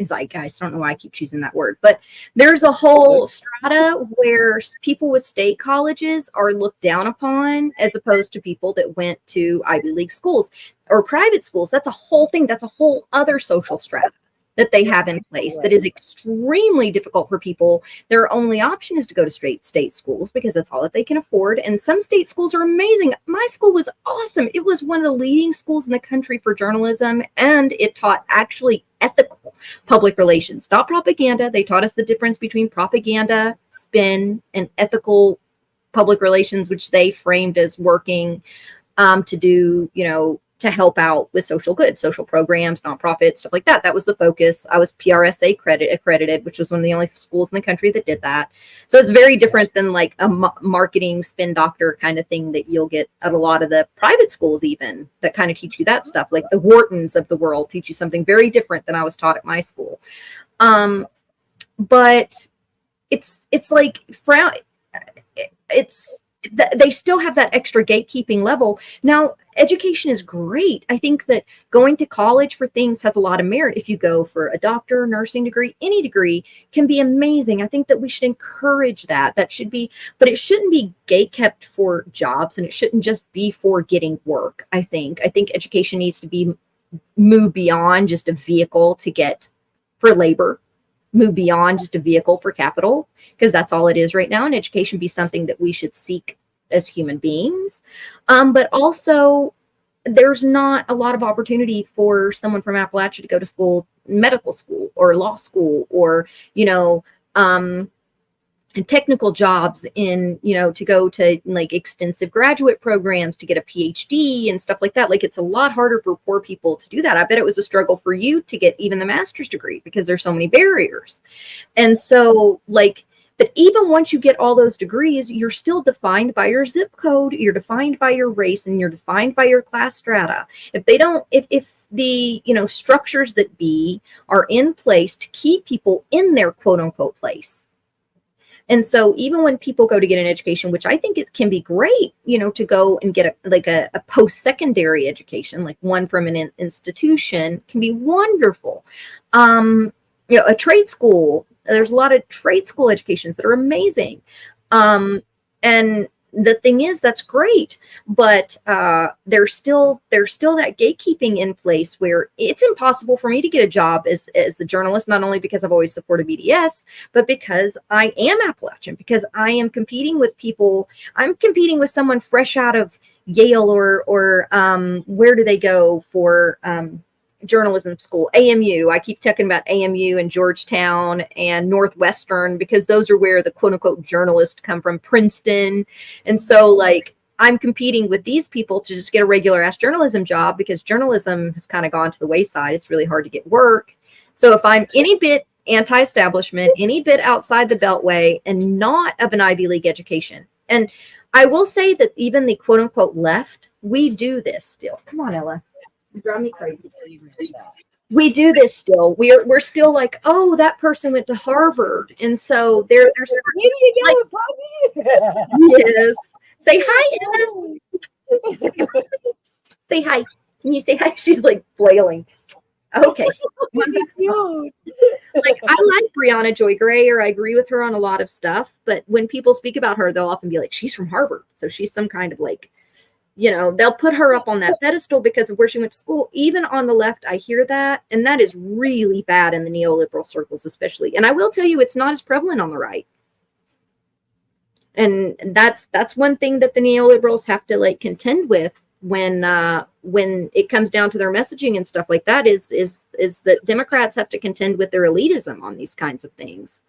zeitgeist, I don't know why I keep choosing that word, but there's a whole strata where people with state colleges are looked down upon as opposed to people that went to Ivy League schools or private schools. That's a whole thing. That's a whole other social strata. that they have in place that is extremely difficult for people. Their only option is to go to straight state schools because that's all that they can afford. And some state schools are amazing. My school was awesome. It was one of the leading schools in the country for journalism, and it taught actually ethical public relations, not propaganda. They taught us the difference between propaganda, spin, and ethical public relations, which they framed as working to do, to help out with social good, social programs, nonprofits, stuff like that. That was the focus. I was PRSA accredited, which was one of the only schools in the country that did that. So it's very different than like a marketing spin doctor kind of thing that you'll get at a lot of the private schools, even that kind of teach you that stuff. Like the Whartons of the world teach you something very different than I was taught at my school. But it's like they still have that extra gatekeeping level. Now, education is great. I think that going to college for things has a lot of merit. If you go for a doctor, nursing degree, any degree can be amazing. I think that we should encourage that. That should be, but it shouldn't be gate kept for jobs, and it shouldn't just be for getting work. I think education needs to be move beyond just a vehicle to get for labor, move beyond just a vehicle for capital, because that's all it is right now. And education be something that we should seek as human beings. But also there's not a lot of opportunity for someone from Appalachia to go to school, medical school or law school, or, technical jobs in, to go to like extensive graduate programs to get a PhD and stuff like that. Like it's a lot harder for poor people to do that. I bet it was a struggle for you to get even the master's degree because there's so many barriers. And so but even once you get all those degrees, you're still defined by your zip code, you're defined by your race, and you're defined by your class strata. If the, structures that be are in place to keep people in their quote unquote place. And so even when people go to get an education, which I think it can be great, to go and get a post-secondary education, like one from an institution, can be wonderful. A trade school, there's a lot of trade school educations that are amazing. And the thing is, that's great, but there's still that gatekeeping in place where it's impossible for me to get a job as a journalist, not only because I've always supported BDS, but because I am Appalachian, because I am competing with people. I'm competing with someone fresh out of Yale or where do they go for journalism school? AMU. I keep talking about AMU and Georgetown and Northwestern because those are where the quote unquote journalists come from, Princeton. And so I'm competing with these people to just get a regular ass journalism job because journalism has kind of gone to the wayside. It's really hard to get work. So if I'm any bit anti-establishment, any bit outside the Beltway, and not of an Ivy League education, and I will say that even the quote unquote left, we do this still. Come on, Ella. You drive me crazy. We do this still. We're still like, oh, that person went to Harvard, and so there's yes. Say hi, Ella. Say hi. Can you say hi? She's like flailing. Okay. I like Brianna Joy Gray, or I agree with her on a lot of stuff, but when people speak about her, they'll often be like, she's from Harvard, so she's some kind of they'll put her up on that pedestal because of where she went to school. Even on the left, I hear that, and that is really bad in the neoliberal circles, especially. And I will tell you, it's not as prevalent on the right. And that's one thing that the neoliberals have to contend with when it comes down to their messaging and stuff like that is that Democrats have to contend with their elitism on these kinds of things.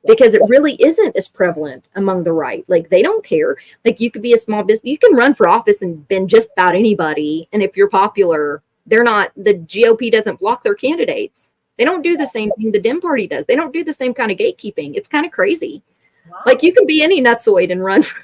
Because it really isn't as prevalent among the right. They don't care. You could be a small business. You can run for office and been just about anybody. And if you're popular, the GOP doesn't block their candidates. They don't do the same thing the Dem Party does. They don't do the same kind of gatekeeping. It's kind of crazy. Wow. You can be any nutsoid and run for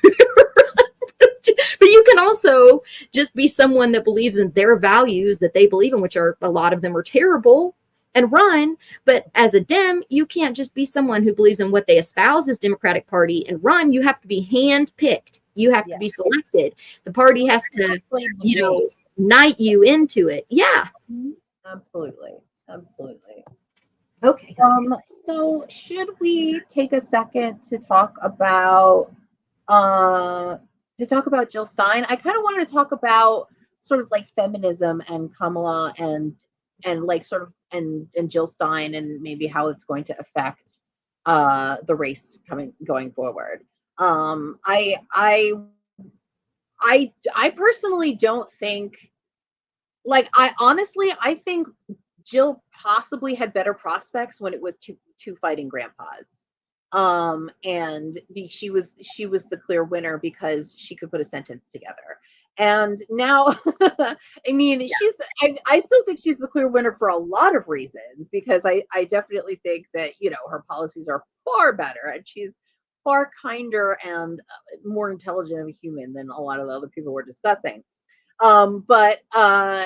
but you can also just be someone that believes in their values that they believe in, which are a lot of them are terrible, and run. But as a Dem, you can't just be someone who believes in what they espouse as Democratic Party and run. You have to be hand-picked. You have to be selected. The party has to, knight you into it. Yeah. Absolutely. Okay. So should we take a second to talk about Jill Stein? I kind of wanted to talk about sort of feminism and Kamala and and Jill Stein, and maybe how it's going to affect the race going forward. I personally don't think, like, I think Jill possibly had better prospects when it was two fighting grandpas. And she was the clear winner because she could put a sentence together. And now, I mean, I still think she's the clear winner for a lot of reasons, because I definitely think that, her policies are far better, and she's far kinder and more intelligent of a human than a lot of the other people we're discussing. But how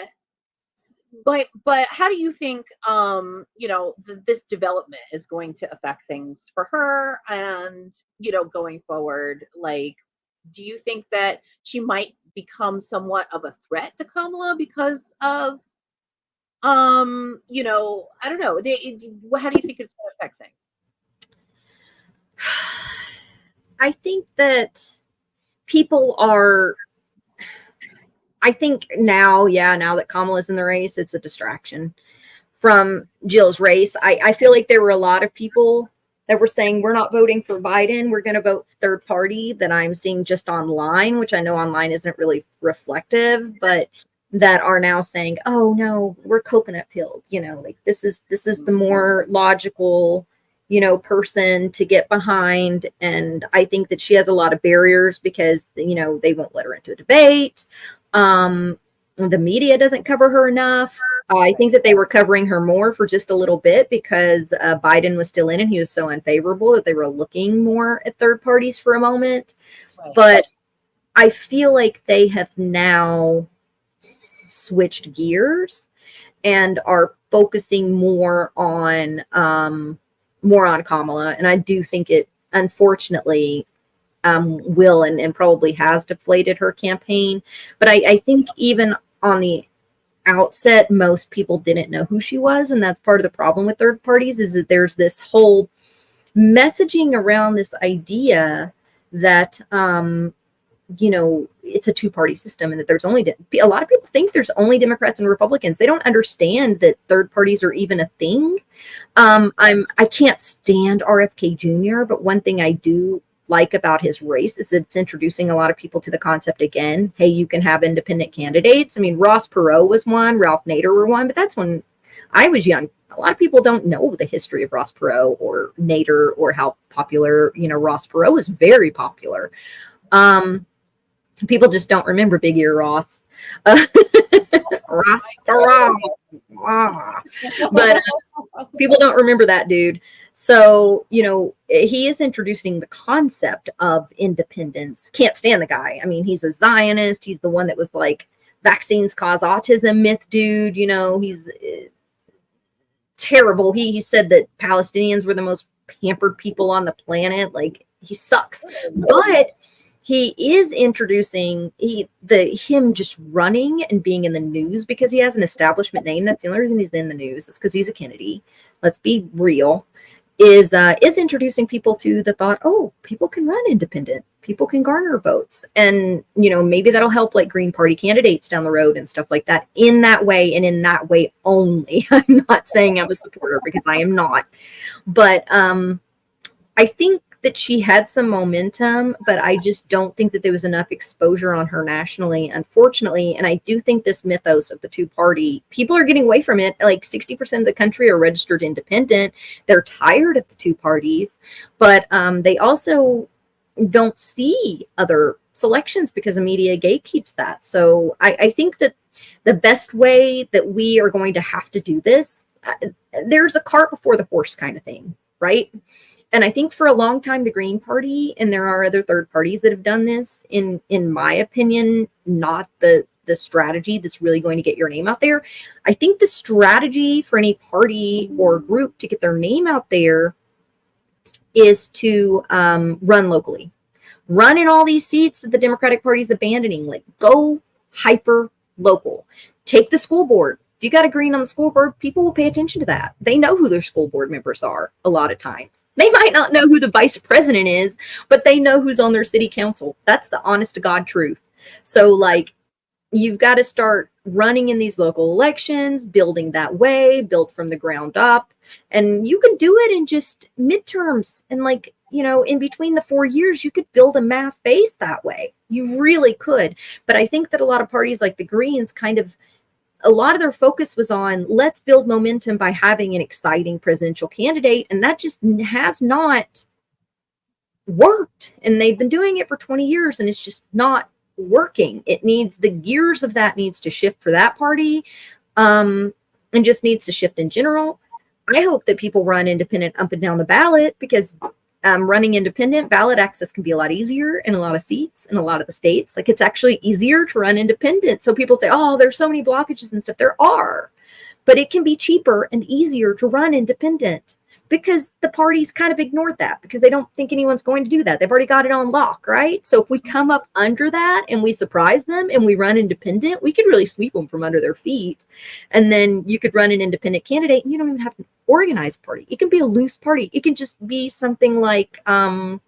do you think this development is going to affect things for her, and going forward? Like, do you think that she might become somewhat of a threat to Kamala because of I don't know, how do you think it's going to affect things? I think that people are, I think now that Kamala's in the race, it's a distraction from Jill's race. I feel like there were a lot of people that were saying, we're not voting for Biden, we're going to vote third party, that I'm seeing just online, which I know online isn't really reflective, but that are now saying, oh no, we're coconut pilled, like this is the more logical person to get behind. And I think that she has a lot of barriers because they won't let her into a debate. The media doesn't cover her enough. I think that they were covering her more for just a little bit because Biden was still in and he was so unfavorable that they were looking more at third parties for a moment. Right. But I feel like they have now switched gears and are focusing more on Kamala. And I do think it, unfortunately, will and probably has deflated her campaign. But I think even on the outset, most people didn't know who she was. And that's part of the problem with third parties, is that there's this whole messaging around this idea that, it's a two-party system and that there's only, a lot of people think there's only Democrats and Republicans. They don't understand that third parties are even a thing. I can't stand RFK Jr., but one thing I do like about his race is it's introducing a lot of people to the concept again. Hey, you can have independent candidates. I mean, Ross Perot was one, Ralph Nader were one, but that's when I was young. A lot of people don't know the history of Ross Perot or Nader or how popular, Ross Perot was very popular. People just don't remember Big Ear Ross. Ross Perot. But people don't remember that dude. So, he is introducing the concept of independence. Can't stand the guy. I mean, he's a Zionist. He's the one that was like, vaccines cause autism myth dude. He's terrible. He said that Palestinians were the most pampered people on the planet. Like, he sucks. But he is introducing him just running and being in the news because he has an establishment name. That's the only reason he's in the news. It's because he's a Kennedy. Let's be real. Is introducing people to the thought, oh, people can run independent. People can garner votes. And, maybe that'll help like Green Party candidates down the road and stuff like that in that way and in that way only. I'm not saying I'm a supporter because I am not. But I think that she had some momentum, but I just don't think that there was enough exposure on her nationally, unfortunately. And I do think this mythos of the two-party, people are getting away from it. Like 60% of the country are registered independent. They're tired of the two parties, but they also don't see other selections because the media gatekeeps that. So I think that the best way that we are going to have to do this, there's a cart before the horse kind of thing, right? And I think for a long time, the Green Party, and there are other third parties that have done this, in my opinion, not the strategy that's really going to get your name out there. I think the strategy for any party or group to get their name out there is to run locally. Run in all these seats that the Democratic Party is abandoning. Like, go hyper local. Take the school board. If you got a green on the school board, people will pay attention to that. They know who their school board members are a lot of times. They might not know who the vice president is, but they know who's on their city council. That's the honest to God truth. So, like, you've got to start running in these local elections, building that way, build from the ground up. And you can do it in just midterms. And like, you know, in between the 4 years, you could build a mass base that way. You really could. But I think that a lot of parties like the Greens kind of, a lot of their focus was on let's build momentum by having an exciting presidential candidate. And that just has not worked. And they've been doing it for 20 years and it's just not working. It needs, the gears of that needs to shift for that party, and just needs to shift in general. I hope that people run independent up and down the ballot, because running independent, ballot access can be a lot easier in a lot of seats in a lot of the states. Like, it's actually easier to run independent. So people say, oh, there's so many blockages and stuff. There are, but it can be cheaper and easier to run independent, because the parties kind of ignored that because they don't think anyone's going to do that. They've already got it on lock, right? So if we come up under that and we surprise them and we run independent, we could really sweep them from under their feet. And then you could run an independent candidate and you don't even have to organize a party. It can be a loose party. It can just be something like, I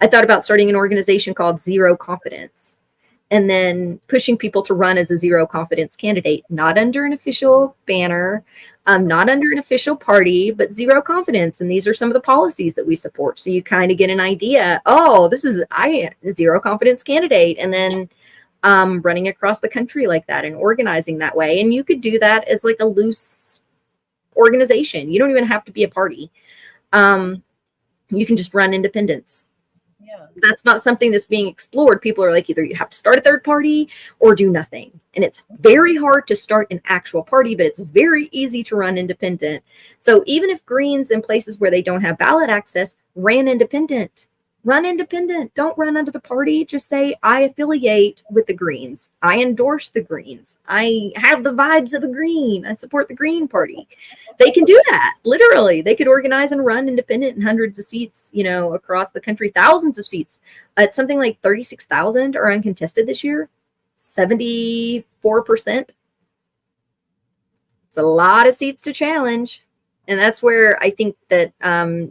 thought about starting an organization called Zero Confidence, and then pushing people to run as a zero confidence candidate, not under an official banner, not under an official party, but zero confidence. And these are some of the policies that we support. So you kind of get an idea, oh, this is a zero confidence candidate. And then running across the country like that and organizing that way. And you could do that as like a loose organization. You don't even have to be a party. You can just run independence. Yeah. That's not something that's being explored. People are like, either you have to start a third party or do nothing. And it's very hard to start an actual party, but it's very easy to run independent. So even if Greens in places where they don't have ballot access ran independent, run independent. Don't run under the party. Just say, I affiliate with the Greens. I endorse the Greens. I have the vibes of a Green. I support the Green Party. They can do that. Literally, they could organize and run independent in hundreds of seats, you know, across the country, thousands of seats. It's something like 36,000 are uncontested this year, 74%. It's a lot of seats to challenge. And that's where I think that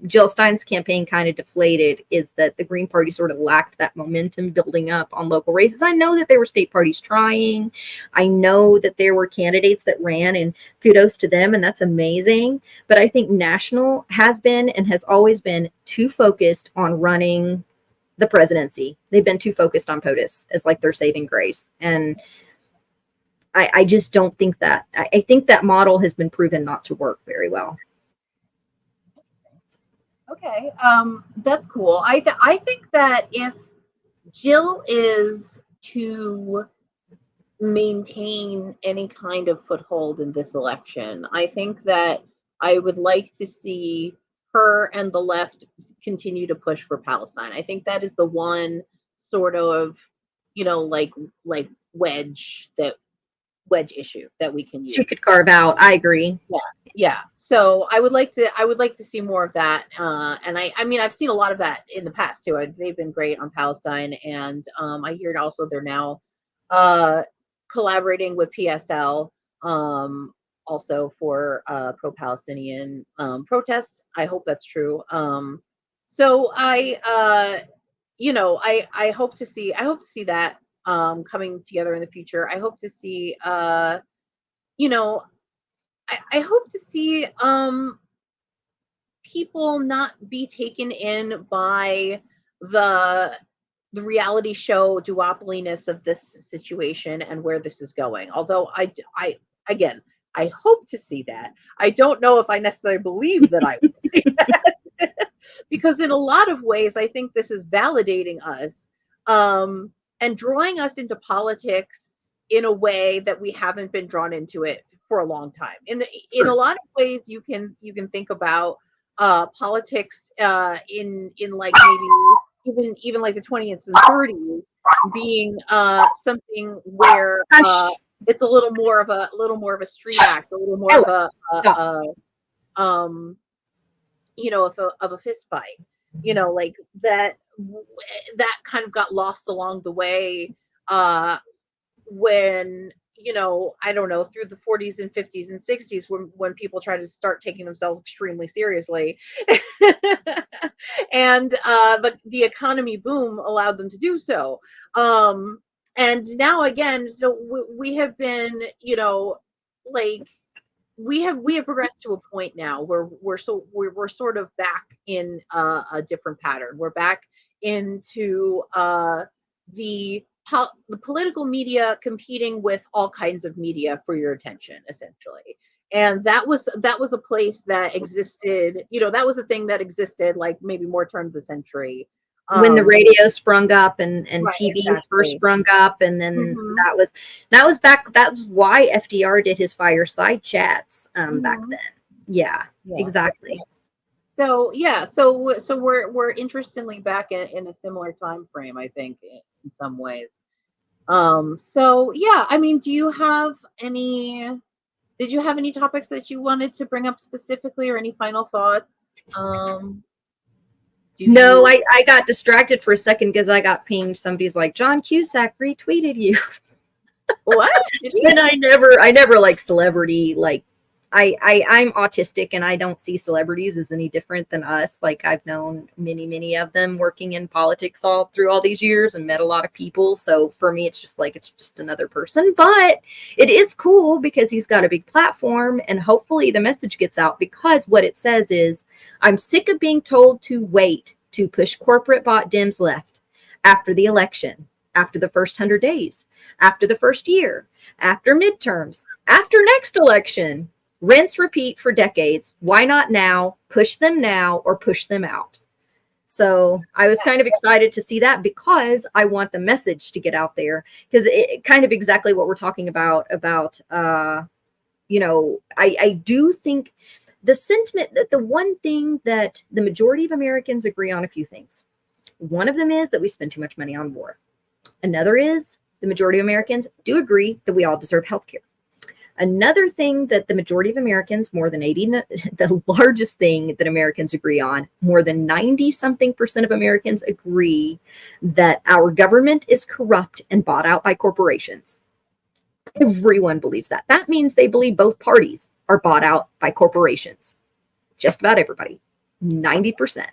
Jill Stein's campaign kind of deflated, is that the Green Party sort of lacked that momentum building up on local races. I know that there were state parties trying. I know that there were candidates that ran, and kudos to them, and that's amazing. But I think national has been and has always been too focused on running the presidency. They've been too focused on POTUS as like their saving grace. And I just don't think that. I think that model has been proven not to work very well. Okay, that's cool. I think that if Jill is to maintain any kind of foothold in this election, I think that I would like to see her and the left continue to push for Palestine. I think that is the one sort of, you know, like wedge issue that we can use. She could carve out. I agree. Yeah. So I would like to see more of that. And I mean, I've seen a lot of that in the past too. They've been great on Palestine, and I hear also they're now collaborating with PSL, also for pro-Palestinian protests. I hope that's true. So I hope to see that coming together in the future. I hope to see I hope to see people not be taken in by the reality show duopoliness of this situation and where this is going. Although I hope to see that. I don't know if I necessarily believe that I would see that. Because in a lot of ways, I think this is validating us, and drawing us into politics in a way that we haven't been drawn into it for a long time. In a lot of ways, you can think about politics in like maybe even like the 20th and 30s being something where it's a little more of a street act, a little more of a fist fight, like that kind of got lost along the way when I don't know, through the 40s and 50s and 60s, when people try to start taking themselves extremely seriously. And the economy boom allowed them to do so. And now again, so we have been, like we have progressed to a point now where we're sort of back in a different pattern. We're back into the the political media competing with all kinds of media for your attention, essentially. And that was a place that existed, that was a thing that existed like maybe more turn of the century. When the radio sprung up and Right, TVs first exactly. sprung up, and then Hmm. that was back. That was why FDR did his fireside chats back Hmm. then. Yeah, Yeah. exactly. So yeah, so we're interestingly back in a similar time frame, I think, in some ways. So yeah, I mean, did you have any topics that you wanted to bring up specifically, or any final thoughts? Do No, you I got distracted for a second because I got pinged. Somebody's like, John Cusack retweeted you. what? Did he? And I never like celebrity, like I'm autistic and I don't see celebrities as any different than us. Like I've known many of them working in politics all through all these years and met a lot of people. So for me, it's just another person. But it is cool because he's got a big platform and hopefully the message gets out, because what it says is, I'm sick of being told to wait to push corporate bought Dems left after the election, after the first 100 days, after the first year, after midterms, after next election. Rinse, repeat for decades. Why not now? Push them now or push them out. So I was kind of excited to see that because I want the message to get out there, because it kind of exactly what we're talking about, I do think the sentiment, that the one thing that the majority of Americans agree on, a few things. One of them is that we spend too much money on war. Another is the majority of Americans do agree that we all deserve health care. Another thing that the majority of Americans, more than 80, the largest thing that Americans agree on, more than 90-something% of Americans agree that our government is corrupt and bought out by corporations. Everyone believes that. That means they believe both parties are bought out by corporations. Just about everybody, 90%.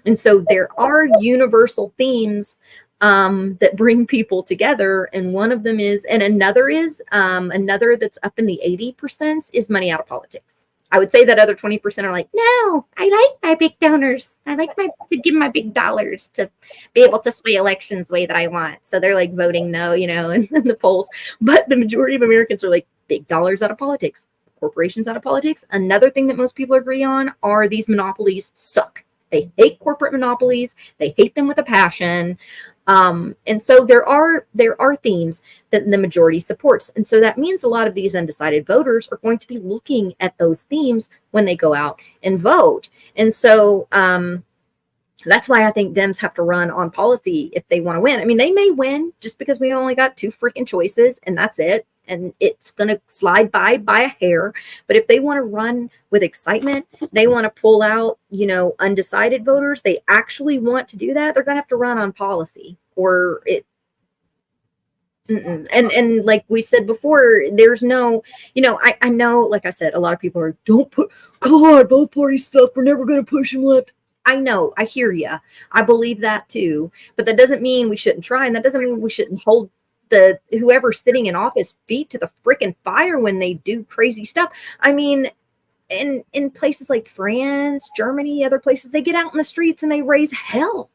And so there are universal themes that bring people together. And one of them is, and another is, another that's up in the 80% is money out of politics. I would say that other 20% are like, no, I like my big donors. I like to give my big dollars to be able to sway elections the way that I want. So they're like voting no, in the polls. But the majority of Americans are like, big dollars out of politics, corporations out of politics. Another thing that most people agree on are these monopolies suck. They hate corporate monopolies. They hate them with a passion. And so there are themes that the majority supports. And so that means a lot of these undecided voters are going to be looking at those themes when they go out and vote. And so that's why I think Dems have to run on policy if they want to win. I mean, they may win just because we only got 2 freaking choices and that's it. And it's going to slide by a hair. But if they want to run with excitement, they want to pull out, undecided voters, they actually want to do that, they're going to have to run on policy, or it. And like we said before, there's no, I know, like I said, a lot of people are, don't put, God, both parties suck, we're never going to push them left. I know, I hear you. I believe that too. But that doesn't mean we shouldn't try. And that doesn't mean we shouldn't hold the whoever's sitting in office feet to the freaking fire when they do crazy stuff. I mean, in places like France, Germany, other places, they get out in the streets and they raise hell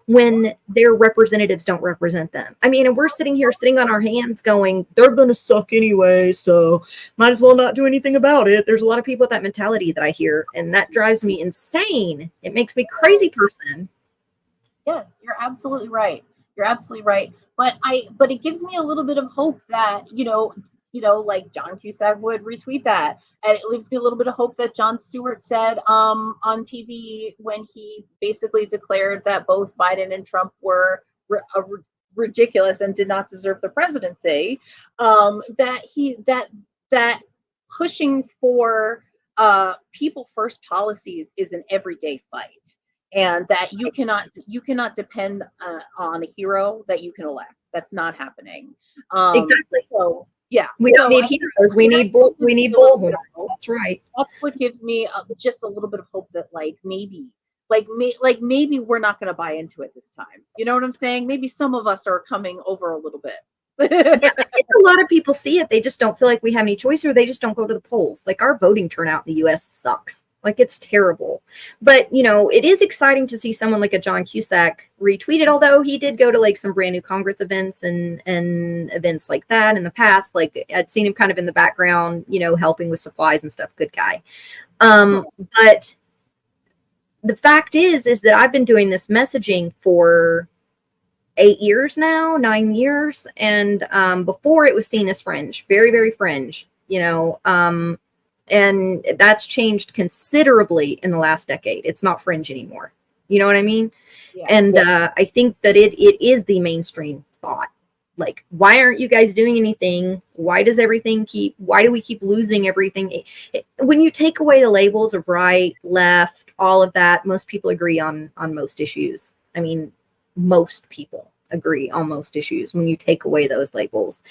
when their representatives don't represent them. I mean, and we're sitting on our hands going, they're going to suck anyway, so might as well not do anything about it. There's a lot of people with that mentality that I hear, and that drives me insane. It makes me crazy person. Yes, you're absolutely right. You're absolutely right. But it gives me a little bit of hope that, like John Cusack would retweet that. And it leaves me a little bit of hope that Jon Stewart said on TV when he basically declared that both Biden and Trump were ridiculous and did not deserve the presidency. That pushing for people first policies is an everyday fight, and that you cannot depend on a hero that you can elect. That's not happening. Exactly. So yeah, we don't need heroes. We need bullhorns. That's right. That's what gives me just a little bit of hope that, like, maybe like maybe we're not going to buy into it this time. You know what I'm saying? Maybe some of us are coming over a little bit. Yeah, I think a lot of people see it. They just don't feel like we have any choice, or they just don't go to the polls. Like, our voting turnout in the US sucks. Like, it's terrible. But, you know, it is exciting to see someone like a John Cusack retweeted, although he did go to like some brand new Congress events and events like that in the past. Like, I'd seen him kind of in the background, you know, helping with supplies and stuff. Good guy. But the fact is that I've been doing this messaging for 8 years now, 9 years. And before, it was seen as fringe, very, very fringe, you know, and that's changed considerably in the last decade. It's not fringe anymore. You know what I mean? Yeah. And I think that it is the mainstream thought. Like, why aren't you guys doing anything? Why do we keep losing everything? When you take away the labels of right, left, all of that, most people agree on most issues. I mean, most people agree on most issues when you take away those labels.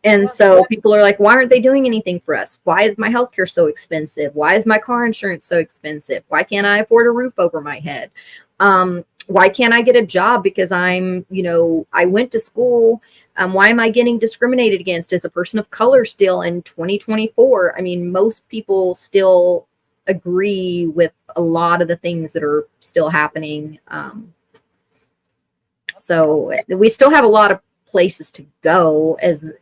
And so people are like, why aren't they doing anything for us? Why is my healthcare so expensive? Why is my car insurance so expensive? Why can't I afford a roof over my head? Why can't I get a job because I went to school? Why am I getting discriminated against as a person of color still in 2024? I mean, most people still agree with a lot of the things that are still happening. So we still have a lot of places to go as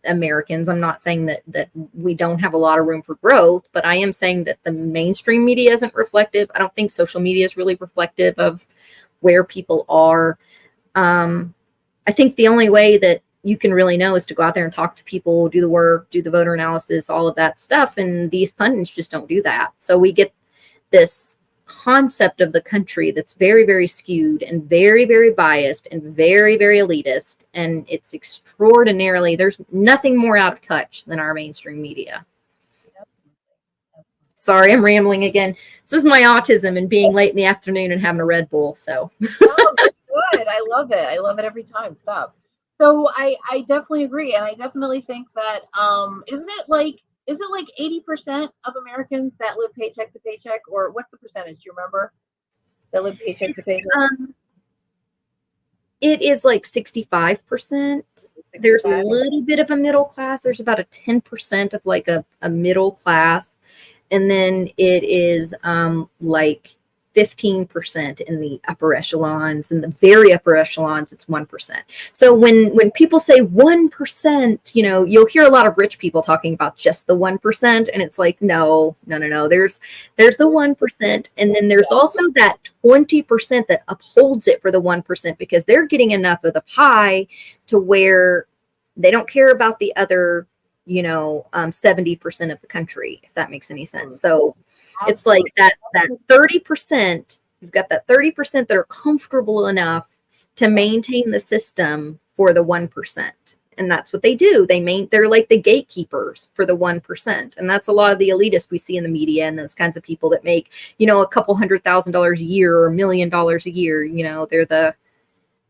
Americans. I'm not saying that we don't have a lot of room for growth, but I am saying that the mainstream media isn't reflective. I don't think social media is really reflective of where people are. I think the only way that you can really know is to go out there and talk to people, do the work, do the voter analysis, all of that stuff. And these pundits just don't do that. So we get this concept of the country that's very, very skewed and very, very biased and very, very elitist. And it's extraordinarily, there's nothing more out of touch than our mainstream media. Sorry, I'm rambling again. This is my autism and being late in the afternoon and having a Red Bull. So Oh, that's good. I love it. I love it every time. Stop. So I definitely agree. And I definitely think that isn't it like 80% of Americans that live paycheck to paycheck, or what's the percentage? Do you remember? That live paycheck to paycheck? It is like 65%. There's a little bit of a middle class. There's about a 10% of like a middle class. And then it is like 15% in the upper echelons. In the very upper echelons, it's 1%. So when people say 1%, you know, you'll hear a lot of rich people talking about just the 1%, and it's like, no. There's the 1%, and then there's also that 20% that upholds it for the 1% because they're getting enough of the pie to where they don't care about the other, 70% of the country, if that makes any sense. So it's like that 30%, you've got that 30% that are comfortable enough to maintain the system for the 1%. And that's what they do. They're like the gatekeepers for the 1%. And that's a lot of the elitists we see in the media and those kinds of people that make, a couple $100,000 a year or $1 million a year.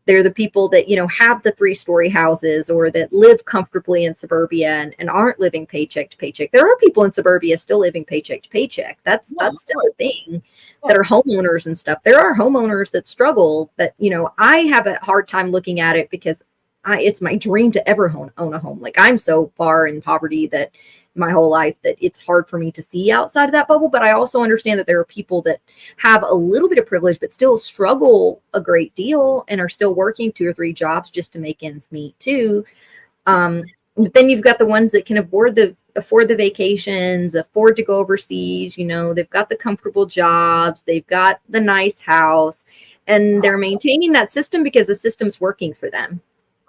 They're the people that, have the 3-story houses or that live comfortably in suburbia and aren't living paycheck to paycheck. There are people in suburbia still living paycheck to paycheck. That's still a thing, that are homeowners and stuff. There are homeowners that struggle that, I have a hard time looking at it because it's my dream to ever own a home. Like, I'm so far in poverty that my whole life that it's hard for me to see outside of that bubble. But I also understand that there are people that have a little bit of privilege, but still struggle a great deal and are still working 2 or 3 jobs just to make ends meet too. But then you've got the ones that can afford the vacations, afford to go overseas. They've got the comfortable jobs, they've got the nice house, and they're maintaining that system because the system's working for them.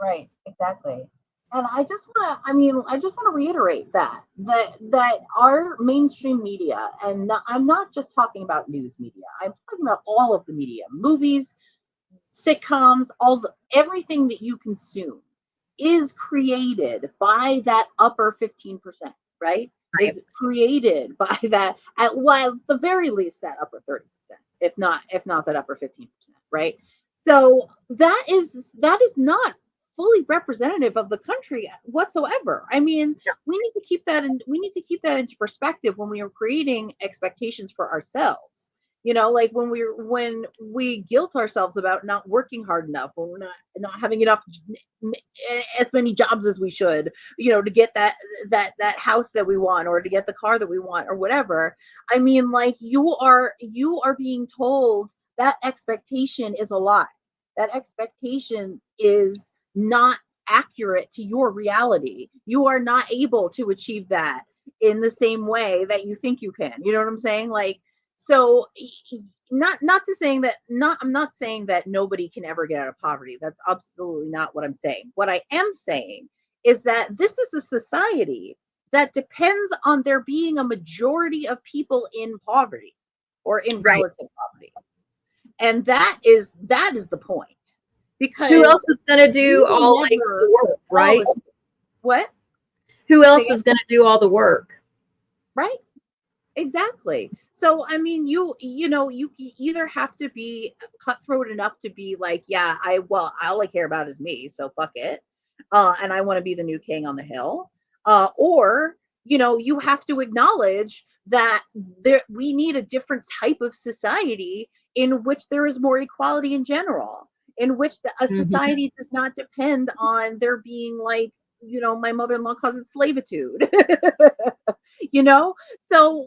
Right, exactly. And I just want to reiterate that our mainstream media, and I'm not just talking about news media, I'm talking about all of the media, movies, sitcoms, everything that you consume is created by that upper 15%, right? Is created by that at the very least that upper 30%, if not that upper 15%, right? So that is not fully representative of the country whatsoever. I mean, we need to keep that into perspective when we are creating expectations for ourselves. You know, like when we guilt ourselves about not working hard enough, when we're not having enough, as many jobs as we should, you know, to get that house that we want, or to get the car that we want, or whatever. I mean, like, you are being told that expectation is a lie. That expectation is not accurate to your reality. You are not able to achieve that in the same way that you think you can. You know what I'm saying? Like, so not to saying that not I'm not saying that nobody can ever get out of poverty. That's absolutely not what I'm saying. What I am saying is that this is a society that depends on there being a majority of people in poverty or in Right. relative poverty. And that is the point. Who else Because is going to we do will all like never the work, right? what? Who Say else again? is going to do all the work? Right? Exactly. So I mean, you know, you either have to be cutthroat enough to be like, yeah, all I care about is me, so fuck it, and I want to be the new king on the hill, or you know, you have to acknowledge that we need a different type of society in which there is more equality in general, in which a Mhm. society does not depend on there being, like, you know, my mother-in-law calls it slavitude. You know, so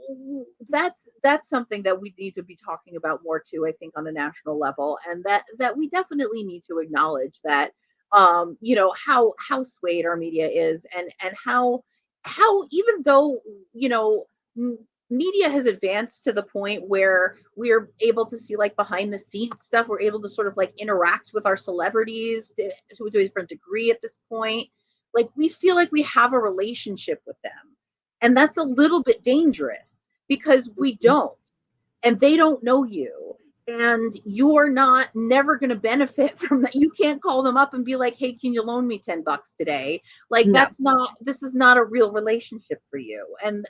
that's something that we need to be talking about more too, I think, on a national level, and that we definitely need to acknowledge that, you know, how swayed our media is, and how even though, you know, media has advanced to the point where we're able to see, like, behind the scenes stuff, we're able to sort of like interact with our celebrities to a different degree at this point. Like, we feel like we have a relationship with them, and that's a little bit dangerous because we don't, and they don't know you. And you're not never going to benefit from that. You can't call them up and be like, hey, can you loan me $10 today? Like, No, this is not a real relationship for you. And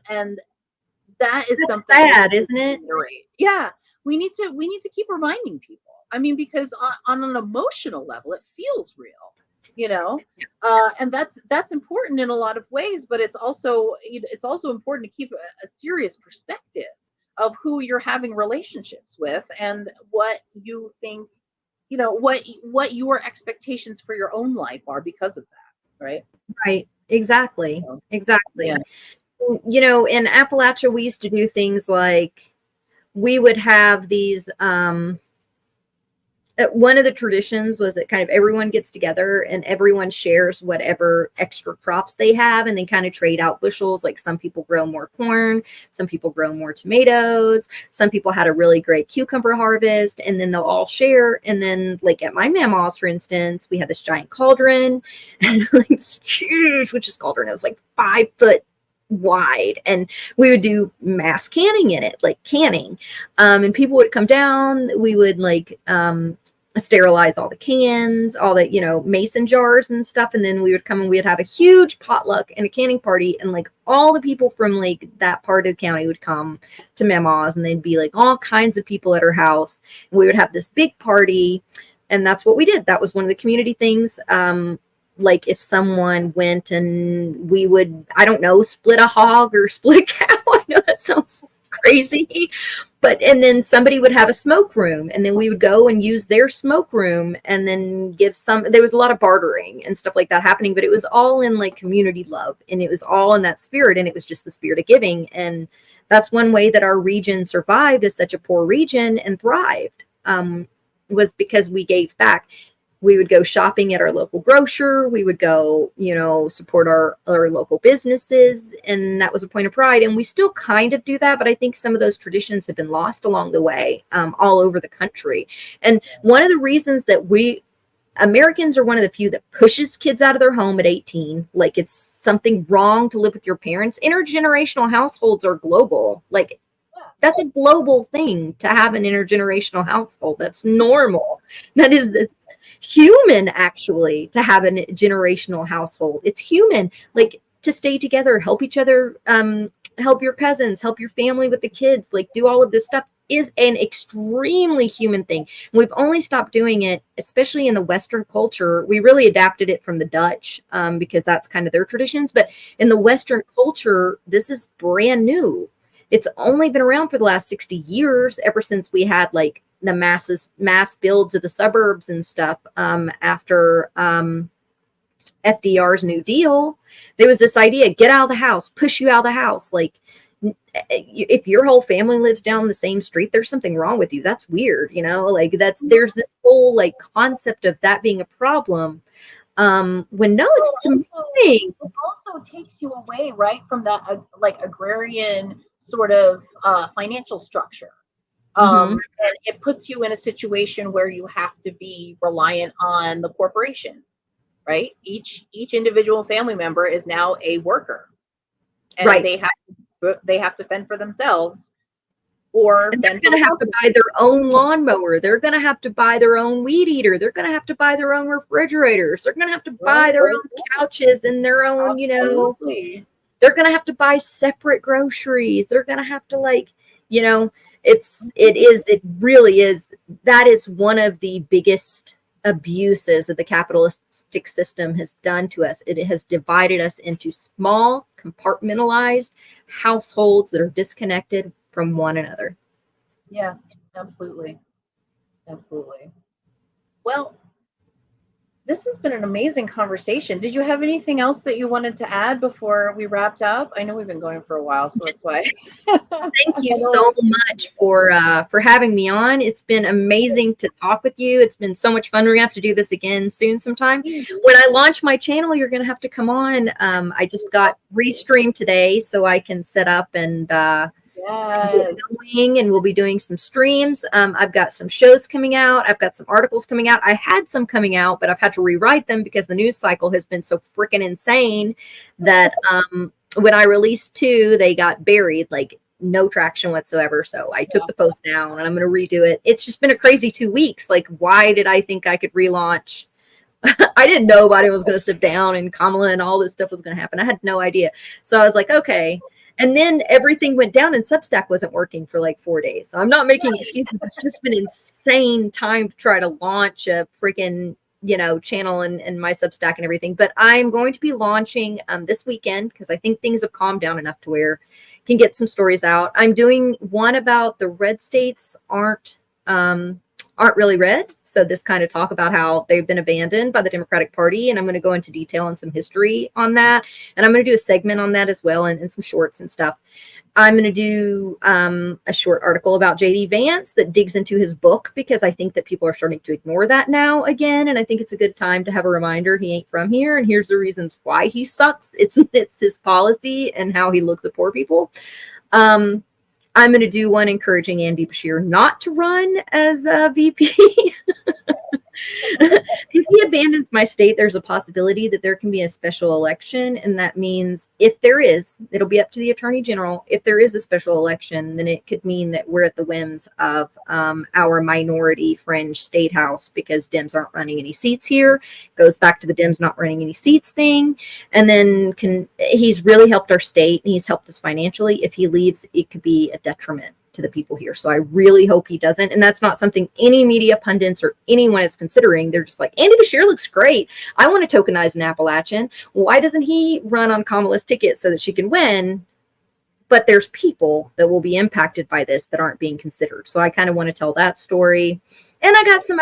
that is that's something we sad, need isn't to it? reiterate. Yeah, we need to keep reminding people. I mean, because on an emotional level, it feels real, you know, and that's important in a lot of ways. But it's also, you know, it's also important to keep a serious perspective of who you're having relationships with, and what you think, you know, what your expectations for your own life are because of that, right? Right. Exactly. So, yeah. Exactly. You know, in Appalachia, we used to do things like we would have these one of the traditions was that kind of everyone gets together and everyone shares whatever extra crops they have, and they kind of trade out bushels. Like, some people grow more corn, some people grow more tomatoes, some people had a really great cucumber harvest, and then they'll all share. And then, like, at my mama's, for instance, we had this giant cauldron, and like this huge witch's cauldron. It was like 5 foot wide, and we would do mass canning in it, like canning, and people would come down. We would like sterilize all the cans, all the, you know, mason jars and stuff, and then we would come and we'd have a huge potluck and a canning party, and like all the people from like that part of the county would come to Mama's, and they'd be like all kinds of people at her house, and we would have this big party. And that's what we did. That was one of the community things. Like, if someone went, and we would, I don't know, split a hog or split a cow. I know that sounds crazy, but, and then somebody would have a smoke room, and then we would go and use their smoke room, and then give some, there was a lot of bartering and stuff like that happening, but it was all in like community love, and it was all in that spirit, and it was just the spirit of giving. And that's one way that our region survived as such a poor region and thrived, was because we gave back. We would go shopping at our local grocer. We would go, you know, support our local businesses. And that was a point of pride. And we still kind of do that. But I think some of those traditions have been lost along the way, all over the country. And one of the reasons that Americans are one of the few that pushes kids out of their home at 18. Like, it's something wrong to live with your parents. Intergenerational households are global. Like, that's a global thing to have an intergenerational household. That's normal. That's human, actually, to have a generational household. It's human, like, to stay together, help each other, help your cousins, help your family with the kids, like, do all of this stuff is an extremely human thing. We've only stopped doing it, especially in the Western culture. We really adapted it from the Dutch, because that's kind of their traditions. But in the Western culture, this is brand new. It's only been around for the last 60 years, ever since we had like the mass builds of the suburbs and stuff. After FDR's New Deal, there was this idea: get out of the house, push you out of the house. Like, if your whole family lives down the same street, there's something wrong with you. That's weird, you know. Like, there's this whole like concept of that being a problem. When no, it's amazing. It also takes you away, right, from that like agrarian sort of financial structure. And it puts you in a situation where you have to be reliant on the corporation, right? Each individual family member is now a worker, and right. they have to fend for themselves, or they're going to have to buy their own lawnmower. They're going to have to buy their own weed eater. They're going to have to buy their own refrigerators. They're going to have to buy their own couches and their own, you know, they're going to have to buy separate groceries. They're going to have to, like, you know, it really is. That is one of the biggest abuses that the capitalistic system has done to us. It has divided us into small, compartmentalized households that are disconnected from one another. Yes, absolutely. Absolutely. Well, this has been an amazing conversation. Did you have anything else that you wanted to add before we wrapped up? I know we've been going for a while, so that's why. Thank you so much for having me on. It's been amazing to talk with you. It's been so much fun. We're gonna have to do this again soon sometime. When I launch my channel, you're gonna have to come on. I just got restreamed today, so I can set up and yes. And we'll be doing some streams. I've got some shows coming out. I've got some articles coming out. I had some coming out, but I've had to rewrite them because the news cycle has been so freaking insane that when I released 2, they got buried, like no traction whatsoever. So I took the post down, and I'm going to redo it. It's just been a crazy 2 weeks. Like, why did I think I could relaunch? I didn't know Biden was going to step down and Kamala and all this stuff was going to happen. I had no idea. So I was like, okay. And then everything went down and Substack wasn't working for like 4 days. So I'm not making excuses. It's just been insane time to try to launch a freaking, you know, channel and my Substack and everything. But I'm going to be launching this weekend because I think things have calmed down enough to where I can get some stories out. I'm doing one about the red states aren't really red. So this kind of talk about how they've been abandoned by the Democratic Party. And I'm going to go into detail on some history on that. And I'm going to do a segment on that as well, and some shorts and stuff. I'm going to do a short article about JD Vance that digs into his book, because I think that people are starting to ignore that now again. And I think it's a good time to have a reminder he ain't from here. And here's the reasons why he sucks. It's his policy and how he looks at poor people. I'm going to do one encouraging Andy Bashir not to run as a VP. If he abandons my state, there's a possibility that there can be a special election. And that means if there is, it'll be up to the Attorney General. If there is a special election, then it could mean that we're at the whims of our minority fringe state house, because Dems aren't running any seats here. Goes back to the Dems not running any seats thing. And then he's really helped our state, and he's helped us financially. If he leaves, it could be a detriment to the people here. So I really hope he doesn't. And that's not something any media pundits or anyone is considering. They're just like, Andy Bashir looks great. I want to tokenize an Appalachian. Why doesn't he run on Kamala's ticket so that she can win? But there's people that will be impacted by this that aren't being considered. So I kind of want to tell that story. And I got some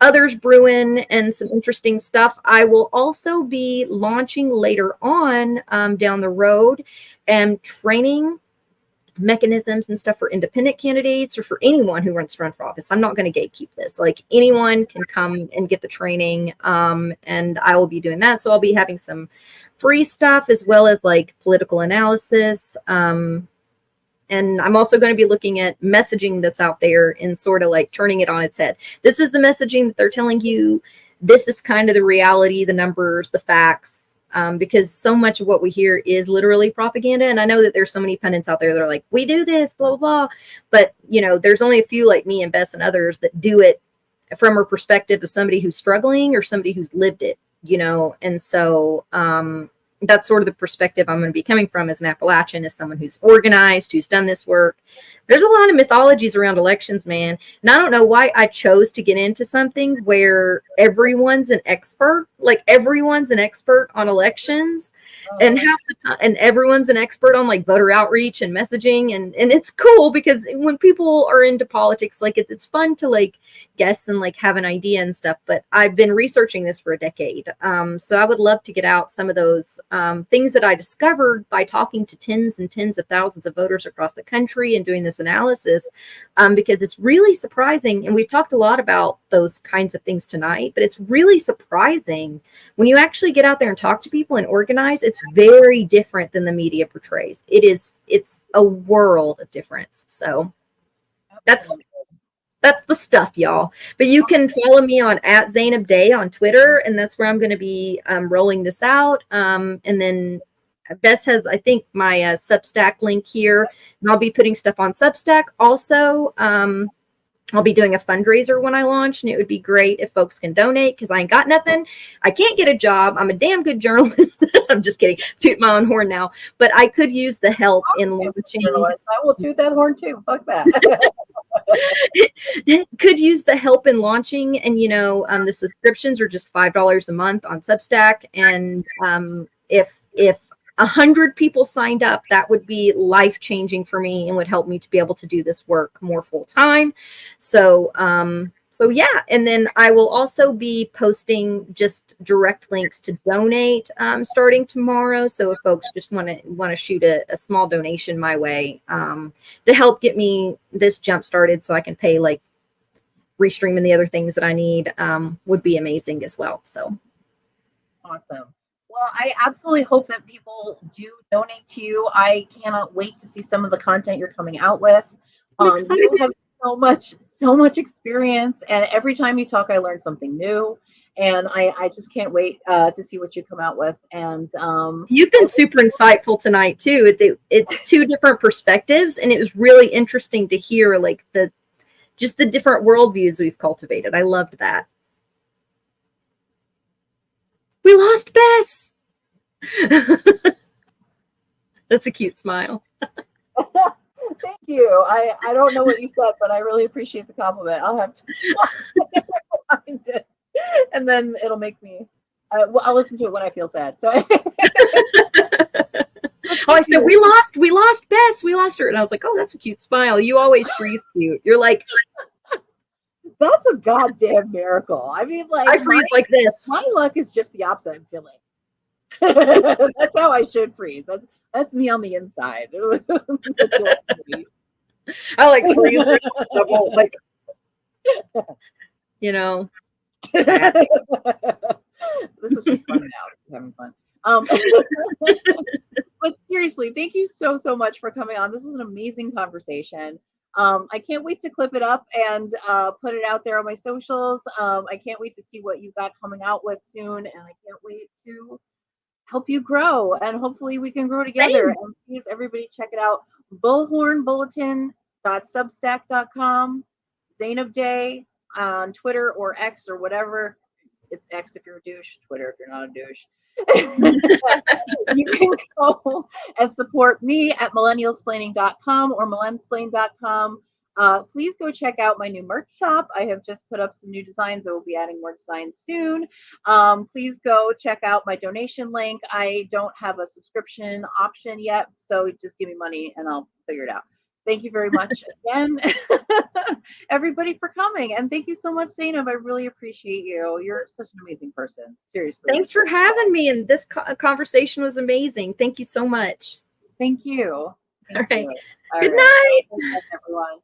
others brewing and some interesting stuff. I will also be launching later on down the road and training mechanisms and stuff for independent candidates or for anyone who wants to run for office. I'm not going to gatekeep this. Like, anyone can come and get the training, and I will be doing that. So I'll be having some free stuff as well as like political analysis. And I'm also going to be looking at messaging that's out there and sort of like turning it on its head. This is the messaging that they're telling you. This is kind of the reality, the numbers, the facts. Because so much of what we hear is literally propaganda. And I know that there's so many pundits out there that are like, we do this, blah, blah, blah. But, you know, there's only a few like me and Bess and others that do it from a perspective of somebody who's struggling or somebody who's lived it, you know. And so that's sort of the perspective I'm going to be coming from as an Appalachian, as someone who's organized, who's done this work. There's a lot of mythologies around elections, man. And I don't know why I chose to get into something where everyone's an expert, like everyone's an expert on elections. And half the time, and everyone's an expert on like voter outreach and messaging. And it's cool because when people are into politics, like it's fun to like guess and like have an idea and stuff. But I've been researching this for a decade. So I would love to get out some of those things that I discovered by talking to tens and tens of thousands of voters across the country and doing this analysis, because it's really surprising. And we've talked a lot about those kinds of things tonight, but it's really surprising when you actually get out there and talk to people and organize. It's very different than the media portrays. It's a world of difference. So that's the stuff, y'all. But you can follow me on @Zeynab Day on Twitter, and that's where I'm going to be rolling this out. And then Bess has, I think, my Substack link here, and I'll be putting stuff on Substack. Also, I'll be doing a fundraiser when I launch, and it would be great if folks can donate because I ain't got nothing. I can't get a job. I'm a damn good journalist. I'm just kidding. Toot my own horn now. But I could use the help in launching. I will toot that horn too. Fuck that. Could use the help in launching. And, you know, the subscriptions are just $5 a month on Substack. And if 100 people signed up, that would be life-changing for me and would help me to be able to do this work more full-time. So yeah, and then I will also be posting just direct links to donate starting tomorrow. So if folks just want to shoot a small donation my way to help get me this jump started so I can pay like Restream and the other things that I need, would be amazing as well. So awesome. Well, I absolutely hope that people do donate to you. I cannot wait to see some of the content you're coming out with. You have so much experience, and every time you talk, I learn something new. And I just can't wait to see what you come out with. And you've been super insightful tonight too. It's two different perspectives, and it was really interesting to hear like the different worldviews we've cultivated. I loved that. We lost Bess. That's a cute smile. Thank you. I don't know what you said, but I really appreciate the compliment. I'll have to find it, and then it'll make me. I'll listen to it when I feel sad. So. I said we lost Bess. We lost her, and I was like, oh, that's a cute smile. You always freeze cute. You're like. That's a goddamn miracle. I mean, like I freeze like this. My luck is just the opposite. I'm feeling. That's how I should freeze. That's me on the inside. I like freeze. Like, you know. This is just fun now. Having fun. But seriously, thank you so much for coming on. This was an amazing conversation. I can't wait to clip it up and put it out there on my socials. I can't wait to see what you got coming out with soon, and I can't wait to help you grow, and hopefully we can grow together. Same. And please, everybody, check it out. bullhornbulletin.substack.com. Zeynab Day on Twitter or X or whatever. It's X if you're a douche, Twitter if you're not a douche. You can go and support me at millennialsplaining.com or millennsplain.com. Please go check out my new merch shop. I have just put up some new designs. I will be adding more designs soon. Please go check out my donation link. I don't have a subscription option yet, so just give me money and I'll figure it out. Thank you very much again, everybody, for coming. And thank you so much, Zeynab. I really appreciate you. You're such an amazing person. Seriously. Thanks for having me. And this conversation was amazing. Thank you so much. Thank you. All right. Good night, everyone.